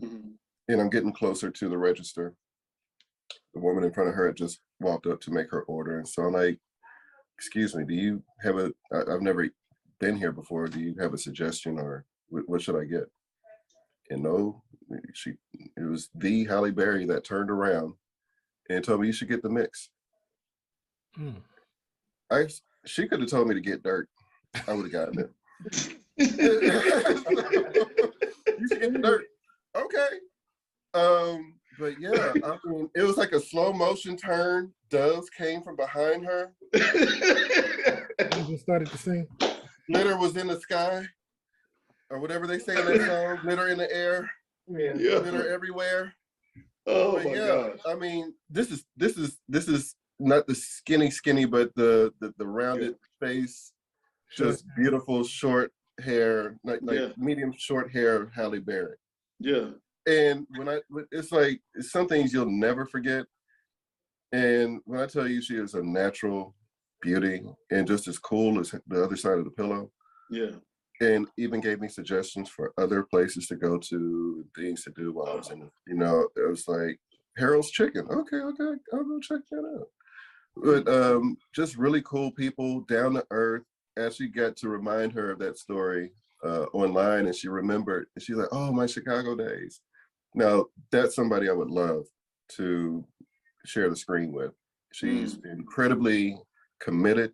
And I'm getting closer to the register. The woman in front of her had just walked up to make her order. And so I'm like, excuse me, do you have I've never been here before. Do you have a suggestion, or what should I get? And no, it was the Halle Berry that turned around and told me you should get the mix. She could have told me to get dirt. I would have gotten it. You should get the dirt. Okay. But yeah, I mean, it was like a slow motion turn. Doves came from behind her. You just started to sing. Glitter was in the sky, or whatever they say in that song. Glitter in the air. Yeah. Glitter everywhere. Oh But my yeah, God. I mean, this is not the skinny, but the rounded face, just beautiful short hair, like medium short hair Halle Berry. Yeah. And it's like, it's some things you'll never forget. And when I tell you she is a natural beauty and just as cool as the other side of the pillow. Yeah. And even gave me suggestions for other places to go to, things to do while I was in, it was like Harold's Chicken. Okay, I'll go check that out. But just really cool people, down to earth. Actually got to remind her of that story online, and she remembered, and she's like, oh, my Chicago days. Now, that's somebody I would love to share the screen with. She's incredibly committed.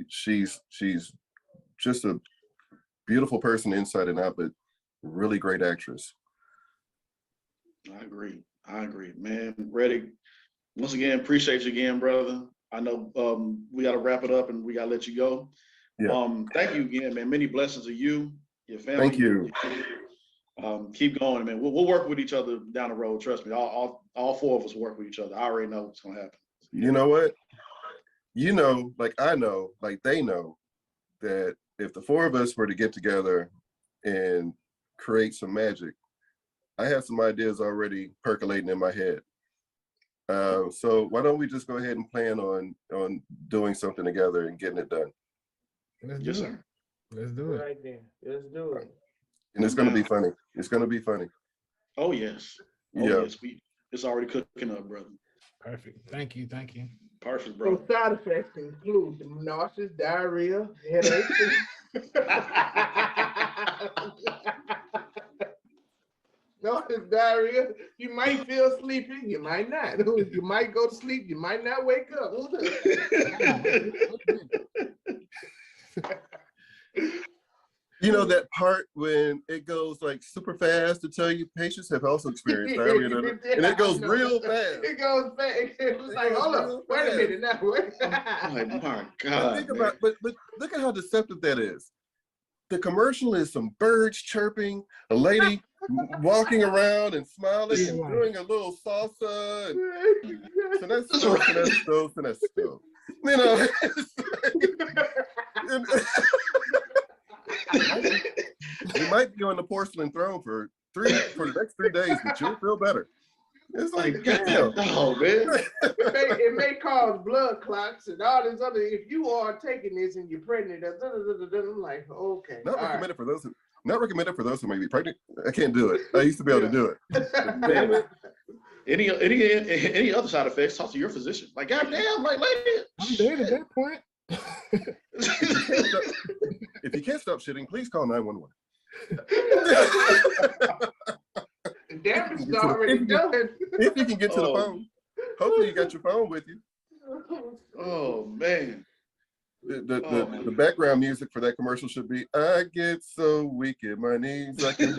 She's just a beautiful person inside and out, but really great actress. I agree, man. Redick, once again, appreciate you again, brother. I know we got to wrap it up and we got to let you go. Yeah. Thank you again, man. Many blessings to you, your family. Thank you. Keep going, man. We'll work with each other down the road. Trust me. All four of us work with each other. I already know what's gonna happen. You know what? Like I know, like they know, that if the four of us were to get together and create some magic, I have some ideas already percolating in my head. So why don't we just go ahead and plan on doing something together and getting it done? Yes, sir. Let's do it. Right there. Let's do it. And it's going to be funny. It's going to be funny. Oh, yes. Yes. It's already cooking up, brother. Perfect. Thank you. Perfect, bro. So side effects include nausea, diarrhea, headaches. Nausea, diarrhea. You might feel sleepy. You might not. You might go to sleep. You might not wake up. That part when it goes like super fast to tell you patients have also experienced diarrhea, and it goes real fast. It goes fast. It's like, hold up, wait a minute now. Oh my God. But look at how deceptive that is. The commercial is some birds chirping, a lady walking around and smiling and doing a little salsa. And finesse. You might be on the porcelain throne for the next 3 days, but you'll feel better. It's like, damn. Oh, man. It may cause blood clots and all this other. If you are taking this and you're pregnant, I'm like, okay. Not recommended for those who may be pregnant. I can't do it. I used to be able to do it. Damn it. Any other side effects? Talk to your physician. Like, goddamn, like, lady. I'm dead at that point. If you can't stop shitting, please call 911. The damage is already done. If you can get to the phone. Hopefully you got your phone with you. Oh, man. The background music for that commercial should be, I get so weak in my knees, I can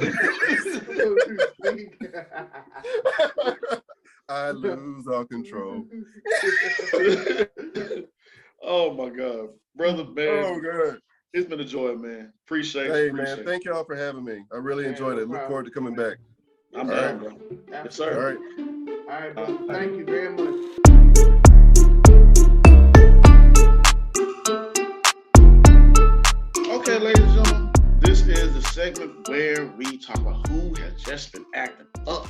I lose all control. Oh my God, brother, man. Oh God. It's been a joy, man. Appreciate Hey it. man, Appreciate thank y'all for having me. I really Man, enjoyed no it. Look forward problem. to coming back. I'm All down, right. bro. Yes, All sir. right. All right, brother. Thank you very much. Okay, ladies and gentlemen, this is the segment where we talk about who has just been acting up.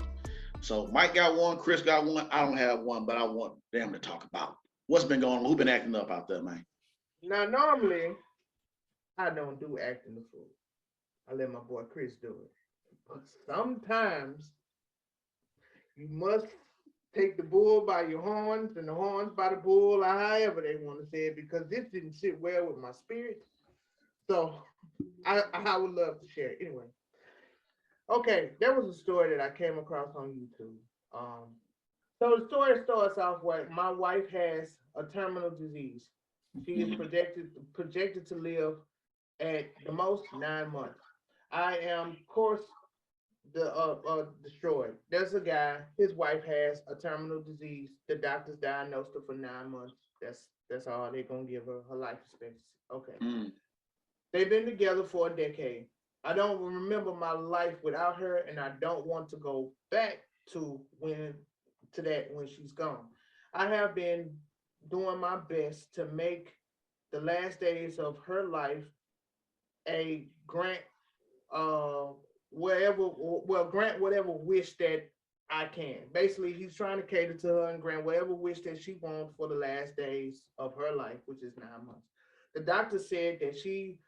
So Mike got one, Chris got one. I don't have one, but I want them to talk about what's been going on. Who been acting up out there, man? Now, normally, I don't do acting the fool. I let my boy Chris do it. But sometimes you must take the bull by your horns and the horns by the bull, or however they want to say it, because this didn't sit well with my spirit. So I would love to share it. Anyway, okay, there was a story that I came across on YouTube. So the story starts off where my wife has a terminal disease. She is projected to live at the most 9 months. I am, of course, destroyed. There's a guy, his wife has a terminal disease. The doctors diagnosed her for 9 months. That's all they're gonna give her life expectancy. Okay. They've been together for a decade. I don't remember my life without her, and I don't want to go back to when she's gone. I have been doing my best to make the last days of her life a grant grant whatever wish that I can. Basically, he's trying to cater to her and grant whatever wish that she wants for the last days of her life, which is 9 months. The doctor said that she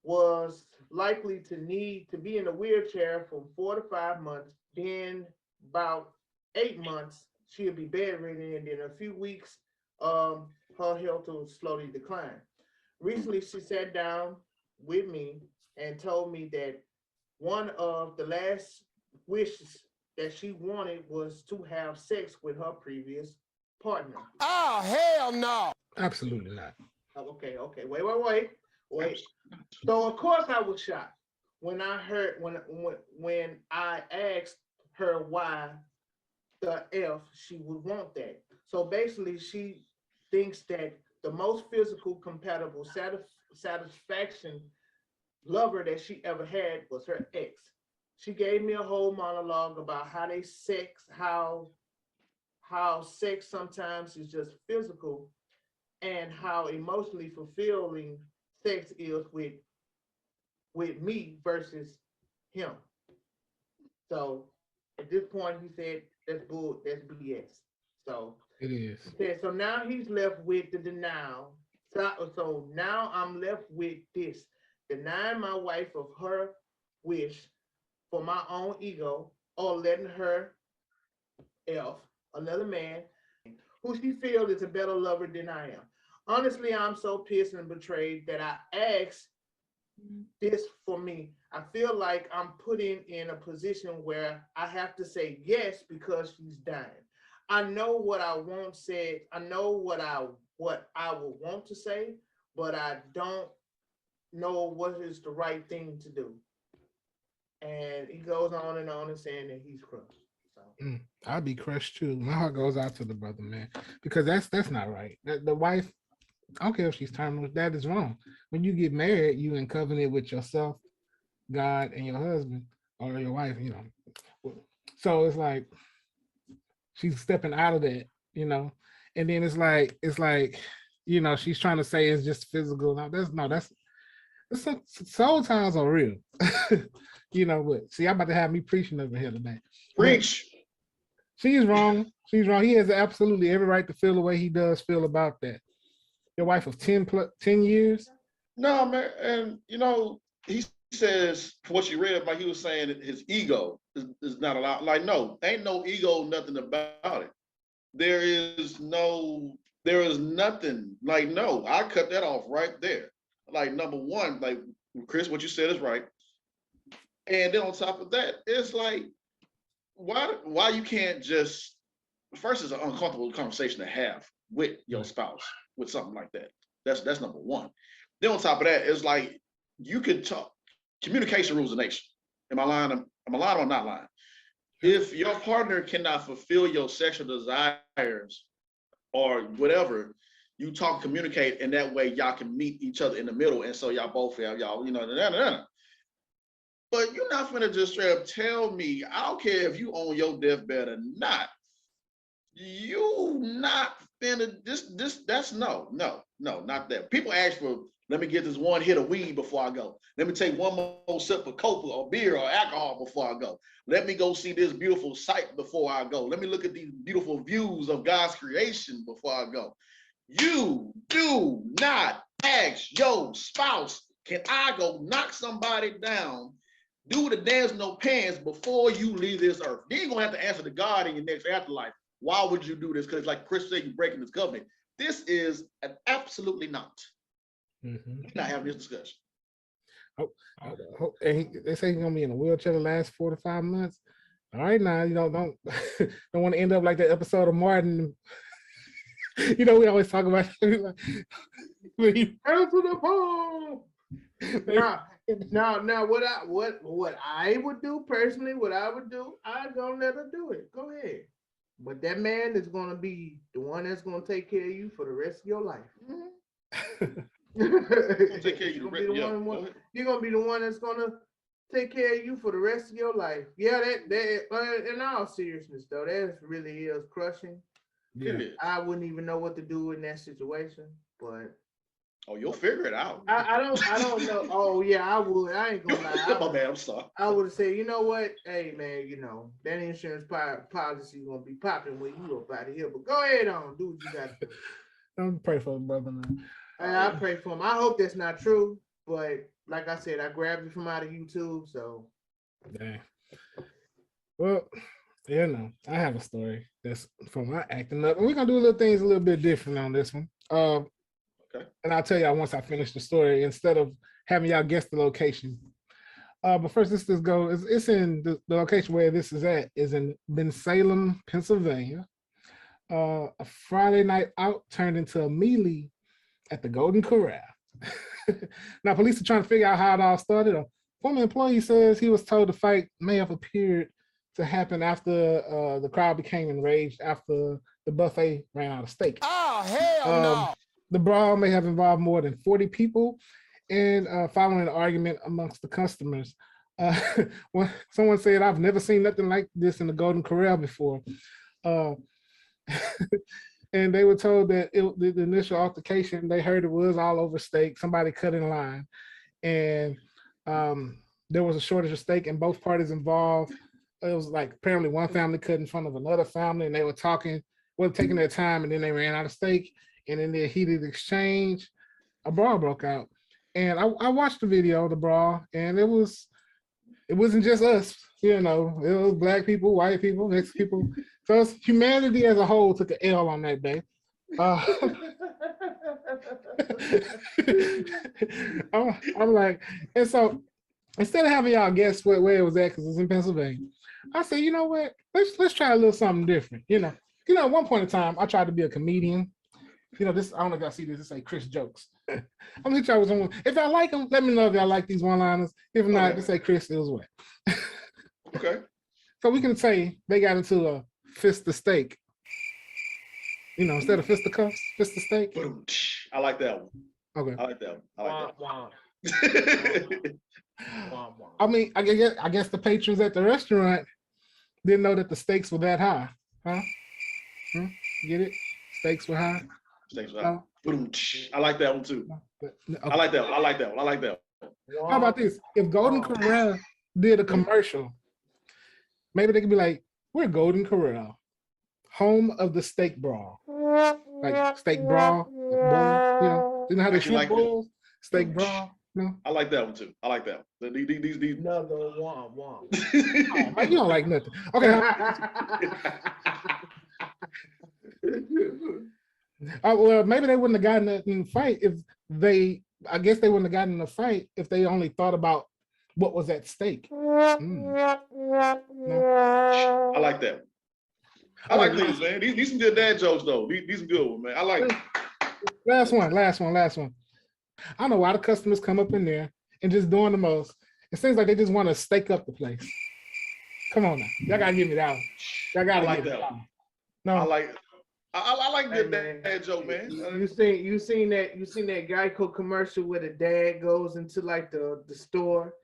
was likely to need to be in a wheelchair for 4 to 5 months. Then about 8 months, she'll be bedridden, and then a few weeks, her health will slowly decline. Recently, she sat down with me and told me that one of the last wishes that she wanted was to have sex with her previous partner. Oh, hell no. Absolutely not. Okay, wait. So of course I was shocked when I heard when I asked her why the F she would want that. So basically she thinks that the most physical compatible satisfaction lover that she ever had was her ex. She gave me a whole monologue about how they sex, how sex sometimes is just physical, and how emotionally fulfilling sex is with me versus him. So at this point, he said that's BS. So It is. he said, so now he's left with the denial. So now I'm left with this, denying my wife of her wish for my own ego, or letting her F another man who she feels is a better lover than I am. Honestly, I'm so pissed and betrayed that I asked this for me. I feel like I'm putting in a position where I have to say yes because she's dying. I know what I won't say. I know what I would want to say, but I don't know what is the right thing to do. And he goes on and saying that he's crushed. So. I'd be crushed too. My heart goes out to the brother, man, because that's not right. The wife, I don't care if she's terminal, that is wrong. When you get married, you in covenant with yourself, God, and your husband or your wife, you know. So it's like she's stepping out of that, you know, and then it's like, you know, she's trying to say it's just physical. That's soul ties are real. You know, but see, I'm about to have me preaching over here today. Preach. But she's wrong. She's wrong. He has absolutely every right to feel the way he does feel about that. Your wife of 10 years? No, man, and you know, he says for what you read, like he was saying that his ego is not allowed. Like, no, ain't no ego, nothing about it. There is nothing. Like, no, I cut that off right there. Like, number one, like Chris, what you said is right. And then on top of that, it's like, why you can't just, first, it's an uncomfortable conversation to have with your spouse with something like that. That's number one. Then on top of that, it's like you could talk. Communication rules the nation. Am I lying? Am I lying or not lying? If your partner cannot fulfill your sexual desires or whatever, you talk, communicate, and that way y'all can meet each other in the middle. And so y'all both have y'all, you know, but you're not finna just straight up tell me, I don't care if you on your deathbed or not, you not finna, that's no, not that. People ask for, let me get this one hit of weed before I go. Let me take one more sip of Coke or beer or alcohol before I go. Let me go see this beautiful sight before I go. Let me look at these beautiful views of God's creation before I go. You do not ask your spouse, can I go knock somebody down, do the dance no pants before you leave this earth? Then you're gonna have to answer to God in your next afterlife. Why would you do this? Because like Chris said, you're breaking this covenant. This is an absolutely not. We're not having this discussion. And they say he's gonna be in a wheelchair the last 4 to 5 months. All right, now you know, don't want to end up like that episode of Martin. You know, we always talk about like, when you answer the phone. Now, what I would do personally, I'd gonna let her do it. Go ahead. But that man is gonna be the one that's gonna take care of you for the rest of your life. Take care of you. You're gonna be the one that's gonna take care of you for the rest of your life. Yeah, that in all seriousness though, that really is crushing. Yeah. I wouldn't even know what to do in that situation, but oh, you'll figure it out. I don't know. Oh yeah, I would. I ain't gonna lie. My bad, I'm sorry. I would say, you know what? Hey man, you know that insurance policy is gonna be popping when you up out of here. But go ahead on, do what you got to do. I'm pray for the brother, man. I pray for him. I hope that's not true, but like I said, I grabbed it from out of YouTube, so. Dang. Well, yeah, no, I have a story that's from my acting up, and we're gonna do little things a little bit different on this one. Okay. And I'll tell y'all once I finish the story instead of having y'all guess the location. But first, let's just go. It's in the location where this is at is in Bensalem, Pennsylvania. A Friday night out turned into a melee at the Golden Corral. Now, police are trying to figure out how it all started. A former employee says he was told the fight may have appeared to happen after the crowd became enraged after the buffet ran out of steak. Oh, hell no. The brawl may have involved more than 40 people, and following an argument amongst the customers. When someone said, I've never seen nothing like this in the Golden Corral before. And they were told that the initial altercation, they heard it was all over steak. Somebody cut in line, and there was a shortage of steak, and both parties involved. It was like apparently one family cut in front of another family, and they were talking, taking their time, and then they ran out of steak. And in their heated exchange, a brawl broke out. And I watched the video of the brawl, and it wasn't just us, you know, it was black people, white people, mixed people. So it's humanity as a whole took an L on that day. I'm like, and so instead of having y'all guess where it was at, because it's in Pennsylvania, I said, you know what? Let's try a little something different. You know, at one point in time, I tried to be a comedian. You know, this, I don't know if y'all see this, say Chris jokes. I'm gonna try with someone. If y'all like them, let me know if y'all like these one-liners. If not, just say Chris feels wet. Okay. So we can say they got into a fist of steak. You know, instead of fist of cuffs, fist of steak. I like that one. Okay. I like that one. I mean, I guess the patrons at the restaurant didn't know that the stakes were that high, huh? Get it? Stakes were high. Stakes were high. I like that one too. Okay. I like that one. How about this? If Golden Corral did a commercial, maybe they could be like, "We're Golden Corral, home of the steak brawl." Like steak brawl, you know how they shoot balls? Steak brawl. No, I like that one too. I like that one. These. Another one. Oh, man, you don't like nothing. Okay. Well, maybe they wouldn't have gotten in a fight if they. I guess they wouldn't have gotten in a fight if they only thought about what was at stake. No. I like that one. I like these, man. These some good dad jokes though. These some good ones, man. I like them. Last one. I don't know why the customers come up in there and just doing the most. It seems like they just want to stake up the place. Come on now. Y'all gotta give me that one. Y'all gotta like give me that one. No. I like Hey, good man. dad joke, man. You seen that Geico commercial where the dad goes into like the store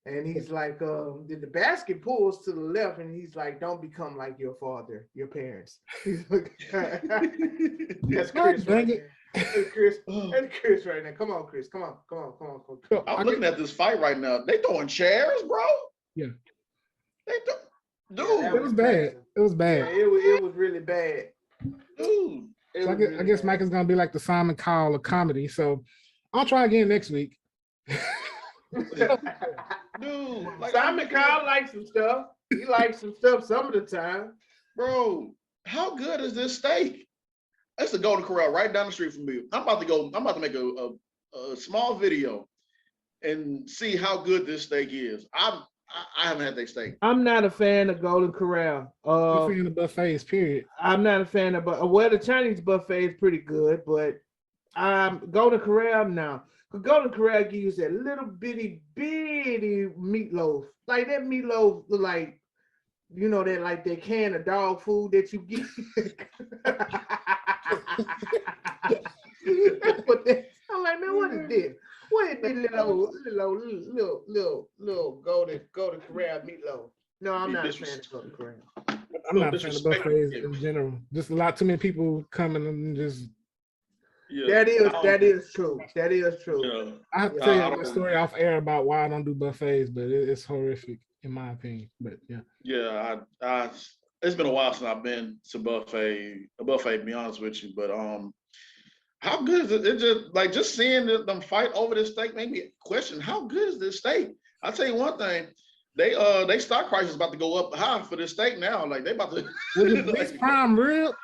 and he's like, the basket pulls to the left and he's like, don't become like your father, your parents. He's like, that's Chris right there. That's Chris. That's Chris right now. Come on, Chris. Come on. I'm looking at this fight right now. They throwing chairs, bro. Yeah. Dude, Yeah, It was bad. It was Yeah, bad. it was really bad. dude. So I guess Mike is gonna be like the Simon Cowell of comedy. So I'll try again next week. Dude, like Simon Cowell likes some stuff. He likes some stuff some of the time. bro, how good is this steak? That's the Golden Corral right down the street from me. I'm about to make a small video and see how good this steak is. I haven't had that steak. I'm not a fan of Golden Corral. I'm fan of buffets, period. I'm not a fan of, well, the Chinese buffet is pretty good, but Golden Corral now. Golden Corral gives you that little bitty meatloaf. Like that meatloaf, like, you know, that like that can of dog food that you get. But I'm like, man, what is this? What is this little Golden Corral meatloaf? No, I'm not a fan of Golden Corral. I'm not a fan of buffets in general. Just a lot too many people coming and just. Yeah, That is true. That is true. Yeah. I have to tell you my story off air about why I don't do buffets, but it's horrific in my opinion. But yeah. Yeah, I it's been a while since I've been to a buffet, to be honest with you. But how good is it? It just like just seeing them fight over this steak made me question how good is this steak. I'll tell you one thing, they stock price is about to go up high for this steak now. Like they about to This prime rib.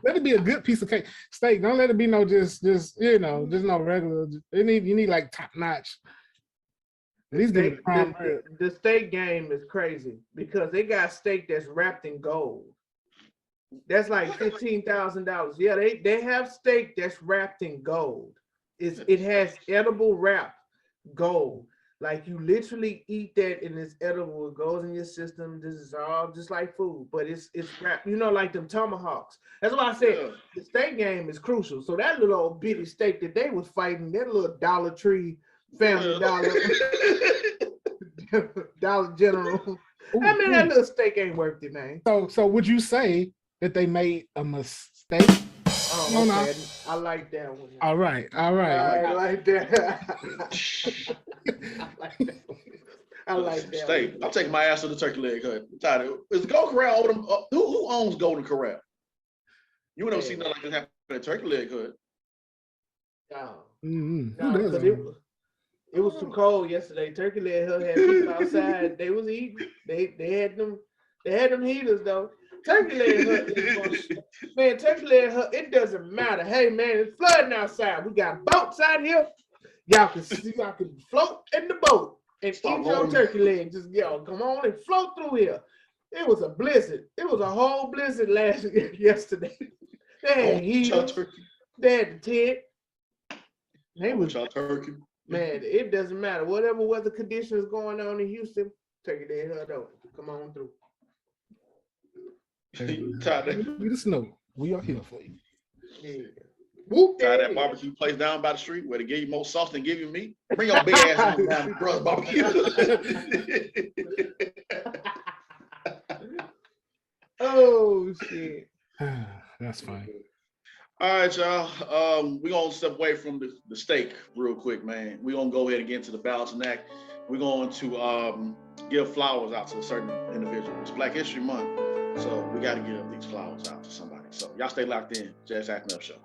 Let it be a good piece of cake steak. Don't let it be no just no regular. You need like top notch. At least give it prime rib. The steak game is crazy because they got steak that's wrapped in gold. That's like $15,000. Yeah, they have steak that's wrapped in gold. It has edible wrap gold. Like you literally eat that and it's edible. It goes in your system. This is all just like food, but it's wrapped. You know, like them tomahawks. That's why I said the steak game is crucial. So that little old bitty steak that they was fighting, that little Dollar Tree, Family Dollar, Dollar General. I mean, that little steak ain't worth it, man. So would you say that they made a mistake? Oh, okay. I like that one. All right. I like that. I like that. Steak. I'm taking my ass to the turkey leg hut. I'm tired of it. Is Golden Corral over them? Who owns Golden Corral? You would never see nothing like this happen at Turkey Leg Hut. No, it was too cold yesterday. Turkey Leg Hut had people outside. They was eating. They had them heaters though. Turkey Leg Hut, man. Turkey Leg Hut. It doesn't matter. Hey man, it's flooding outside. We got boats out here. Y'all can float in the boat and eat your turkey leg. Just come on and float through here. It was a blizzard. It was a whole blizzard yesterday. They had heaters. They had the tent. They was turkey. Man, it doesn't matter. Whatever weather conditions going on in Houston, Turkey Leg Hut over. Come on through. You just know we are here for you. Yeah. Try that barbecue place down by the street where they give you more sauce than give you meat. Bring your big ass down to Brother's Barbecue. Oh shit. That's fine. All right, y'all. We're gonna step away from the steak real quick, man. We're gonna go ahead and get into the balancing act. We're going to give flowers out to a certain individual. It's Black History Month, so we got to give these flowers out to somebody. So y'all stay locked in. Just Acting Up Show.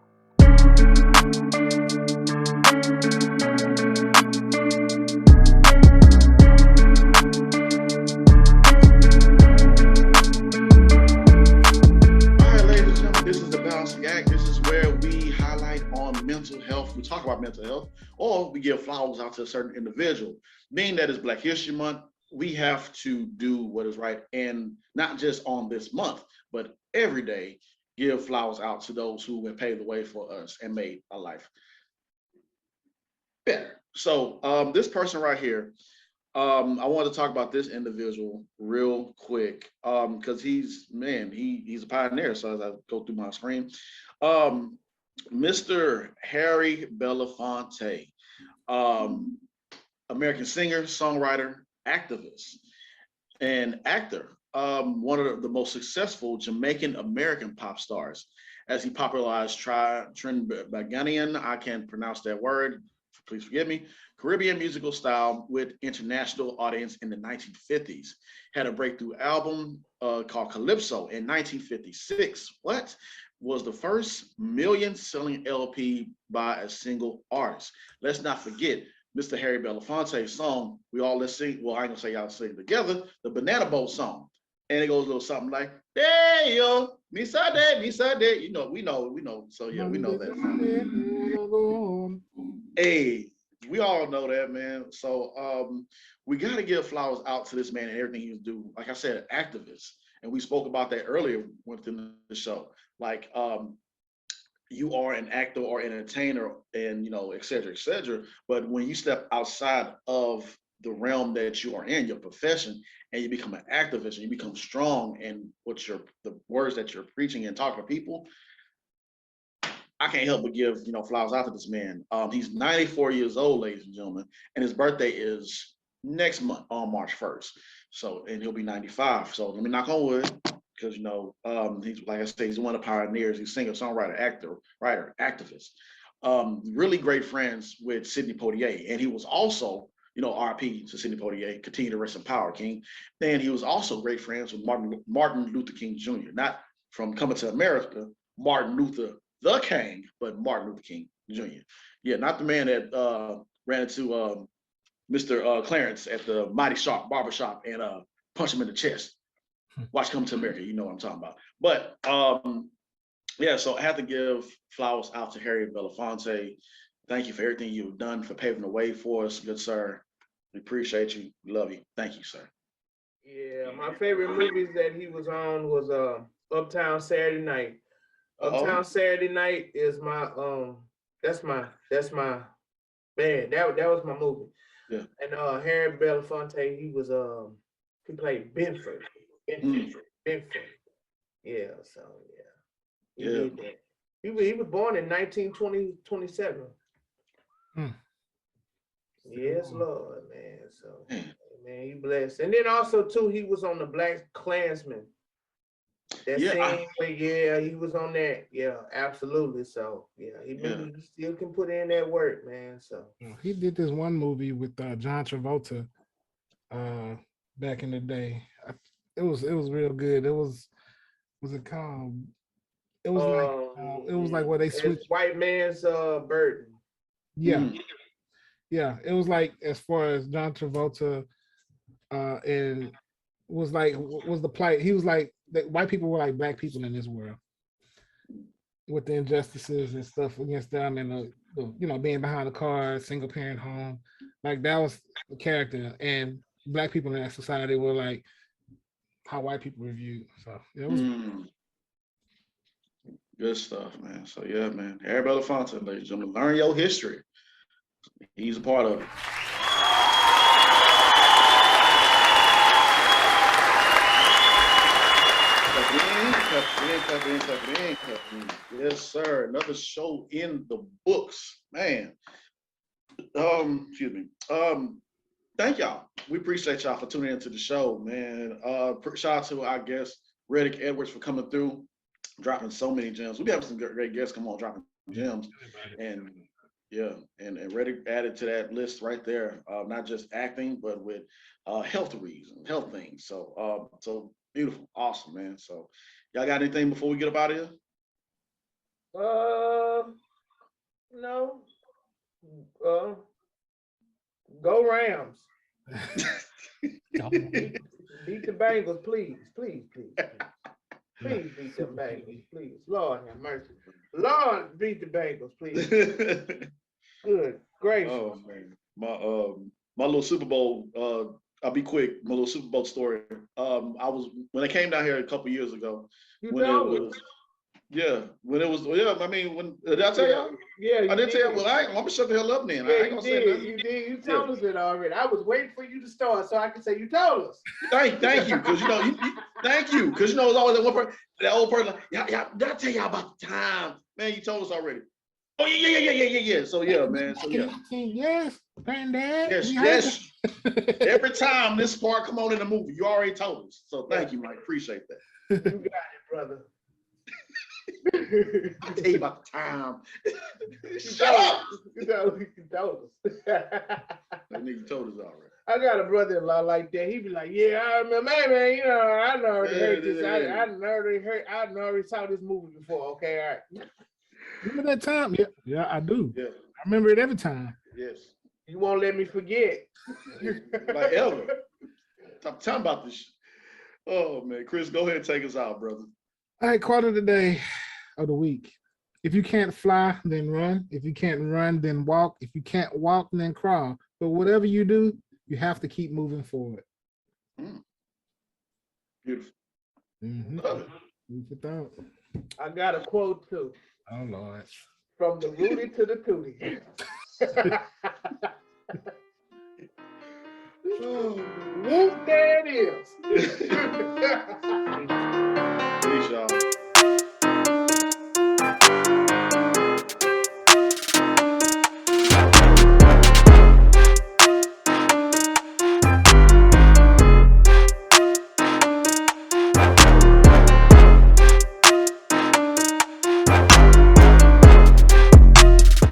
Mental health. We talk about mental health, or we give flowers out to a certain individual. Being that it's Black History Month, we have to do what is right, and not just on this month, but every day, give flowers out to those who have paved the way for us and made our life better. So this person right here, I want to talk about this individual real quick because he's a pioneer. So as I go through my screen, Mr. Harry Belafonte, American singer, songwriter, activist, and actor. One of the most successful Jamaican American pop stars, as he popularized Trinidadian, I can't pronounce that word, please forgive me, Caribbean musical style with international audience in the 1950s. Had a breakthrough album called Calypso in 1956. What? Was the first million-selling LP by a single artist. Let's not forget Mr. Harry Belafonte's song, let's sing, well, I ain't gonna say y'all sing together, the Banana Boat song. And it goes a little something like, hey yo, Misade. You know, we know. So yeah, we know that. Hey, we all know that, man. So we gotta give flowers out to this man and everything he's doing. Like I said, activist. And we spoke about that earlier within the show. Like you are an actor or an entertainer and et cetera, but when you step outside of the realm that you are in, your profession, and you become an activist and you become strong in the words that you're preaching and talking to people, I can't help but give flowers out to this man. He's 94 years old, ladies and gentlemen, and his birthday is next month on March 1st. So, and he'll be 95. So let me knock on wood, because he's, like I said, he's one of the pioneers. He's singer, songwriter, actor, writer, activist. Really great friends with Sidney Poitier, and he was also, RP to Sidney Poitier, continue to rest in power, King. Then he was also great friends with Martin Luther King Jr., not from Coming to America, Martin Luther the King, but Martin Luther King Jr. Yeah, not the man that ran into Mr. Clarence at the Mighty Sharp barbershop and punched him in the chest. Watch Come to America, you know what I'm talking about. But yeah, so I have to give flowers out to Harry Belafonte. Thank you for everything you've done for paving the way for us, good sir. We appreciate you. We love you. Thank you, sir. Yeah, my favorite movies that he was on was Uptown Saturday Night. Uptown Saturday Night is my that's my man. That was my movie. Yeah. And Harry Belafonte, he played Benford. Benford. Yeah, so yeah. He did that. He was born in 1927. Yes, Lord, man. So man, he blessed. And then also too, he was on the Black Klansman. That scene where he was on that. Yeah, absolutely. So yeah, he still can put in that work, man. So he did this one movie with John Travolta back in the day. It was real good. Was it called? It was like where they switched White Man's Burden. Yeah. Yeah, it was like, as far as John Travolta and was the plight. He was like that white people were like black people in this world with the injustices and stuff against them, and the being behind the car, single parent home. Like that was the character, and black people in that society were like how white people reviewed. So it was good stuff, man. So yeah, man. Harry Belafonte, ladies and gentlemen, learn your history. He's a part of it. Yes, sir. Another show in the books, man. Excuse me. Thank y'all. We appreciate y'all for tuning into the show, man. Shout out to our guest Redick Edwards for coming through, dropping so many gems. We have some great guests come on dropping gems, and yeah, and Redick added to that list right there. Not just acting, but with health reasons, health things. So so beautiful, awesome, man. So y'all got anything before we get up out of here? No. Go Rams. Beat the Bengals, please. Please beat the Bengals, please. Lord have mercy. Lord, beat the Bengals, please. Good gracious. Oh man, my little Super Bowl. I'll be quick. My little Super Bowl story. I was when I came down here a couple years ago. Yeah, when it was, yeah, I mean, when did I tell y'all? Yeah, I didn't tell you. Well, I'm gonna shut the hell up then. I Yeah, ain't you gonna say did. nothing. You did. You told us it already. I was waiting for you to start so I can say you told us. Thank you, because you know, thank you, because you know, it's always that one person, that old person. Like, yeah, did I tell y'all about the time? Man, you told us already. Oh yeah. So yeah, man. So yeah. Yes, granddad. Yes. Every time this part come on in the movie, you already told us. So thank you, Mike. Appreciate that. You got it, brother. I tell you about the time. Shut up. You told us. That nigga told us already. I got a brother-in-law like that. He be like, yeah, I remember, man, you know, I already heard this. I already saw this movie before. Okay, all right. Remember that time? Yeah, I do. Yeah. I remember it every time. Yes. You won't let me forget. Like ever. I'm talking about this shit. Oh man, Chris, go ahead and take us out, brother. All right, quote of the day of the week. If you can't fly, then run. If you can't run, then walk. If you can't walk, then crawl. But whatever you do, you have to keep moving forward. Beautiful. Mm-hmm. Love it. Beautiful thought. I got a quote too. Oh Lord. From the Rudy to the Tootie. Whoop, there it is. Peace, y'all.